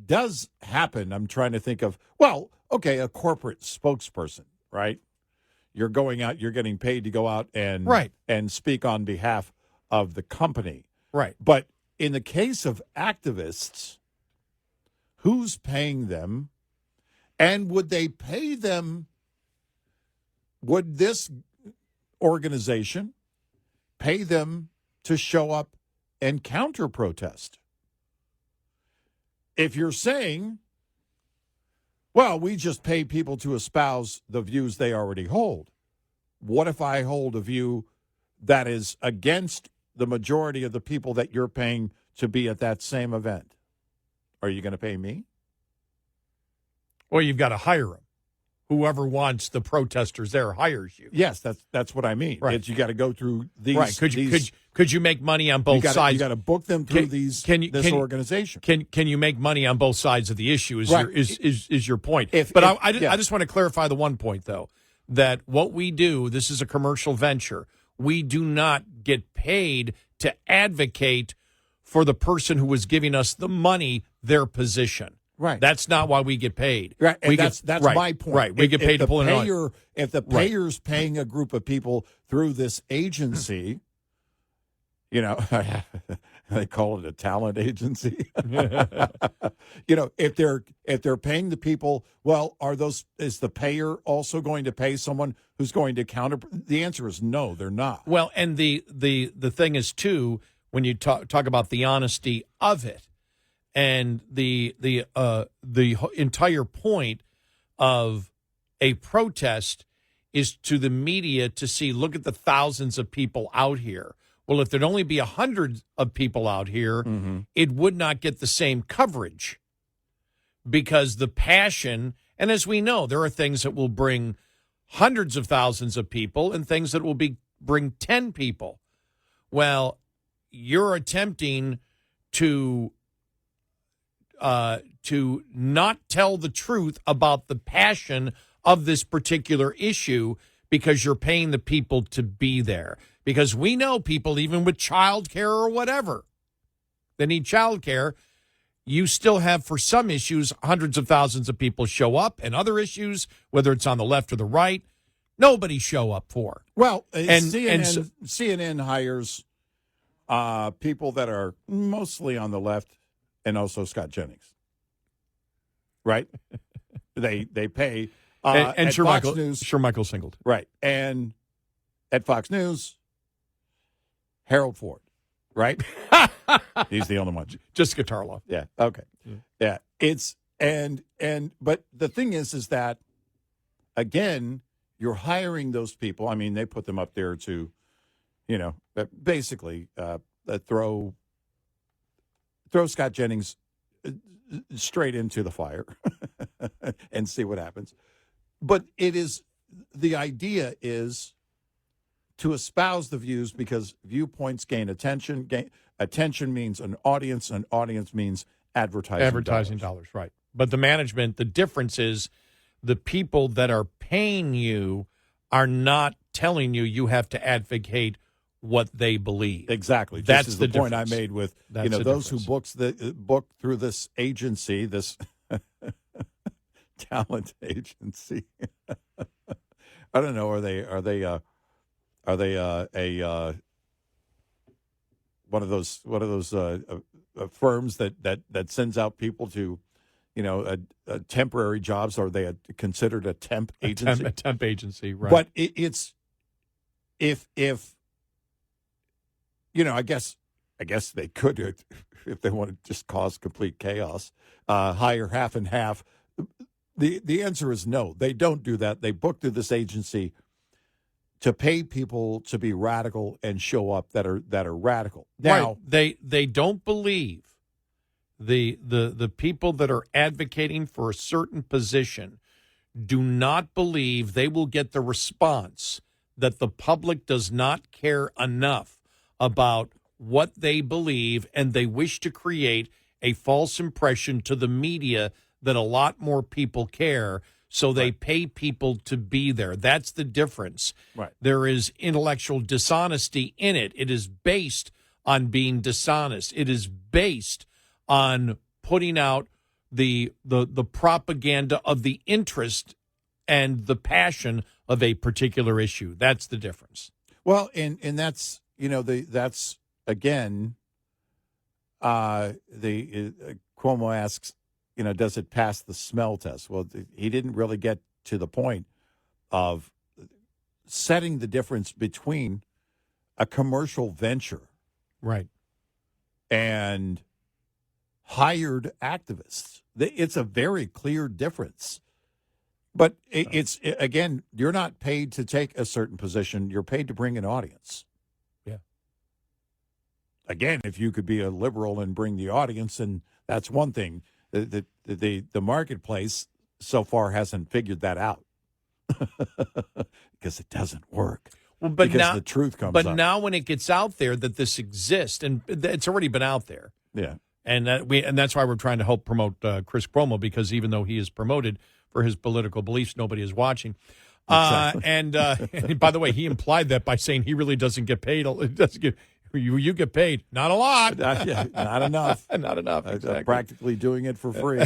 Speaker 2: does happen. I'm trying to think of, a corporate spokesperson, right? You're going out, you're getting paid to go out and speak on behalf of the company.
Speaker 3: Right.
Speaker 2: But in the case of activists, who's paying them? And would they pay them? Would this organization pay them to show up and counter-protest? If you're saying, well, we just pay people to espouse the views they already hold, what if I hold a view that is against the majority of the people that you're paying to be at that same event? Are you going to pay me?
Speaker 3: Well, you've got to hire them. whoever wants the protesters there hires you.
Speaker 2: Yes, that's what I mean.
Speaker 3: Right.
Speaker 2: It's, you got to go through these.
Speaker 3: Right. Could you make money on both sides?
Speaker 2: You got to book them through this organization.
Speaker 3: Can you make money on both sides of the issue? Is your point? I just want to clarify the one point though, that what we do, this is a commercial venture. We do not get paid to advocate for the person who was giving us the money, their position.
Speaker 2: Right.
Speaker 3: That's not why we get paid.
Speaker 2: Right. And that's my point.
Speaker 3: Right. We get paid to pull it on.
Speaker 2: If the payer's paying a group of people through this agency, you know, they call it a talent agency. You know, if they're paying the people, well, is the payer also going to pay someone who's going to counter? The answer is no, they're not.
Speaker 3: Well, and the thing is too, when you talk about the honesty of it, and the entire point of a protest is to the media to see, look at the thousands of people out here. Well, if there'd only be 100 of people out here, it would not get the same coverage because the passion, and as we know, there are things that will bring hundreds of thousands of people and things that will bring 10 people. Well, you're attempting to not tell the truth about the passion of this particular issue because you're paying the people to be there. Because we know people, even with childcare or whatever, they need childcare. You still have, for some issues, hundreds of thousands of people show up, and other issues, whether it's on the left or the right, nobody show up for.
Speaker 2: Well, CNN hires people that are mostly on the left, and also Scott Jennings, right? they pay
Speaker 3: and
Speaker 2: sure Fox News,
Speaker 3: Michael Singled,
Speaker 2: right? And at Fox News, Harold Ford, right? He's the only one.
Speaker 3: Jessica Tarlow.
Speaker 2: Yeah. Okay. Yeah. It's but the thing is that again, you're hiring those people. I mean, they put them up there to, you know, basically throw Scott Jennings straight into the fire and see what happens. But the idea is to espouse the views because viewpoints gain attention. Attention means an audience means advertising
Speaker 3: dollars, right. But the difference is the people that are paying you are not telling you have to advocate what they believe.
Speaker 2: Exactly.
Speaker 3: That's
Speaker 2: this is
Speaker 3: the
Speaker 2: point I
Speaker 3: difference.
Speaker 2: made with
Speaker 3: That's
Speaker 2: those who book through this agency, this talent agency. I don't know. Are they one of those firms that sends out people to, you know, temporary jobs? Are they considered a temp agency?
Speaker 3: A temp agency, right?
Speaker 2: But it's if you know, I guess they could, if they want to just cause complete chaos, hire half and half. The answer is no. They don't do that. They book through this agency to pay people to be radical and show up that are radical. Now
Speaker 3: they don't believe the people that are advocating for a certain position do not believe they will get the response that the public does not care enough about what they believe, and they wish to create a false impression to the media that a lot more people care, so they pay people to be there. That's the difference.
Speaker 2: Right.
Speaker 3: There is intellectual dishonesty in it. It is based on being dishonest. It is based on putting out the propaganda of the interest and the passion of a particular issue. That's the difference.
Speaker 2: Well, and that's, you know, that's again, Cuomo asks, you know, does it pass the smell test? Well, he didn't really get to the point of setting the difference between a commercial venture,
Speaker 3: right,
Speaker 2: and hired activists. It's a very clear difference. But it's, again, you're not paid to take a certain position. You're paid to bring an audience.
Speaker 3: Yeah.
Speaker 2: Again, if you could be a liberal and bring the audience, and that's one thing. The marketplace so far hasn't figured that out. Because it doesn't work.
Speaker 3: Well, but
Speaker 2: because
Speaker 3: now
Speaker 2: the truth comes
Speaker 3: But
Speaker 2: up.
Speaker 3: now when it gets out there that this exists, and it's already been out there.
Speaker 2: Yeah.
Speaker 3: And that's why we're trying to help promote Chris Cuomo, because even though he is promoted for his political beliefs, nobody is watching.
Speaker 2: Exactly.
Speaker 3: And by the way, he implied that by saying he really doesn't get paid. You get paid, not a lot,
Speaker 2: not enough,
Speaker 3: not enough. Exactly.
Speaker 2: Practically doing it for free.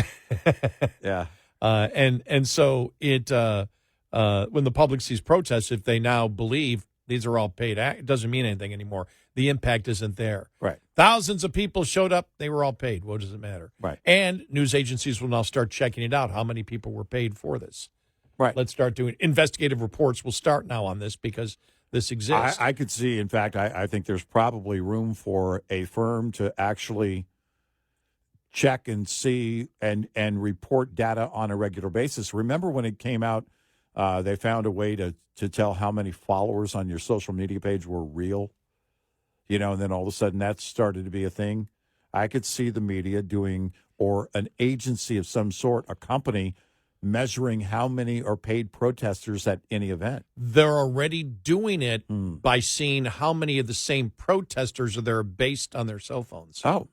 Speaker 2: Yeah.
Speaker 3: And so it when the public sees protests, if they now believe these are all paid, it doesn't mean anything anymore. The impact isn't there.
Speaker 2: Right.
Speaker 3: Thousands of people showed up. They were all paid. What does it matter?
Speaker 2: Right.
Speaker 3: And news agencies will now start checking it out. How many people were paid for this?
Speaker 2: Right.
Speaker 3: Let's start doing investigative reports. Will start now on this because this exists.
Speaker 2: I could see, in fact, I think there's probably room for a firm to actually check and see and report data on a regular basis. Remember when it came out, they found a way to tell how many followers on your social media page were real, and then all of a sudden that started to be a thing. I could see the media doing, or an agency of some sort, a company, measuring how many are paid protesters at any event.
Speaker 3: They're already doing it by seeing how many of the same protesters are there based on their cell phones.
Speaker 2: Oh,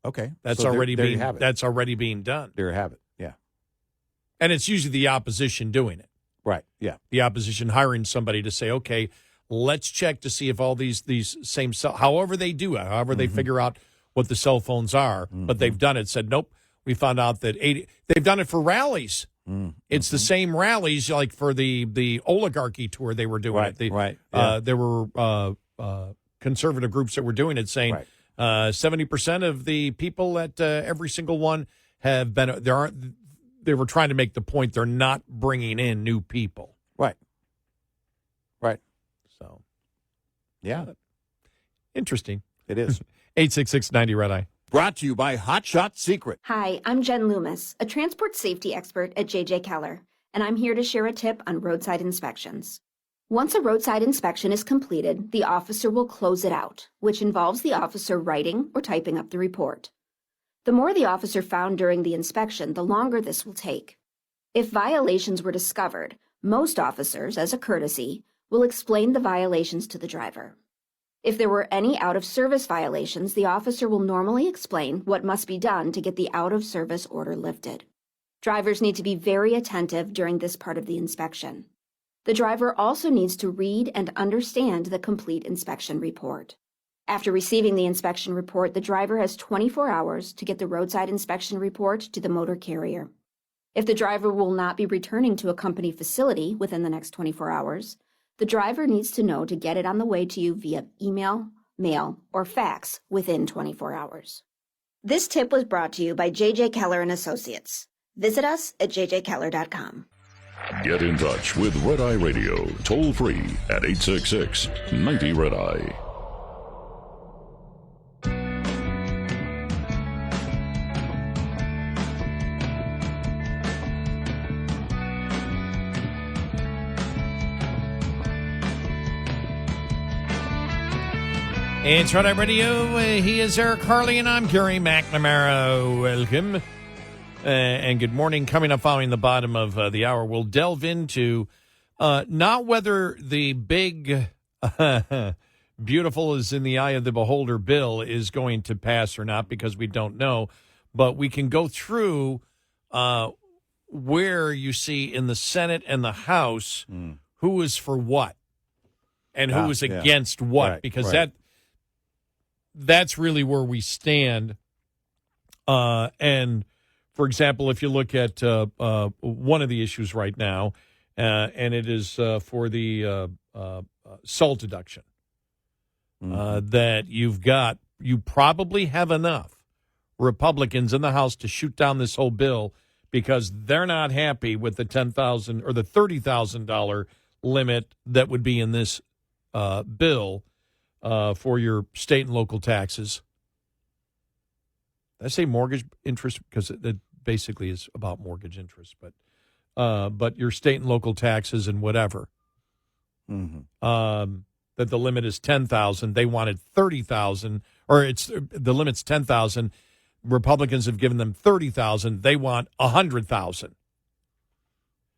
Speaker 2: okay.
Speaker 3: That's
Speaker 2: So
Speaker 3: already
Speaker 2: there you
Speaker 3: being
Speaker 2: have it.
Speaker 3: that's already being done.
Speaker 2: There you have it. Yeah.
Speaker 3: And it's usually the opposition doing it.
Speaker 2: Right. Yeah.
Speaker 3: The opposition hiring somebody to say, okay, let's check to see if all these same however they do it, however they figure out what the cell phones are, but they've done it. Said, nope. We found out that they've done it for rallies. It's the same rallies like for the oligarchy tour they were doing.
Speaker 2: Right.
Speaker 3: There were conservative groups that were doing it, saying 70% of the people at every single one have been. They were trying to make the point they're not bringing in new people.
Speaker 2: Right.
Speaker 3: So,
Speaker 2: yeah,
Speaker 3: interesting.
Speaker 2: It is.
Speaker 3: 866-90 Red Eye.
Speaker 2: Brought to you by Hot Shot Secret.
Speaker 18: Hi, I'm Jen Loomis, a transport safety expert at J.J. Keller, and I'm here to share a tip on roadside inspections. Once a roadside inspection is completed, the officer will close it out, which involves the officer writing or typing up the report. The more the officer found during the inspection, the longer this will take. If violations were discovered, most officers, as a courtesy, will explain the violations to the driver. If there were any out-of-service violations, the officer will normally explain what must be done to get the out-of-service order lifted. Drivers need to be very attentive during this part of the inspection. The driver also needs to read and understand the complete inspection report. After receiving the inspection report, the driver has 24 hours to get the roadside inspection report to the motor carrier. If the driver will not be returning to a company facility within the next 24 hours, the driver needs to know to get it on the way to you via email, mail, or fax within 24 hours. This tip was brought to you by J.J. Keller & Associates. Visit us at jjkeller.com.
Speaker 1: Get in touch with Red Eye Radio, toll free at 866-90 Red Eye.
Speaker 3: It's Red Eye Radio. He is Eric Harley, and I'm Gary McNamara. Welcome. And good morning. Coming up following the bottom of the hour, we'll delve into not whether the big, beautiful is in the eye of the beholder bill is going to pass or not, because we don't know. But we can go through where you see in the Senate and the House who is for what and who is against what, because that's really where we stand. And, for example, if you look at one of the issues right now, and it is for the SALT deduction, that you probably have enough Republicans in the House to shoot down this whole bill because they're not happy with the $10,000 or the $30,000 limit that would be in this bill for your state and local taxes. I say mortgage interest because it basically is about mortgage interest, but your state and local taxes and whatever. That the limit is $10,000. They wanted $30,000, or the limit's $10,000. Republicans have given them $30,000. They want $100,000.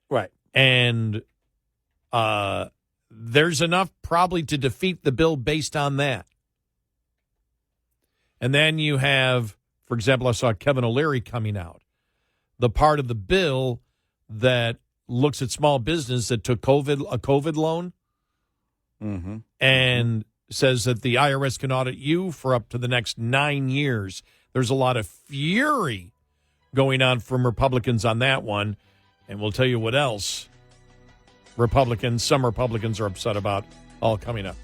Speaker 2: Right.
Speaker 3: And there's enough probably to defeat the bill based on that. And then you have, for example, I saw Kevin O'Leary coming out. The part of the bill that looks at small business that took a COVID loan and says that the IRS can audit you for up to the next 9 years. There's a lot of fury going on from Republicans on that one. And we'll tell you what else some Republicans are upset about, all coming up.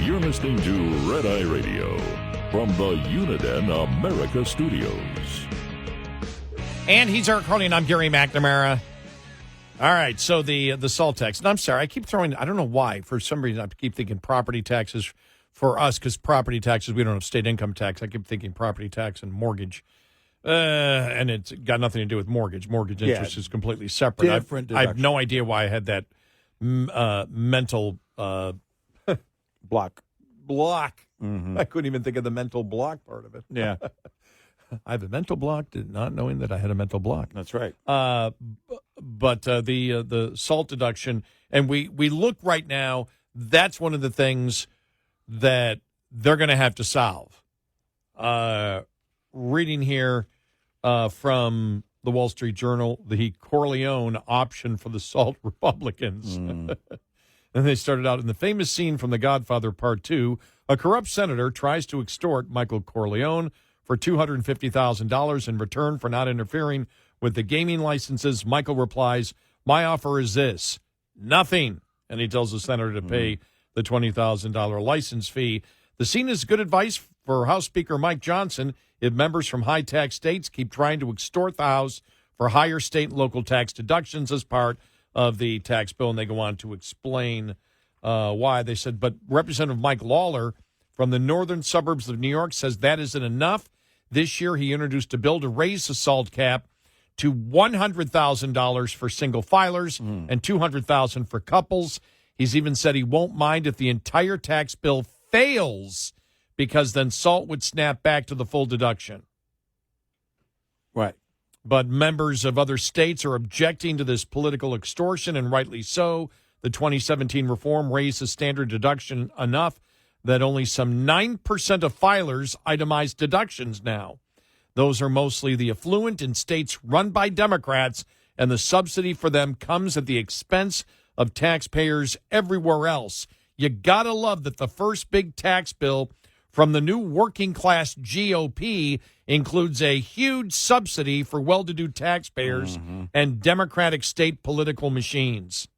Speaker 1: You're listening to Red Eye Radio from the Uniden America Studios.
Speaker 3: And he's Eric Harley, and I'm Gary McNamara. All right, so the SALT tax. And I'm sorry, I keep throwing, I don't know why, for some reason I keep thinking property taxes for us, because property taxes, we don't have state income tax. I keep thinking property tax and mortgage. And it's got nothing to do with mortgage. Mortgage interest is completely separate. I have no idea why I had that mental
Speaker 2: block.
Speaker 3: I couldn't even think of the mental block part of it.
Speaker 2: Yeah.
Speaker 3: I have a mental block, not knowing that I had a mental block.
Speaker 2: That's right.
Speaker 3: But the SALT deduction, and we look right now, that's one of the things that they're going to have to solve. Reading here from the Wall Street Journal, the Corleone option for the SALT Republicans. And they started out in the famous scene from The Godfather Part 2. A corrupt senator tries to extort Michael Corleone for $250,000 in return for not interfering with the gaming licenses. Michael replies, "My offer is this, nothing." And he tells the senator to pay the $20,000 license fee. The scene is good advice for House Speaker Mike Johnson if members from high-tax states keep trying to extort the House for higher state and local tax deductions as part of the tax bill. And they go on to explain why. They said, but Representative Mike Lawler from the northern suburbs of New York says that isn't enough. This year, he introduced a bill to raise the SALT cap to $100,000 for single filers and $200,000 for couples. He's even said he won't mind if the entire tax bill fails, because then SALT would snap back to the full deduction.
Speaker 2: Right.
Speaker 3: But members of other states are objecting to this political extortion, and rightly so. The 2017 reform raised the standard deduction enough that only some 9% of filers itemize deductions now. Those are mostly the affluent in states run by Democrats, and the subsidy for them comes at the expense of taxpayers everywhere else. You gotta love that the first big tax bill from the new working class GOP includes a huge subsidy for well-to-do taxpayers and Democratic state political machines.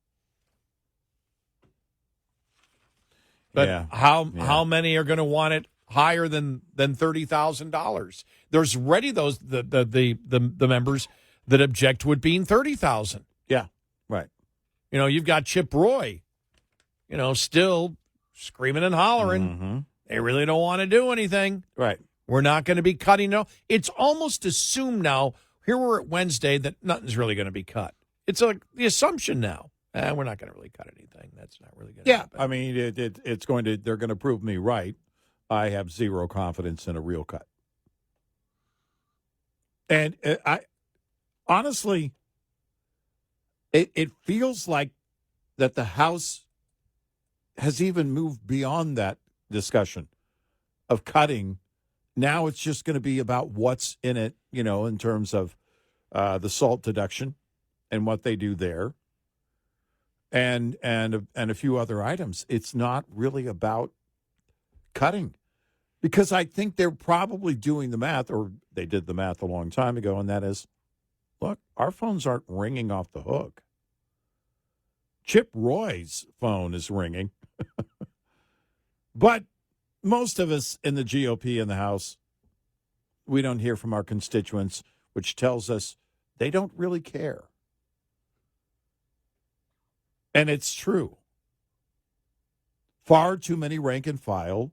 Speaker 3: But how many are going to want it higher than $30,000? There's already those the members that object to it being $30,000.
Speaker 2: Yeah, right.
Speaker 3: You know, you've got Chip Roy, still screaming and hollering. They really don't want to do anything.
Speaker 2: Right.
Speaker 3: We're not going to be cutting. No, it's almost assumed now. Here we're at Wednesday that nothing's really going to be cut. It's like the assumption now. We're not going to really cut anything. That's not really going to happen.
Speaker 2: I mean, it's going to. They're going to prove me right. I have zero confidence in a real cut. And I honestly, it feels like that the House has even moved beyond that discussion of cutting. Now it's just going to be about what's in it, in terms of the SALT deduction and what they do there, and a few other items. It's not really about cutting, because I think they're probably doing the math, or they did the math a long time ago, and that is, look, our phones aren't ringing off the hook. Chip Roy's phone is ringing. But most of us in the GOP in the House, we don't hear from our constituents, which tells us they don't really care. And it's true. Far too many rank and file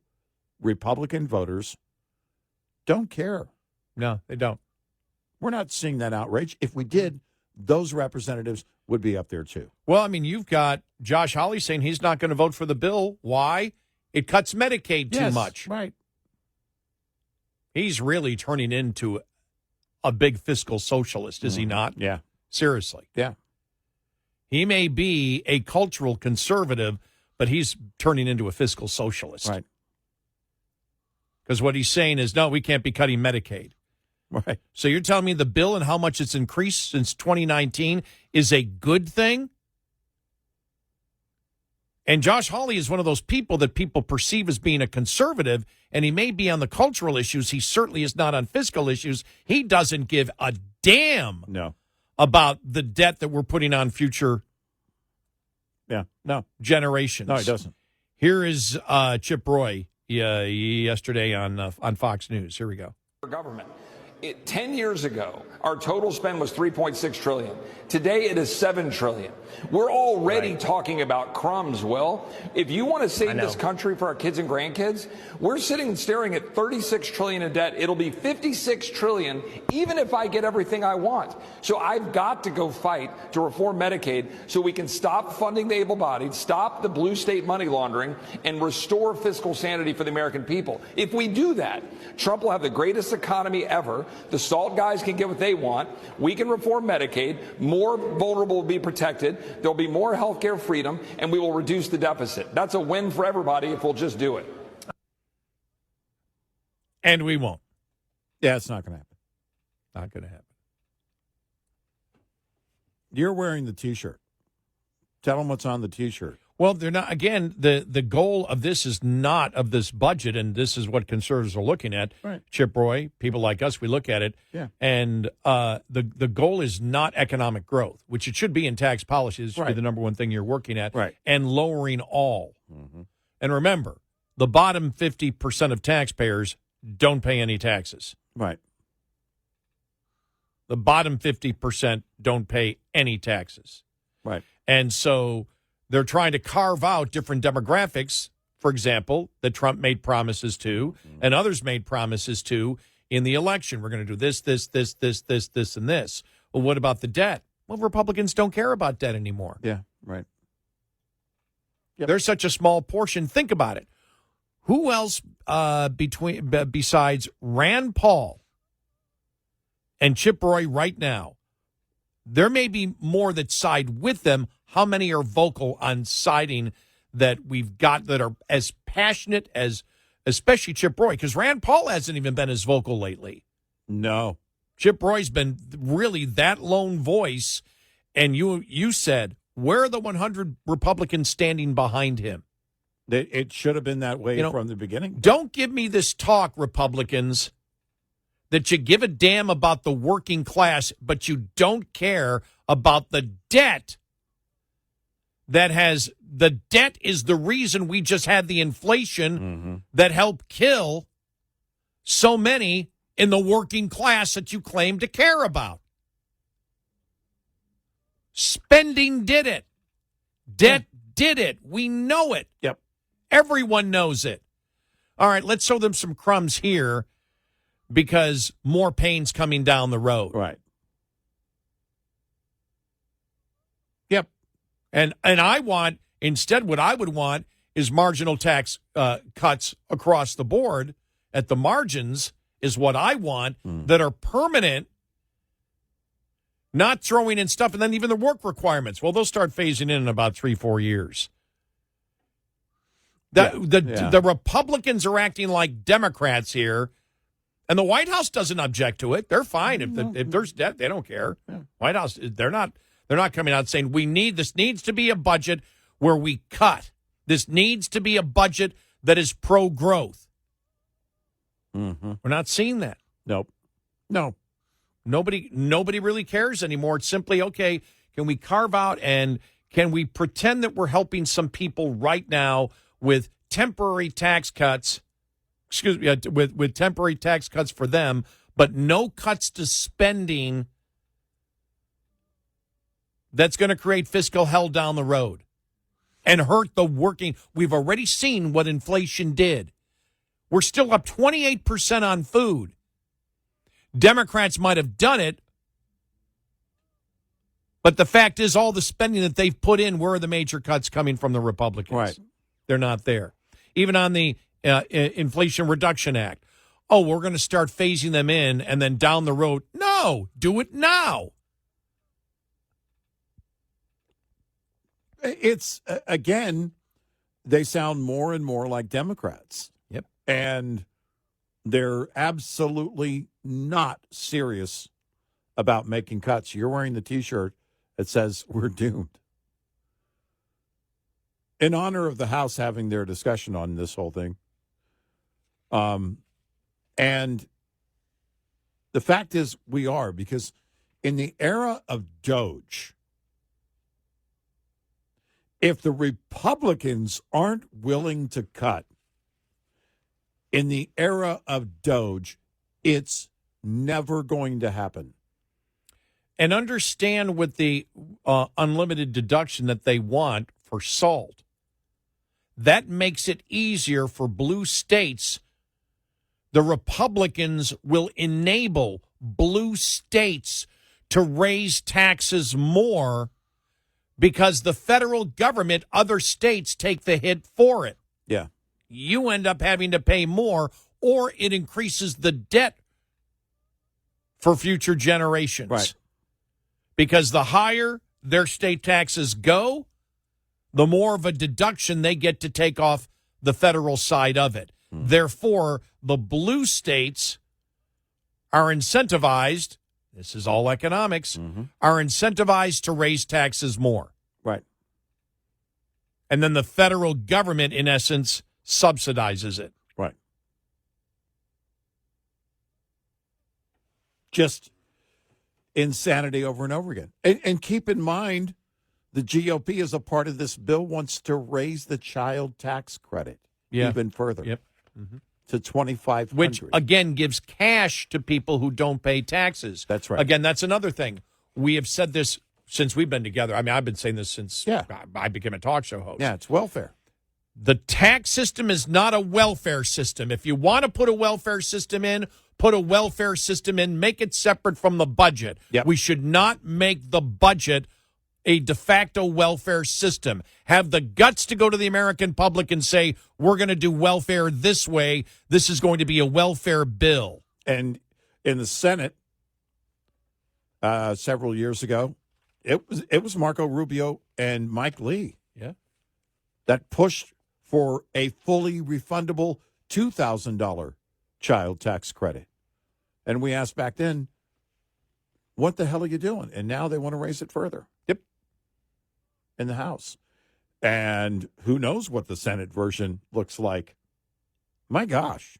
Speaker 2: Republican voters don't care.
Speaker 3: No, they don't.
Speaker 2: We're not seeing that outrage. If we did, those representatives would be up there too.
Speaker 3: Well, I mean, you've got Josh Hawley saying he's not going to vote for the bill. Why? It cuts Medicaid too much.
Speaker 2: Right.
Speaker 3: He's really turning into a big fiscal socialist, is he not?
Speaker 2: Yeah.
Speaker 3: Seriously.
Speaker 2: Yeah.
Speaker 3: He may be a cultural conservative, but he's turning into a fiscal socialist.
Speaker 2: Right.
Speaker 3: Because what he's saying is, no, we can't be cutting Medicaid.
Speaker 2: Right.
Speaker 3: So you're telling me the bill and how much it's increased since 2019 is a good thing? And Josh Hawley is one of those people that people perceive as being a conservative, and he may be on the cultural issues. He certainly is not on fiscal issues. He doesn't give a damn about the debt that we're putting on future generations.
Speaker 2: No, he doesn't.
Speaker 3: Here is Chip Roy yesterday on Fox News. Here we go.
Speaker 19: Government. 10 years ago, our total spend was $3.6 trillion. Today, it is $7 trillion. We're already talking about crumbs, Will. If you want to save this country for our kids and grandkids, we're sitting and staring at $36 trillion in debt. It'll be $56 trillion, even if I get everything I want. So I've got to go fight to reform Medicaid so we can stop funding the able-bodied, stop the blue state money laundering, and restore fiscal sanity for the American people. If we do that, Trump will have the greatest economy ever. The SALT guys can get what they want. We can reform Medicaid. More vulnerable will be protected. There'll be more health care freedom, and we will reduce the deficit. That's a win for everybody if we'll just do it.
Speaker 3: And we won't.
Speaker 2: Yeah, it's not going to happen.
Speaker 3: Not going to happen.
Speaker 2: You're wearing the T-shirt. Tell them what's on the T-shirt.
Speaker 3: Well, they're not. Again, the goal of this is not of this budget, and this is what conservatives are looking at.
Speaker 2: Right.
Speaker 3: Chip Roy, people like us, we look at it.
Speaker 2: Yeah.
Speaker 3: And the goal is not economic growth, which it should be in tax policy. This should be the number one thing you're working at.
Speaker 2: Right.
Speaker 3: And lowering all.
Speaker 2: Mm-hmm.
Speaker 3: And remember, the bottom 50% of taxpayers don't pay any taxes.
Speaker 2: Right.
Speaker 3: The bottom 50% don't pay any taxes.
Speaker 2: Right.
Speaker 3: And so they're trying to carve out different demographics, for example, that Trump made promises to and others made promises to in the election. We're going to do this, and this. Well, what about the debt? Well, Republicans don't care about debt anymore.
Speaker 2: Yeah, right. Yep.
Speaker 3: They're such a small portion. Think about it. Who else besides Rand Paul and Chip Roy right now? There may be more that side with them. How many are vocal on siding that we've got that are as passionate as, especially Chip Roy? Because Rand Paul hasn't even been as vocal lately.
Speaker 2: No.
Speaker 3: Chip Roy's been really that lone voice. And you said, where are the 100 Republicans standing behind him?
Speaker 2: It should have been that way from the beginning.
Speaker 3: Don't give me this talk, Republicans, that you give a damn about the working class, but you don't care about the debt. The debt is the reason we just had the inflation that helped kill so many in the working class that you claim to care about. Spending did it. Debt did it. We know it.
Speaker 2: Yep.
Speaker 3: Everyone knows it. All right, let's show them some crumbs here because more pain's coming down the road.
Speaker 2: Right.
Speaker 3: Yep. And I want, instead, what I would want is marginal tax cuts across the board at the margins is what I want that are permanent, not throwing in stuff. And then even the work requirements, well, they'll start phasing in about 3-4 years. The Republicans are acting like Democrats here, and the White House doesn't object to it. They're fine. If there's debt, they don't care.
Speaker 2: Yeah.
Speaker 3: White House, they're not coming out saying this needs to be a budget where we cut. This needs to be a budget that is pro-growth.
Speaker 2: Mm-hmm.
Speaker 3: We're not seeing that.
Speaker 2: Nope. No.
Speaker 3: Nobody really cares anymore. It's simply, okay, can we carve out and can we pretend that we're helping some people right now with temporary tax cuts, with temporary tax cuts for them, but no cuts to spending that's going to create fiscal hell down the road. and hurt the working. We've already seen what inflation did. We're still up 28% on food. Democrats might have done it, but the fact is all the spending that they've put in, where are the major cuts coming from the Republicans?
Speaker 2: Right.
Speaker 3: They're not there. Even on the Inflation Reduction Act. Oh, we're going to start phasing them in, and then down the road, no, do it now.
Speaker 2: It's, again, they sound more and more like Democrats.
Speaker 3: Yep.
Speaker 2: And they're absolutely not serious about making cuts. You're wearing the T-shirt that says we're doomed. In honor of the House having their discussion on this whole thing, and the fact is we are, because in the era of Doge, if the Republicans aren't willing to cut in the era of Doge, it's never going to happen.
Speaker 3: And understand with the unlimited deduction that they want for salt, that makes it easier for blue states. The Republicans will enable blue states to raise taxes more because the federal government, other states take the hit for it.
Speaker 2: Yeah.
Speaker 3: You end up having to pay more, or it increases the debt for future generations.
Speaker 2: Right.
Speaker 3: Because the higher their state taxes go, the more of a deduction they get to take off the federal side of it. Therefore, the blue states are incentivized, this is all economics, are incentivized to raise taxes more.
Speaker 2: Right.
Speaker 3: And then the federal government, in essence, subsidizes it.
Speaker 2: Right. Just insanity over and over again. And keep in mind, the GOP, as a part of this bill, wants to raise the child tax credit even further.
Speaker 3: Yep.
Speaker 2: To $2,500.
Speaker 3: Which, again, gives cash to people who don't pay taxes.
Speaker 2: That's right.
Speaker 3: Again, that's another thing. We have said this since we've been together. I mean, I've been saying this since I became a talk show host.
Speaker 2: Yeah, it's welfare.
Speaker 3: The tax system is not a welfare system. If you want to put a welfare system in, put a welfare system in, make it separate from the budget.
Speaker 2: Yep.
Speaker 3: We should not make the budget a de facto welfare system. Have the guts to go to the American public and say, we're going to do welfare this way. This is going to be a welfare bill.
Speaker 2: And in the Senate, several years ago, it was Marco Rubio and Mike Lee that pushed for a fully refundable $2,000 child tax credit. And we asked back then, what the hell are you doing? And now they want to raise it further. Yep. In the House. And who knows what the Senate version looks like. My gosh.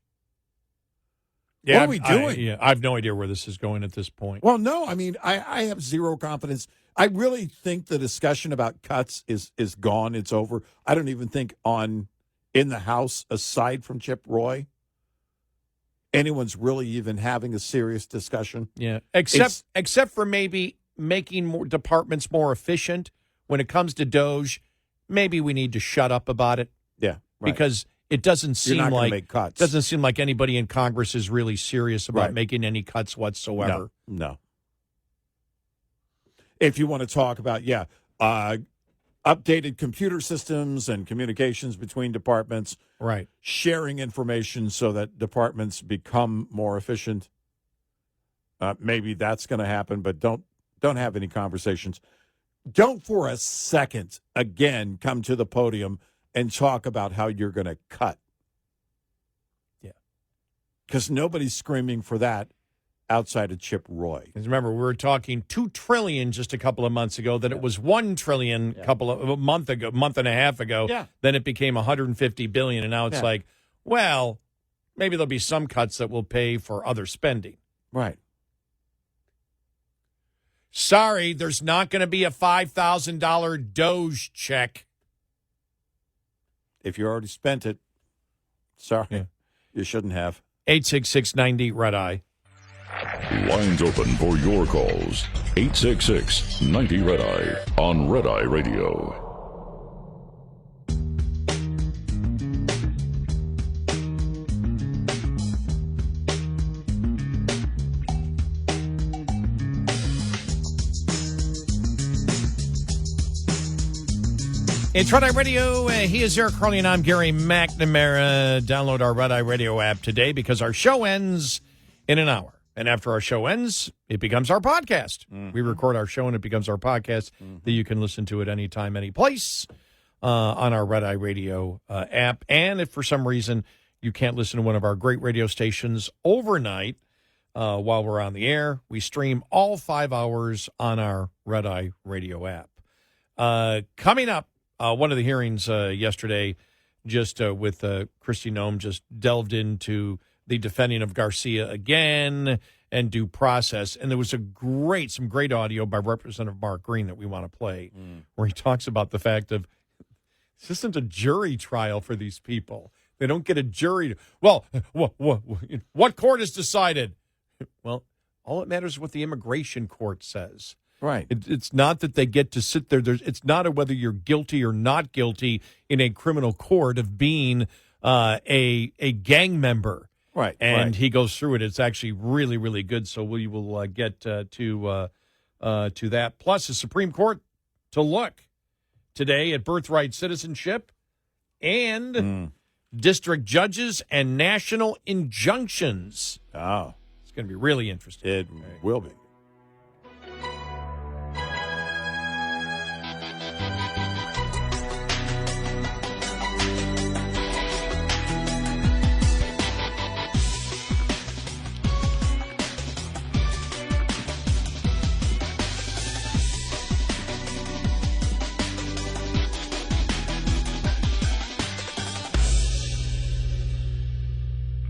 Speaker 3: Yeah,
Speaker 2: what are we doing?
Speaker 3: I have no idea where this is going at this point.
Speaker 2: Well, no, I mean, I have zero confidence. I really think the discussion about cuts is gone. It's over. I don't even think in the House, aside from Chip Roy, anyone's really even having a serious discussion.
Speaker 3: Yeah, except for maybe making more departments more efficient. When it comes to Doge, maybe we need to shut up about it.
Speaker 2: Yeah, right.
Speaker 3: Because it doesn't seem
Speaker 2: You're not
Speaker 3: like
Speaker 2: make cuts.
Speaker 3: Doesn't seem like anybody in Congress is really serious about making any cuts whatsoever.
Speaker 2: No. If you want to talk about, updated computer systems and communications between departments,
Speaker 3: right?
Speaker 2: Sharing information so that departments become more efficient. Maybe that's going to happen, but don't have any conversations. Don't for a second again come to the podium and talk about how you're going to cut.
Speaker 3: Yeah,
Speaker 2: because nobody's screaming for that outside of Chip Roy.
Speaker 3: Because remember, we were talking $2 trillion just a couple of months ago. Then it was $1 trillion a month and a half ago.
Speaker 2: Yeah.
Speaker 3: Then it became $150 billion, and now it's like, well, maybe there'll be some cuts that will pay for other spending.
Speaker 2: Right.
Speaker 3: Sorry, there's not going to be a $5,000 Doge check.
Speaker 2: If you already spent it, sorry, you shouldn't have.
Speaker 3: 866-90 Red Eye.
Speaker 1: Lines open for your calls. 866-90 Red Eye on Red Eye Radio.
Speaker 3: It's Red Eye Radio. He is Eric Harley, and I'm Gary McNamara. Download our Red Eye Radio app today because our show ends in an hour. And after our show ends, it becomes our podcast. We record our show, and it becomes our podcast that you can listen to at any time, any place on our Red Eye Radio app. And if for some reason you can't listen to one of our great radio stations overnight while we're on the air, we stream all 5 hours on our Red Eye Radio app. Coming up, one of the hearings yesterday, just with Kristi Noem, just delved into the defending of Garcia again and due process. And there was some great audio by Representative Mark Green that we want to play, where he talks about the fact of this isn't a jury trial for these people. They don't get a jury. Well, what court has decided? Well, all that matters is what the immigration court says.
Speaker 2: Right.
Speaker 3: It's not that they get to sit there. It's not whether you're guilty or not guilty in a criminal court of being a gang member.
Speaker 2: Right.
Speaker 3: And he goes through it. It's actually really, really good. So we will get to that. Plus, the Supreme Court to look today at birthright citizenship and district judges and national injunctions.
Speaker 2: Oh.
Speaker 3: It's going to be really interesting.
Speaker 2: It will be.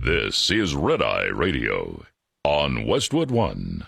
Speaker 1: This is Red Eye Radio on Westwood One.